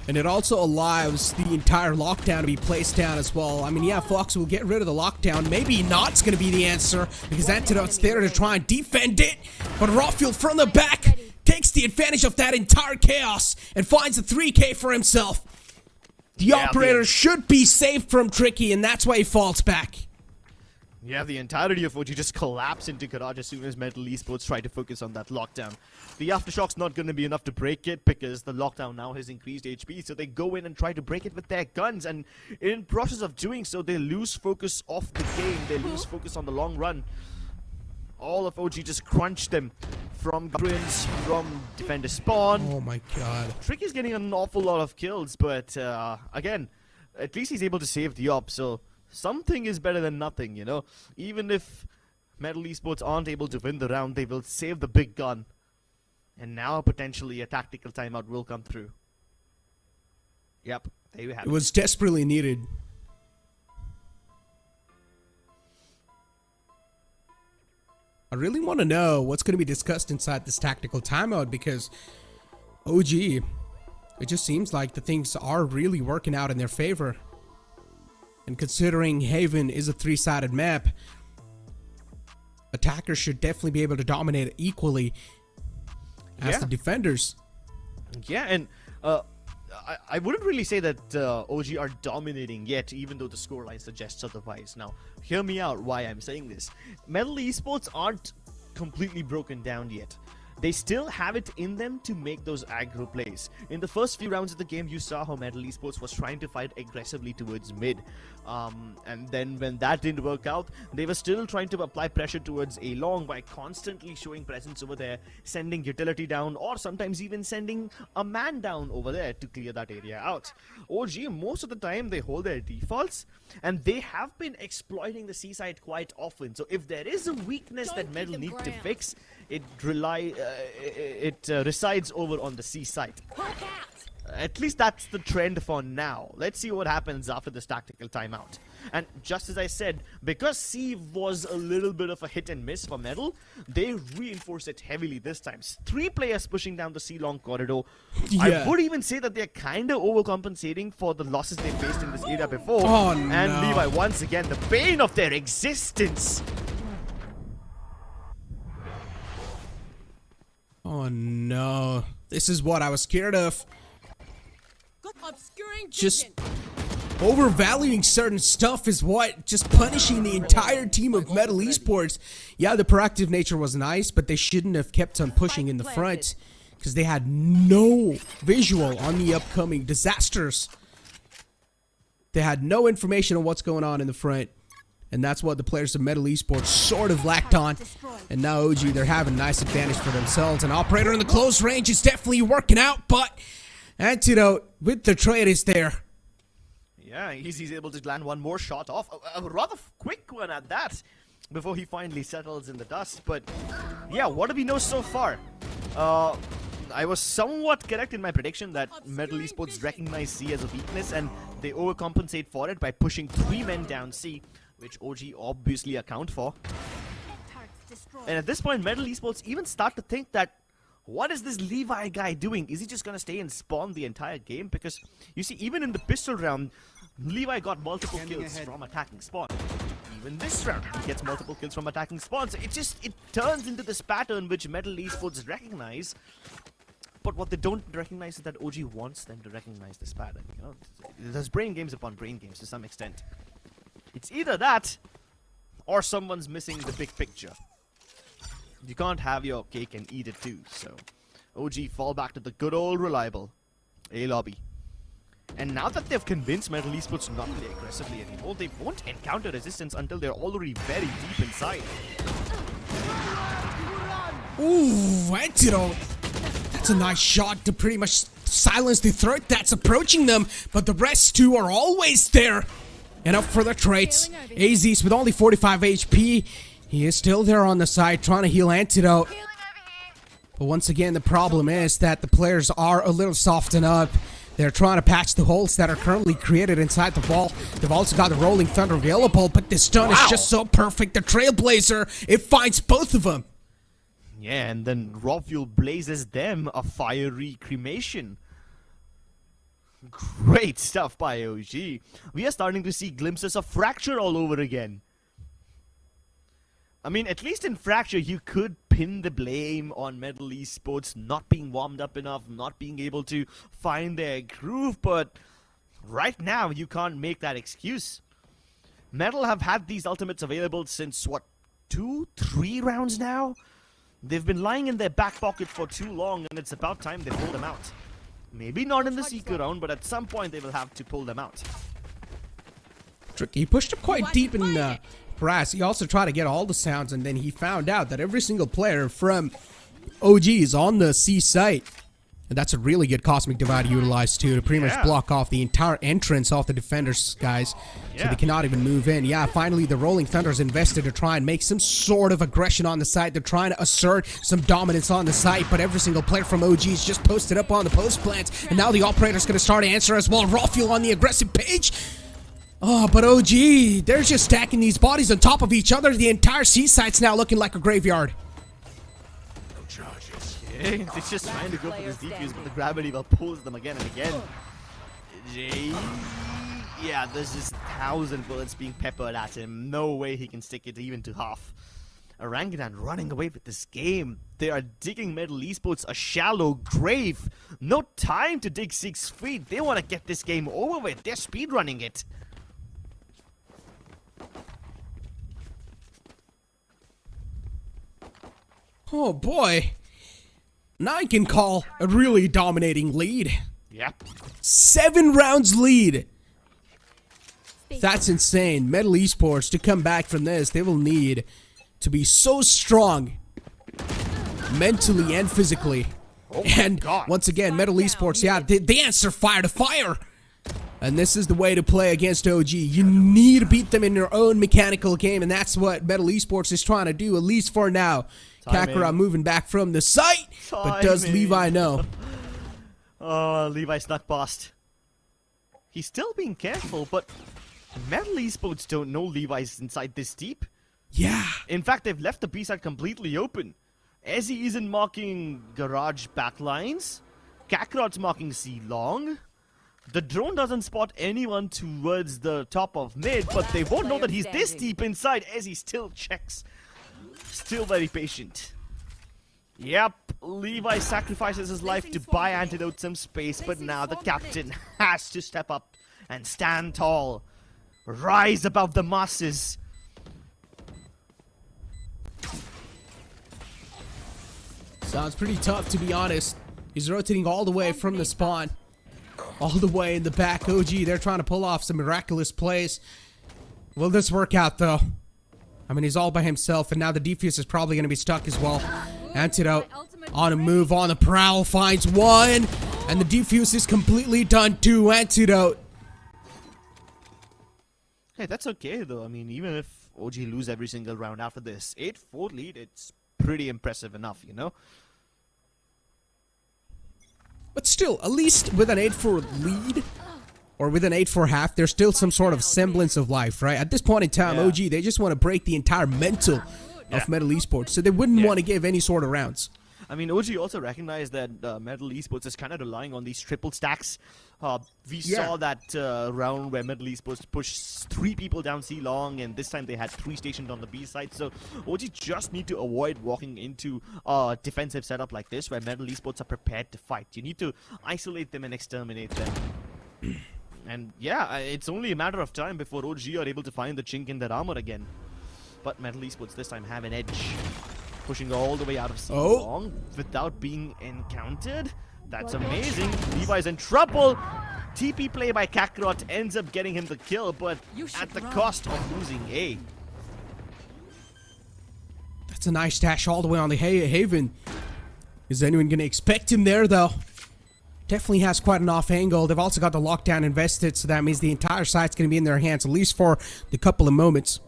And it also allows the entire lockdown to be placed down as well. I mean, yeah, Fox will get rid of the lockdown. Maybe not's going to be the answer, because Antidote's there to try and defend it. But Rafiel from the back takes the advantage of that entire chaos and finds a 3K for himself. The operator should be safe from Tricky, and that's why he falls back. Yeah, the entirety of OG just collapsed into garage as soon as MLT Esports try to focus on that lockdown. The aftershock's not going to be enough to break it because the lockdown now has increased HP, so they go in and try to break it with their guns, and in process of doing so, they lose focus off the game. They lose focus on the long run. All of OG just crunched them from Prince, from Defender Spawn. Oh my god. Tricky's getting an awful lot of kills, but again, at least he's able to save the op, so something is better than nothing, you know? Even if MLT Esports aren't able to win the round, they will save the big gun. And now potentially a tactical timeout will come through. Yep, there you have it. It was desperately needed. I really want to know what's going to be discussed inside this tactical timeout, because OG, it just seems like the things are really working out in their favor. And considering Haven is a 3-sided map, attackers should definitely be able to dominate it equally as the defenders. Yeah, and I wouldn't really say that OG are dominating yet, even though the scoreline suggests otherwise. Now, hear me out why I'm saying this. MLT Esports aren't completely broken down yet. They still have it in them to make those aggro plays. In the first few rounds of the game, you saw how MLT Esports was trying to fight aggressively towards mid. And then when that didn't work out, they were still trying to apply pressure towards A long by constantly showing presence over there, sending utility down, or sometimes even sending a man down over there to clear that area out. OG, most of the time, they hold their defaults, and they have been exploiting the C side quite often. So if there is a weakness that MLT need to fix, it resides over on the C side. At least that's the trend for now. Let's see what happens after this tactical timeout. And just as I said, because C was a little bit of a hit and miss for MLT, they reinforce it heavily this time. 3 players pushing down the C long corridor. Yeah. I would even say that they're kind of overcompensating for the losses they faced in this area before. Oh, and no. Levi, once again, the pain of their existence. Oh no, this is what I was scared of. Just overvaluing certain stuff is what just punishing the entire team of MLT Esports. Yeah, the proactive nature was nice, but they shouldn't have kept on pushing in the front, because they had no visual on the upcoming disasters. They had no information on what's going on in the front. And that's what the players of MLT Esports sort of lacked on. And now OG, they're having a nice advantage for themselves. And Operator in the close range is definitely working out, but Antidote with the trade is there. Yeah, he's able to land one more shot off. A rather quick one at that, before he finally settles in the dust. But yeah, what do we know so far? I was somewhat correct in my prediction that MLT Esports recognize C as a weakness, and they overcompensate for it by pushing 3 men down C, which OG obviously account for. And at this point, Metal Esports even start to think that, what is this Levi guy doing? Is he just gonna stay and spawn the entire game? Because you see, even in the pistol round, Levi got multiple kills from attacking spawn. Even this round, he gets multiple kills from attacking spawn. So it turns into this pattern which Metal Esports recognize. But what they don't recognize is that OG wants them to recognize this pattern. You know, there's brain games upon brain games to some extent. It's either that, or someone's missing the big picture. You can't have your cake and eat it too. So, OG fall back to the good old reliable A lobby. And now that they've convinced Metal Esports not to play aggressively anymore, they won't encounter resistance until they're already very deep inside. Ooh, Antidote. That's a nice shot to pretty much silence the threat that's approaching them, but the rest too are always there. And up for the traits. AZ's with only 45 HP. He is still there on the side trying to heal Antidote. But once again, the problem is that the players are a little softened up. They're trying to patch the holes that are currently created inside the vault. They've also got the Rolling Thunder available, but this stun is just so perfect. The Trailblazer, it finds both of them. Yeah, and then Raw Fuel blazes them a fiery cremation. Great stuff by OG. We are starting to see glimpses of Fracture all over again. I mean, at least in Fracture, you could pin the blame on Metal Esports not being warmed up enough, not being able to find their groove, but right now, you can't make that excuse. Metal have had these ultimates available since, what, 2-3 rounds now? They've been lying in their back pocket for too long, and it's about time they pull them out. Maybe not in the Seeker round, but at some point, they will have to pull them out. Tricky. He pushed up quite deep in Brass. He also tried to get all the sounds, and then he found out that every single player from OG is on the C site. And that's a really good Cosmic Divide utilized too, to pretty much block off the entire entrance off the defenders, guys. So they cannot even move in. Yeah, finally the Rolling Thunder's invested to try and make some sort of aggression on the site. They're trying to assert some dominance on the site, but every single player from OG is just posted up on the post plant. And now the operator's going to start to answer as well. Raw Fuel on the aggressive page. Oh, but OG, they're just stacking these bodies on top of each other. The entire C site's now looking like a graveyard. Okay, they're just trying to go for this defuse, but the gravity well pulls them again and again. Yeah, there's just 1,000 bullets being peppered at him. No way he can stick it even to half. Orangutan running away with this game. They are digging Metal Esports a shallow grave. No time to dig 6 feet. They want to get this game over with. They're speedrunning it. Oh boy. Now I can call a really dominating lead. Yep. 7 rounds lead. That's insane. Metal Esports, to come back from this, they will need to be so strong mentally and physically. And once again, Metal Esports, yeah, they answer fire to fire. And this is the way to play against OG. You need to beat them in your own mechanical game, and that's what Metal Esports is trying to do, at least for now. Kakarot moving back from the site, but does Levi know? Oh, Levi snuck past. He's still being careful, but Metal Esports don't know Levi's inside this deep. Yeah. In fact, they've left the B side completely open. Ezzy isn't marking garage backlines. Kakarot's marking C long. The drone doesn't spot anyone towards the top of mid, but they won't know that he's this deep inside. Ezzy still checks. Still very patient. Yep, Levi sacrifices his life to buy Antidote some space, but now the captain has to step up and stand tall. Rise above the masses. Sounds pretty tough, to be honest. He's rotating all the way from the spawn. All the way in the back. OG, they're trying to pull off some miraculous plays. Will this work out, though? I mean, he's all by himself, and now the defuse is probably going to be stuck as well. Antidote on a move, on the prowl, finds one, and the defuse is completely done too. Antidote. Hey, that's okay, though. I mean, even if OG lose every single round after this 8-4 lead, it's pretty impressive enough, you know? But still, at least with an 8-4 lead, or with an 8-4 half, there's still some sort of semblance of life, right? At this point in time, OG, they just want to break the entire mental of MLT Esports, so they wouldn't want to give any sort of rounds. I mean, OG also recognized that MLT Esports is kind of relying on these triple stacks. We saw that round where MLT Esports pushed 3 people down C long, and this time they had 3 stationed on the B side. So OG just need to avoid walking into a defensive setup like this where MLT Esports are prepared to fight. You need to isolate them and exterminate them. And yeah, it's only a matter of time before OG are able to find the chink in their armor again. But MLT Esports this time have an edge. Pushing all the way out of C long without being encountered. That's amazing. Levi's in trouble. TP play by Kakarot ends up getting him the kill, but at the cost of losing A. That's a nice dash all the way on the Haven. Is anyone going to expect him there, though? Definitely has quite an off angle. They've also got the lockdown invested, so that means the entire site's going to be in their hands, at least for the couple of moments.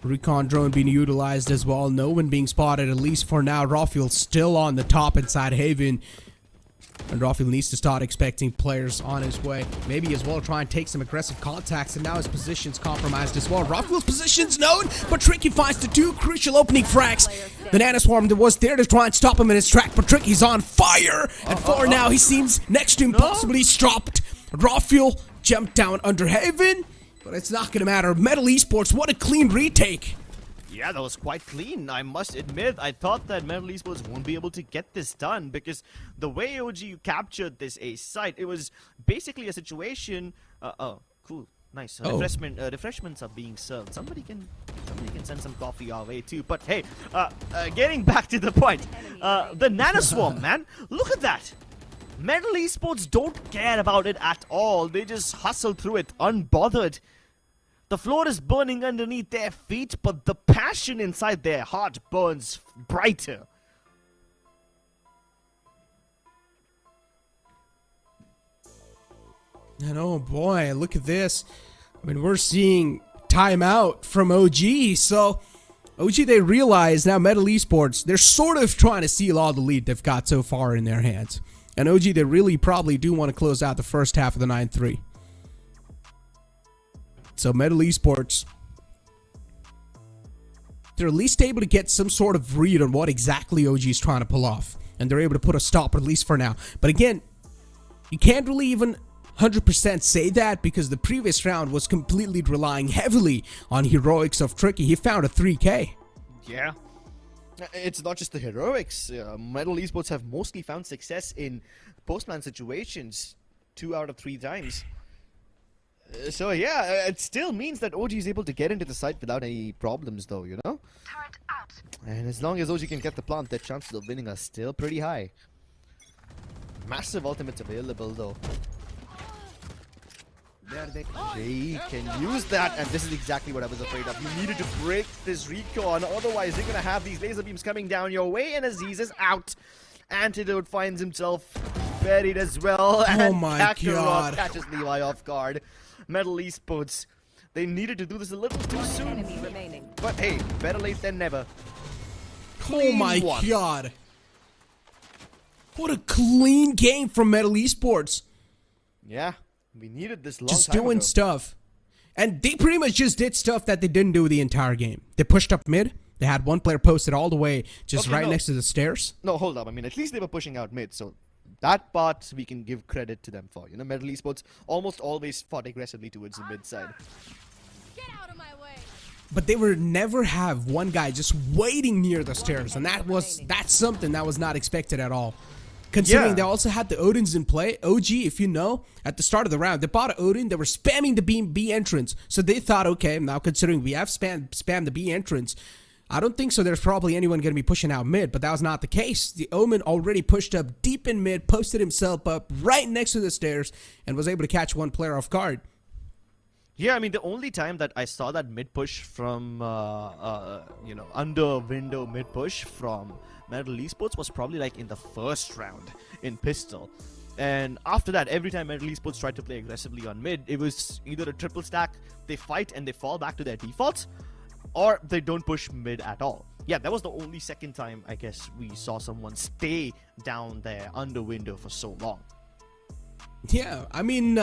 Recon drone being utilized as well. No one being spotted, at least for now. Rafael still on the top inside Haven. And Rafael needs to start expecting players on his way. Maybe as well try and take some aggressive contacts, and now his position's compromised as well. Rafael's position's known, but Tricky finds the 2 crucial opening frags. Banana Swarm that was there to try and stop him in his track, but Tricky's on fire. And for now, he seems next to impossibly stopped. Rafael jumped down under Haven. But it's not going to matter. MLT Esports, what a clean retake. Yeah, that was quite clean. I must admit, I thought that MLT Esports won't be able to get this done because the way OG captured this A site, it was basically a situation. Oh, cool, nice. Refreshments are being served. Somebody can send some coffee our way too. But hey, getting back to the point, the Nanoswarm, man, look at that. MLT Esports don't care about it at all. They just hustle through it unbothered. The floor is burning underneath their feet, but the passion inside their heart burns brighter. And oh boy, look at this. I mean, we're seeing timeout from OG. So OG, they realize now MLT Esports, they're sort of trying to seal all the lead they've got so far in their hands. And OG, they really probably do want to close out the first half of the 9-3. So MLT Esports, they're at least able to get some sort of read on what exactly OG is trying to pull off. And they're able to put a stop, at least for now. But again, you can't really even 100% say that because the previous round was completely relying heavily on heroics of Tricky. He found a 3K. Yeah. It's not just the heroics. MLT Esports have mostly found success in post-plan situations 2 out of 3 times. So yeah, it still means that OG is able to get into the site without any problems though, you know? Turret out. And as long as OG can get the plant, their chances of winning are still pretty high. Massive ultimates available though. They can use that, and this is exactly what I was afraid of. You needed to break this recon, otherwise you're gonna have these laser beams coming down your way, and Aziz is out. Antidote finds himself buried as well, and Kakarot catches Levi off guard. MLT Esports, they needed to do this a little too soon. But hey, better late than never. Oh my god. What a clean game from MLT Esports. Yeah, we needed this long just time doing ago. stuff. And they pretty much just did stuff that they didn't do the entire game. They pushed up mid. They had one player posted all the way just next to the stairs. No, hold up. I mean, at least they were pushing out mid, so that part we can give credit to them for. You know, MLT Esports almost always fought aggressively towards the mid side. Get out of my way. But they would never have one guy just waiting near the stairs, and that's something that was not expected at all. Considering they also had the Odins in play. OG, if you know, at the start of the round, they bought an Odin. They were spamming the B entrance. So they thought, okay, now considering we have spammed the B entrance, I don't think so there's probably anyone going to be pushing out mid, but that was not the case. The Omen already pushed up deep in mid, posted himself up right next to the stairs, and was able to catch one player off guard. Yeah, I mean, the only time that I saw that mid push from, you know, under window mid push from MLT Esports was probably like in the first round in Pistol. And after that, every time MLT Esports tried to play aggressively on mid, it was either a triple stack, they fight and they fall back to their defaults, or they don't push mid at all. Yeah, that was the only second time, I guess, we saw someone stay down there under window for so long. Yeah, I mean,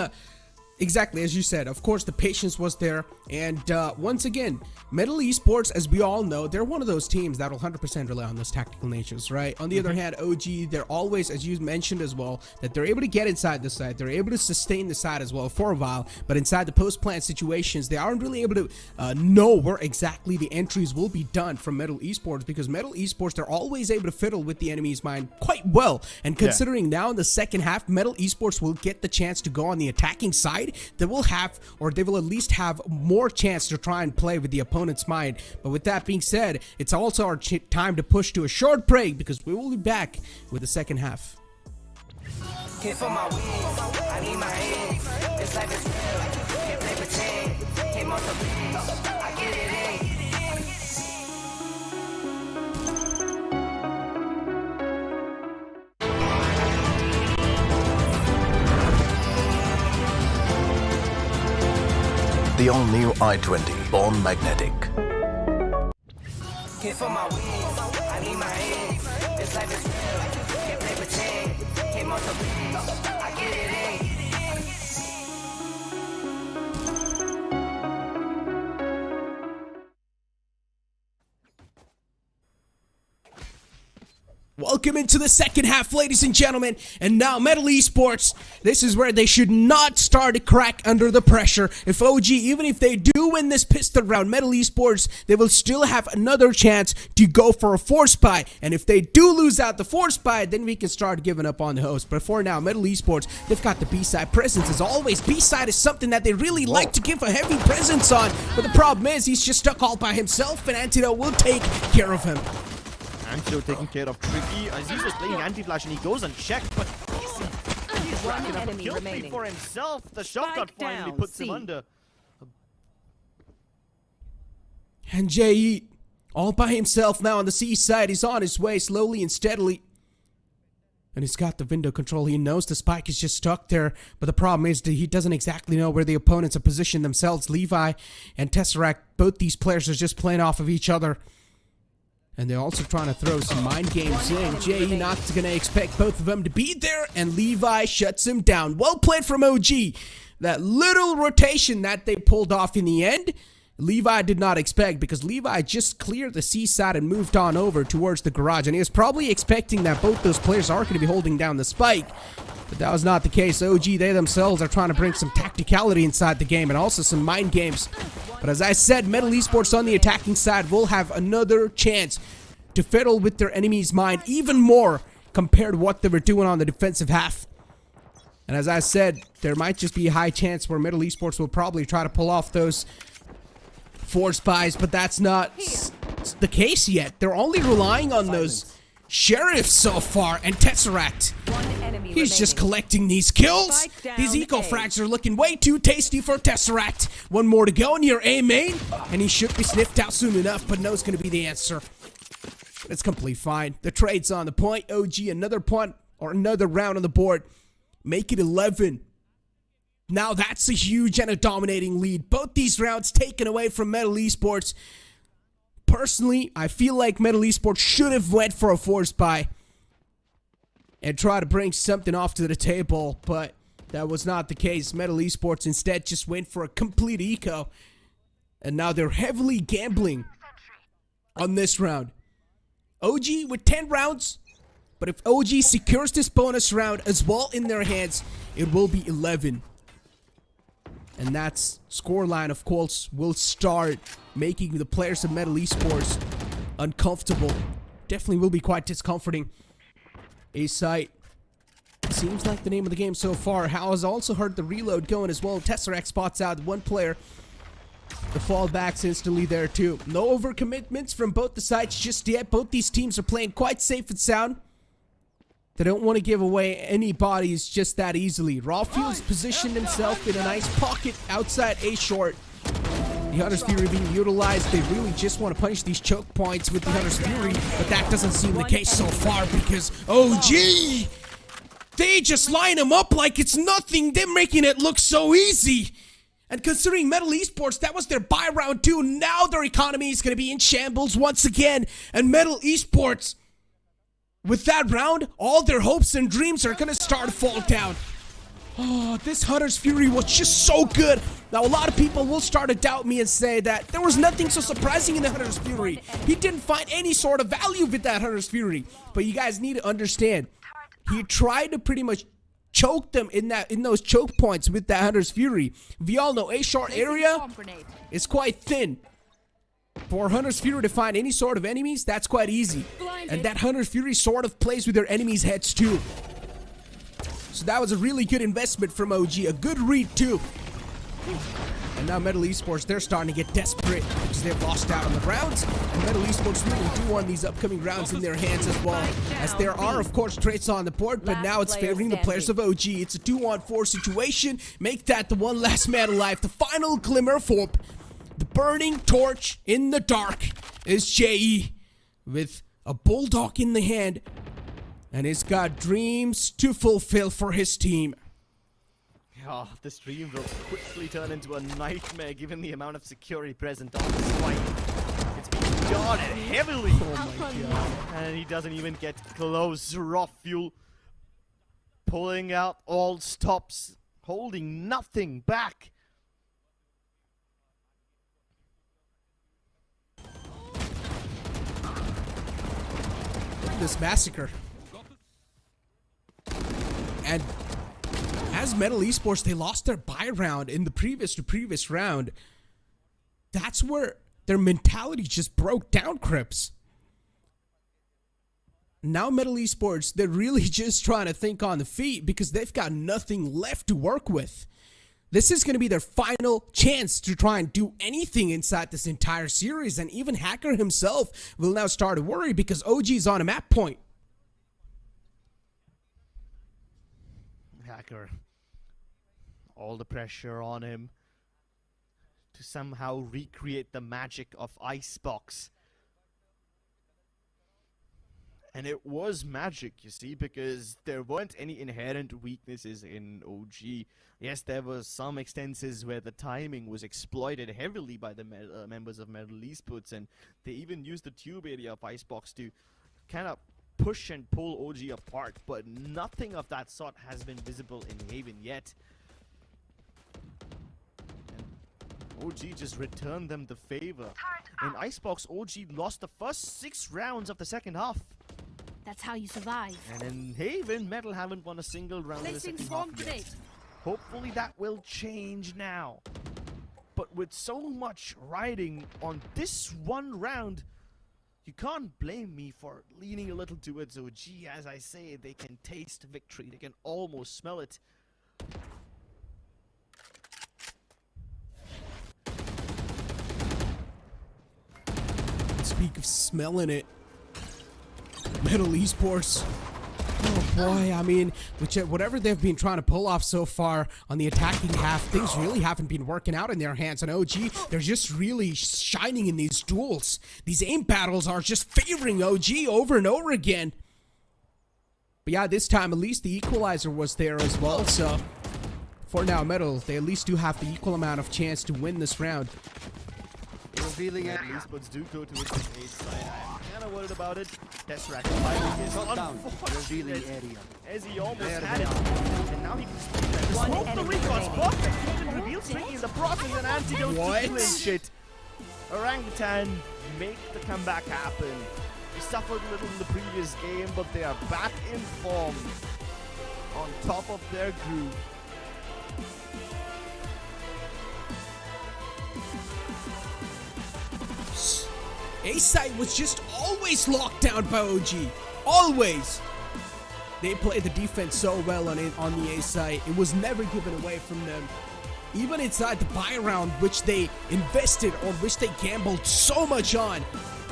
Exactly, as you said. Of course, the patience was there. And once again, MLT Esports, as we all know, they're one of those teams that will 100% rely on those tactical natures, right? On the other hand, OG, they're always, as you mentioned as well, that they're able to get inside the side. They're able to sustain the side as well for a while. But inside the post-plant situations, they aren't really able to know where exactly the entries will be done from MLT Esports, because MLT Esports, they're always able to fiddle with the enemy's mind quite well. And considering now in the second half, MLT Esports will get the chance to go on the attacking side, they will have, or they will at least have more chance to try and play with the opponent's mind. But with that being said, it's also our time to push to a short break, because we will be back with the second half. Hit for my wins, I need my hands. This life is real, can't play pretend. Came off the bench, I get it in. The all-new i20, born magnetic. Hit for my wins, I need my hands. This life is real, can't play pretend. Came off the bench, I get it in. Welcome into the second half, ladies and gentlemen. And now MLT Esports, this is where they should not start to crack under the pressure. If OG, even if they do win this pistol round, MLT Esports, they will still have another chance to go for a force buy. And if they do lose out the force buy, then we can start giving up on the host. But for now, MLT Esports, they've got the B-side presence as always. B-side is something that they really like to give a heavy presence on. But the problem is, he's just stuck all by himself, and Antidote will take care of him. Antidote taking care of Tricky. Aziz was playing anti-flash and he goes unchecked, but he's racking up a kill feed for himself. The shotgun finally puts him under. And JE, all by himself now on the C side. He's on his way slowly and steadily. And he's got the window control. He knows the spike is just stuck there. But the problem is that he doesn't exactly know where the opponents are positioned themselves. Levi and Tesseract, both these players are just playing off of each other. And they're also trying to throw some mind games in. JE not going to expect both of them to be there. And Levi shuts him down. Well played from OG. That little rotation that they pulled off in the end, Levi did not expect, because Levi just cleared the C side and moved on over towards the garage. And he was probably expecting that both those players are going to be holding down the spike. But that was not the case. OG, they themselves are trying to bring some tacticality inside the game and also some mind games. But as I said, MLT Esports on the attacking side will have another chance to fiddle with their enemy's mind even more compared to what they were doing on the defensive half. And as I said, there might just be a high chance where MLT Esports will probably try to pull off those force buys, but that's not the case yet. They're only relying on those sheriffs so far, and Tesseract, he's just collecting these kills. These eco frags are looking way too tasty for Tesseract. One more to go near A main, and he should be sniffed out soon enough, but no is going to be the answer. It's completely fine. The trade's on the point. OG, another point or another round on the board. Make it 11. Now that's a huge and a dominating lead. Both these rounds taken away from MLT Esports. Personally, I feel like MLT Esports should have went for a force buy and try to bring something off to the table, but that was not the case. MLT Esports instead just went for a complete eco, and now they're heavily gambling on this round. OG with 10 rounds, but if OG secures this bonus round as well in their hands, it will be 11. And that's scoreline, of course, will start making the players of MLT Esports uncomfortable. Definitely will be quite discomforting. A-site seems like the name of the game so far. Hal has also heard the reload going as well. Tesseract spots out one player. The fallback's instantly there too. No overcommitments from both the sides just yet. Both these teams are playing quite safe and sound. They don't want to give away any bodies just that easily. Rawfield's positioned himself in a nice pocket outside A short. The Hunter's Fury being utilized. They really just want to punish these choke points with the Hunter's Fury, but that doesn't seem the case so far because OG, they just line him up like it's nothing. They're making it look so easy. And considering MLT Esports, that was their buy round 2. Now their economy is going to be in shambles once again. And MLT Esports, with that round, all their hopes and dreams are going to start to fall down. Oh, this Hunter's Fury was just so good. Now, a lot of people will start to doubt me and say that there was nothing so surprising in the Hunter's Fury. He didn't find any sort of value with that Hunter's Fury. But you guys need to understand, he tried to pretty much choke them in those choke points with that Hunter's Fury. We all know A short area is quite thin. For Hunter's Fury to find any sort of enemies, that's quite easy. And that Hunter's Fury sort of plays with their enemies' heads too. So that was a really good investment from OG. A good read too. And now MLT Esports, they're starting to get desperate because they've lost out on the rounds. And MLT Esports really do want these upcoming rounds in their hands as well. As there are, of course, traits on the board, but now it's favoring the players of OG. It's a 2-on-4 situation. Make that the one last man alive. The final glimmer of hope. The burning torch in the dark is JE with a bulldog in the hand. And he's got dreams to fulfill for his team. Oh, this dream will quickly turn into a nightmare given the amount of security present on this fight. It's being guarded heavily. Oh my god. And he doesn't even get close. Raw fuel pulling out all stops, holding nothing back. Look at this massacre. And as MLT Esports, they lost their buy round in the previous round. That's where their mentality just broke down, Crips. Now MLT Esports, they're really just trying to think on the feet because they've got nothing left to work with. This is going to be their final chance to try and do anything inside this entire series. And even Hacker himself will now start to worry because OG is on a map point. Hacker. All the pressure on him to somehow recreate the magic of Icebox. And it was magic, you see, because there weren't any inherent weaknesses in OG. Yes, there were some instances where the timing was exploited heavily by the members of MLT Esports, and they even used the tube area of Icebox to kind of push and pull OG apart, but nothing of that sort has been visible in Haven yet. And OG just returned them the favor. In Icebox, OG lost the first 6 rounds of the second half. That's how you survive. And in Haven, Metal haven't won a single round in the second half yet. Hopefully that will change now. But with so much riding on this one round, you can't blame me for leaning a little towards OG. As I say, they can taste victory. They can almost smell it. Speak of smelling it, MLT Esports. Oh boy, I mean, whatever they've been trying to pull off so far on the attacking half, things really haven't been working out in their hands. And OG, they're just really shining in these duels. These aim battles are just favoring OG over and over again. But yeah, this time at least the equalizer was there as well. So for now, Metal, they at least do have the equal amount of chance to win this round. Revealing At least, but do go towards the A side. I'm kind of worried about it. Tesseract fighting is revealing unfortunate, area. as he almost had it. And now he can smoke the recall's perfect. He even reveals Tricky in the process, and antidote to clinch it. Orangutan make the comeback happen. They suffered a little in the previous game, but they are back in form. On top of their group. A-side was just always locked down by OG. Always. They played the defense so well on the A-side. It was never given away from them. Even inside the buy round, which they invested or which they gambled so much on,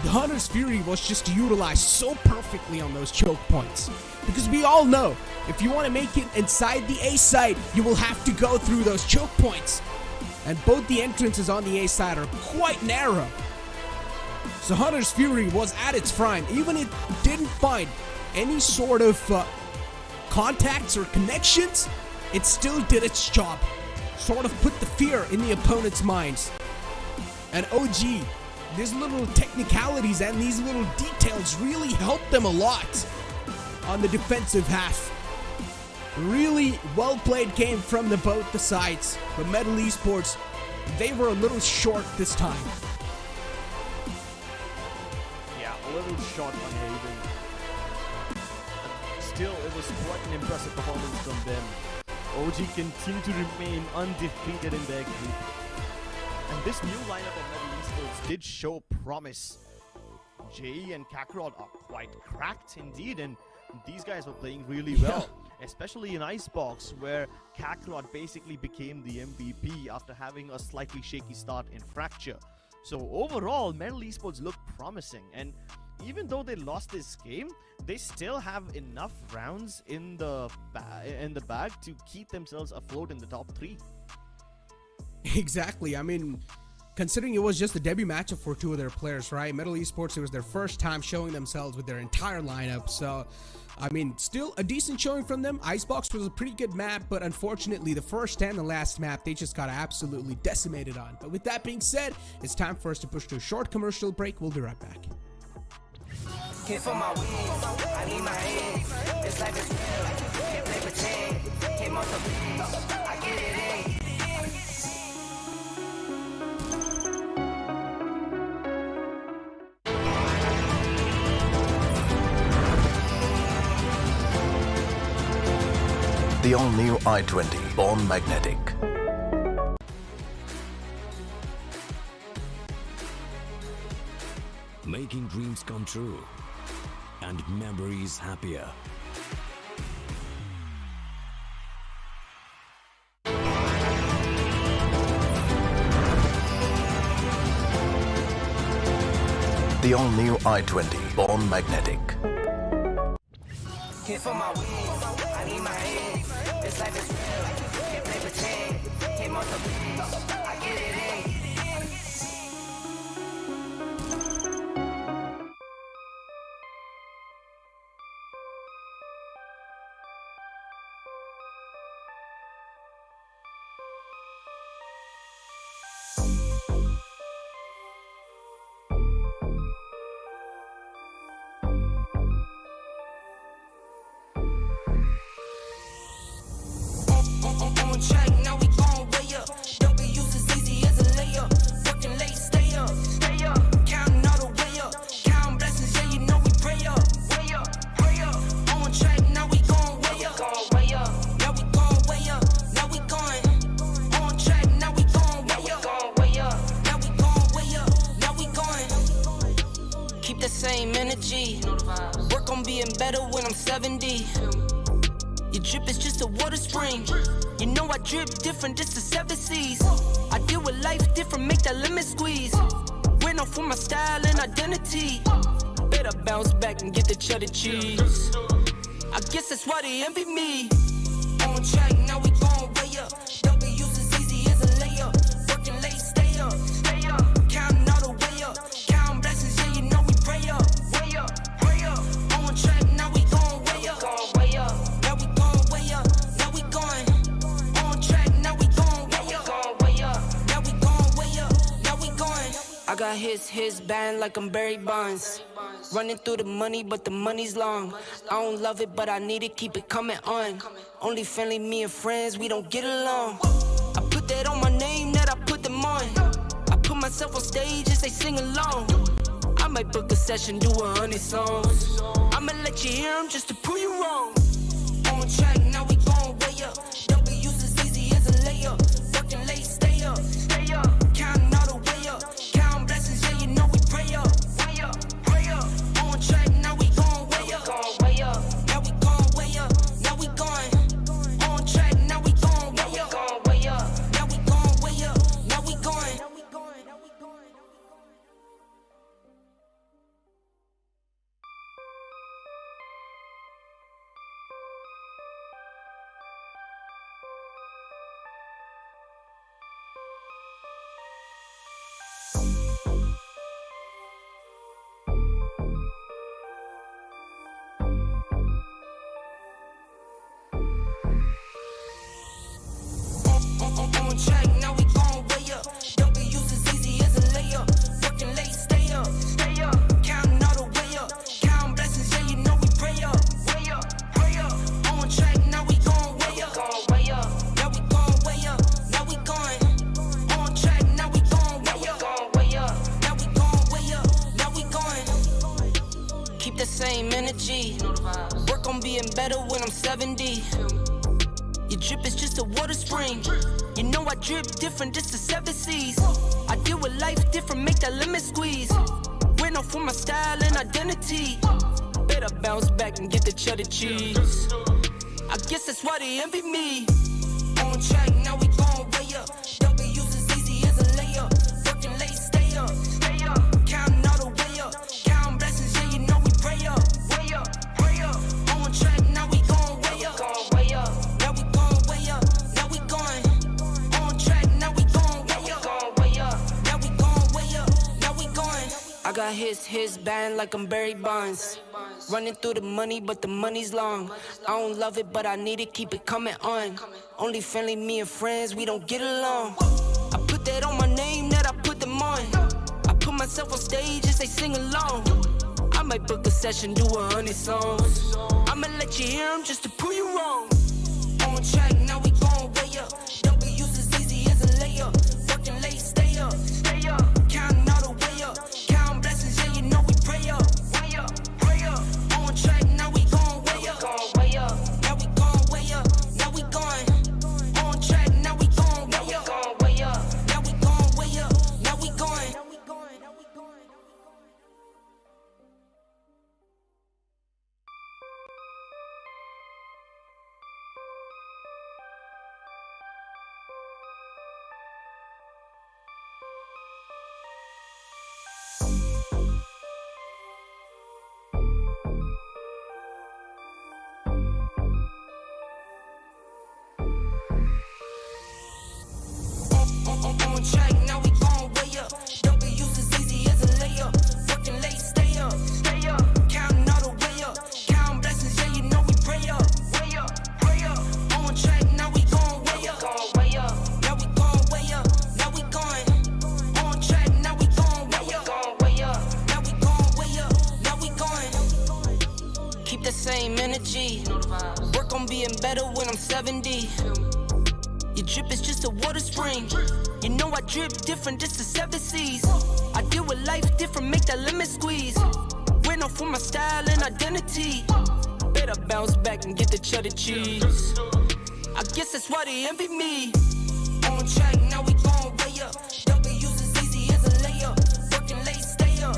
the Hunter's Fury was just utilized so perfectly on those choke points. Because we all know, if you want to make it inside the A-side, you will have to go through those choke points. And both the entrances on the A-side are quite narrow. So Hunter's Fury was at its prime. Even if it didn't find any sort of contacts or connections, it still did its job. Sort of put the fear in the opponent's minds. And OG, these little technicalities and these little details really helped them a lot on the defensive half. Really well played game from both the sides, but MLT Esports, they were a little short this time. Yeah, a little short on Haven. Still, it was quite an impressive performance from them. OG continue to remain undefeated in their group. And this new lineup of MLT Esports did show promise. Jay and Kakarot are quite cracked indeed, and these guys were playing really well. Especially in Icebox, where Kakarot basically became the MVP after having a slightly shaky start in Fracture. So overall, MLT Esports look promising, and even though they lost this game, they still have enough rounds in the bag to keep themselves afloat in the top 3. Exactly. I mean, considering it was just a debut matchup for 2 of their players, right? MLT Esports, it was their first time showing themselves with their entire lineup. So, I mean, still a decent showing from them. Icebox was a pretty good map, but unfortunately, the first and the last map, they just got absolutely decimated on. But with that being said, it's time for us to push to a short commercial break. We'll be right back. Hit for my wins, I need my hands. This life is real, can't play pretend. Hit multiple wins, I get it in. The all-new i20, born magnetic. Making dreams come true and memories happier. The all-new i20, born magnetic. Hit for my wins, I need my hands. This life is real, can't play pretend. Hit multiple wins, I get it in. On track, now we gon' way up. W's as easy as a layup. Working late, stay up. Counting all the way up. Counting blessings, yeah, you know we pray up. Pray up. On track, now we gon' way up. Now we gon' way up. Now we going. On track, now we gon' way up. Now we gon' way up. Now we going. Keep the same energy. Work on being better when I'm 70. Your drip is just a water spring. You know I drip different, just the 7 seas. I deal with life different, make that lemon squeeze. Went off for my style and identity. Better bounce back and get the cheddar cheese. I guess that's why they envy me. On track, now we gon' way up. W's as easy as a layup. Working late, stay up. Counting all the way up. Counting blessings, yeah, you know we pray up. Pray up. On track, now we gon' way up. Now we gon' way up. Now we going. On track, now we gon' way up. Now we gon' way up. Now we going. I got his band like I'm Barry Bonds. Running through the money, but the money's long. I don't love it, but I need it, keep it coming on. Only friendly, me and friends, we don't get along. I put that on my name, that I put them on. I put myself on stage and they sing along. I might book a session, do 100 songs. I'ma let you hear them just to prove you wrong. On track, now we gon' way up. W's as easy as a layup. Working late, stay up. Counting all the way up. Counting blessings, yeah, you know we pray up. Pray up. On track, now we gon' way up. Now we gon' way up. Now we going. On track, now we gon' way up. Now we gon' way up. Now we going. same energy. Work on being better when I'm 70. Your drip is just a water spring. You know I drip different, just the 7 C's. I deal with life different, make that limit squeeze. We're known for my style and identity. Better bounce back and get the cheddar cheese. I guess that's why they envy me. On track, now we going way up. W's as easy as a layup. Working late, stay up. Counting all the way up. Counting blessings, yeah, you know we pray up. Way up, pray up. On track, now we going way up. Now we going way up. Now we going. On track, now we going way up. Now we going way up. Now we going. I got his band like I'm Barry Bonds. Running through the money, but the money's long. I don't love it, but I need it, keep it coming on. Only friendly, me and friends, we don't get along. I put that on my name, that I put them on. I put myself on stage as they sing along. I might book a session, do 100 songs. I'ma let you hear them just to prove you wrong. On track, now we going way up. W's as easy as a layup. Working late, stay up. Counting all the way up. Counting blessings, yeah, you know we pray up. Pray up. On track, now we going way up. Now we going way up. Now we going. On track, now we going way up. Now we going way up. Now we going. On track, now we going way up. W's as easy as a layup. Working late, stay up. Counting all the way up. Counting blessings, yeah, you know we pray up. Pray up. On track, now we going way up. Now we going way up. Now we going. On track, now we going way up. Now we going way up. Now we going. Keep the same energy. Work on being better when I'm 70. Your drip is just a water spring. You know I drip different, just the 7 C's. I deal with life different, make that limit squeeze. We're known for my style and identity. Better bounce back and get the cheddar cheese. I guess that's why they envy me. On track, now we going way up. W's as easy as a layup. Working late, stay up.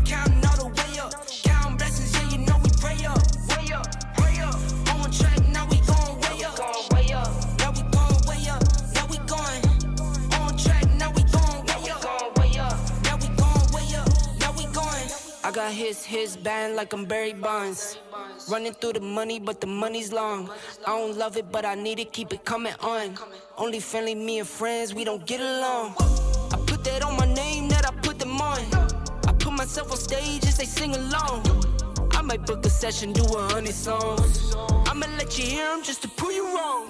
Counting all the way up. Counting blessings, yeah, you know we pray up. Pray up. On track, now we going way up. Now we going way up. Now we going. On track, now we going way up. Now we going way up. Now we going. I got his band like I'm Barry Bonds. Running through the money, but the money's long. I don't love it, but I need it, keep it coming on. Only friendly, me and friends, we don't get along. I put that on my name, that I put them on. I put myself on stage as they sing along. I might book a session, do 100 songs. I'ma let you hear them just to prove you wrong.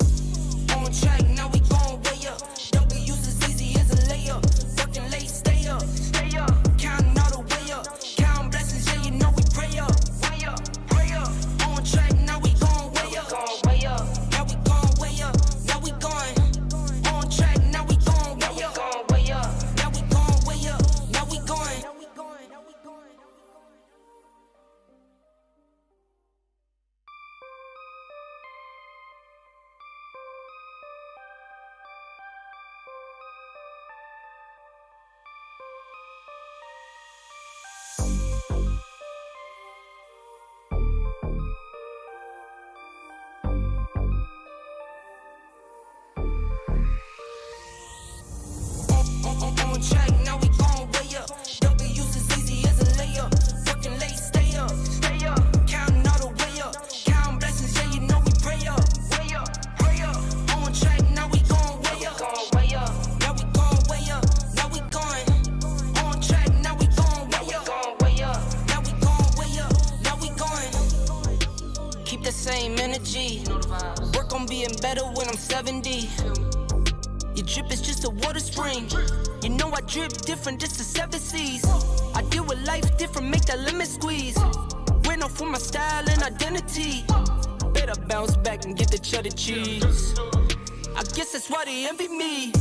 On track, now we going way up. W's as easy as a layup. Working late, stay up. Counting all the way up. Counting blessings, yeah, you know we pray up. Pray up. On track, now we going way up. Now we going way up. Now we going. On track, now we going way up. Now we going way up. Now we going. On track, now we going way up. W's as easy as a layup. Working late, stay up. Counting all the way up. Counting blessings, yeah, you know we pray up. Pray up. On track, now we going way up. Now we going way up. Now we going. On track, now we going way up. Now we going way up. Now we going. Keep the same energy. Work on being better when I'm 70. Your drip is just a water spring. You know I drip different, just the 7 C's. I deal with life different, make that limit squeeze. We're known for my style and identity. Better bounce back and get the cheddar cheese. I guess that's why they envy me.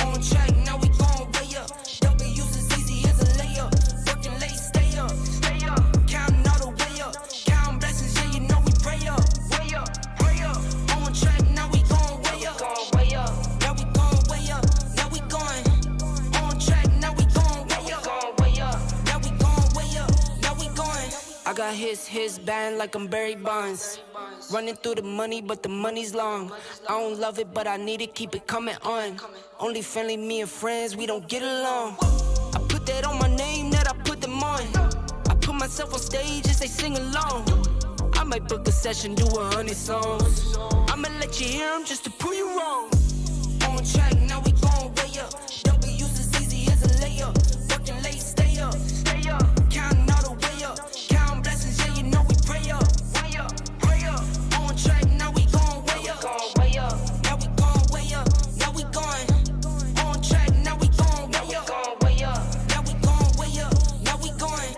On track, now we going way up. W's as easy as a layup. Working late, stay up. Counting all the got his band like I'm Barry Bonds. Running through the money, but the money's long. I don't love it, but I need it, keep it coming on. Only friendly, me and friends, we don't get along. I put that on my name, that I put them on. I put myself on stage as they sing along. I might book a session, do 100 songs. I'ma let you hear them just to prove you wrong. On track, now we going way up. W's as easy as a layup. Working late, stay up. Counting all the way up. Counting blessings, yeah, you know we pray up. Pray up. On track, now we going way up. Now we going way up. Now we going. On track, now we going way up. Now we going way up. Now we going.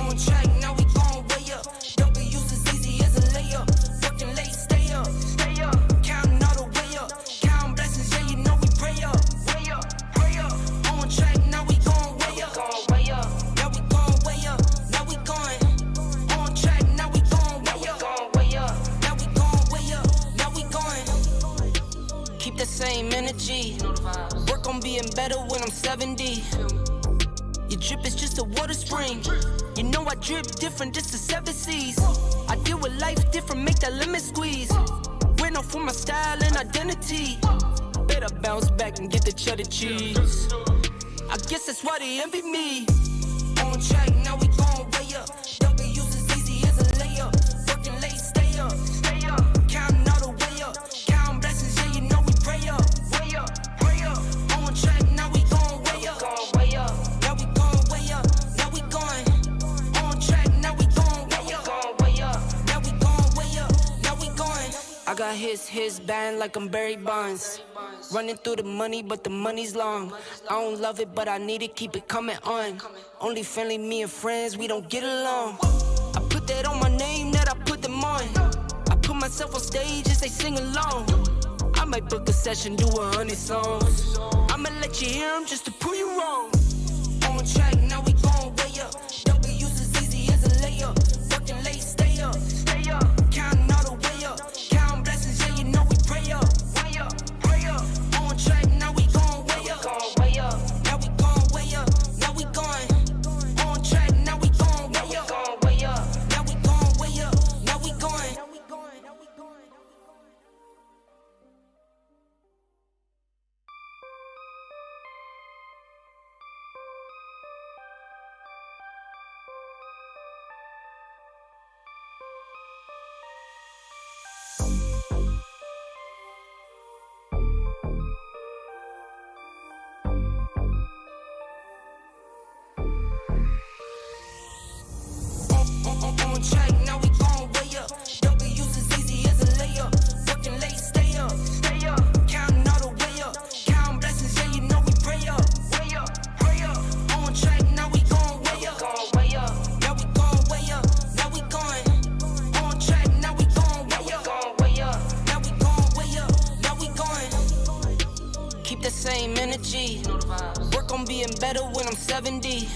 On track, now we going way up. W's as easy as a layup. Working late, stay up. Counting all the way up. Counting blessings, yeah, you know we pray up. Pray up. On track, now we going way up. Now we going way up. Now we going. On track, now we going way up. Now we going way up. Now we going. Keep the same energy. Work on being better when I'm 70. Your drip is just a water spring. You know I drip different, this the 7 seas. I deal with life different, make that lemon squeeze. Went off for my style and identity. Better bounce back and get the cheddar cheese. I guess that's why they envy me. On track, now we going way up. W's as easy as a layup. Working late, stay up. Counting all the way up. Counting blessings, yeah, you know we pray up. Pray up. On track, now we going way up. Now we going way up. Now we going. On track, now we going way up. Now we going way up. Now we going. I got his band like I'm Barry Bonds. Running through the money, but the money's long. I don't love it, but I need it, keep it coming on. Only friendly, me and friends, we don't get along. I put that on my name, that I put them on. I put myself on stage as they sing along. I might book a session, do 100 songs. I'ma let you hear them just to prove you wrong. On track, now we going way up. W's as easy as a layup. Working late, stay up. Counting all the way up. Counting blessings, yeah, you know we pray up. Pray up. On track, now we going way up. Now we going way up. Now we going. On track, now we going way up. Now we going way up. Now we going. On track, now we going way up. W's as easy as a layup. Working late, stay up. Counting all the way up. Counting blessings, yeah, you know we pray up. Pray up. On track, now we going way up. Now we going way up. Now we going. On track, now we going way up. Now we going way up. Now we going. Keep the same energy. Work on being better when I'm 70.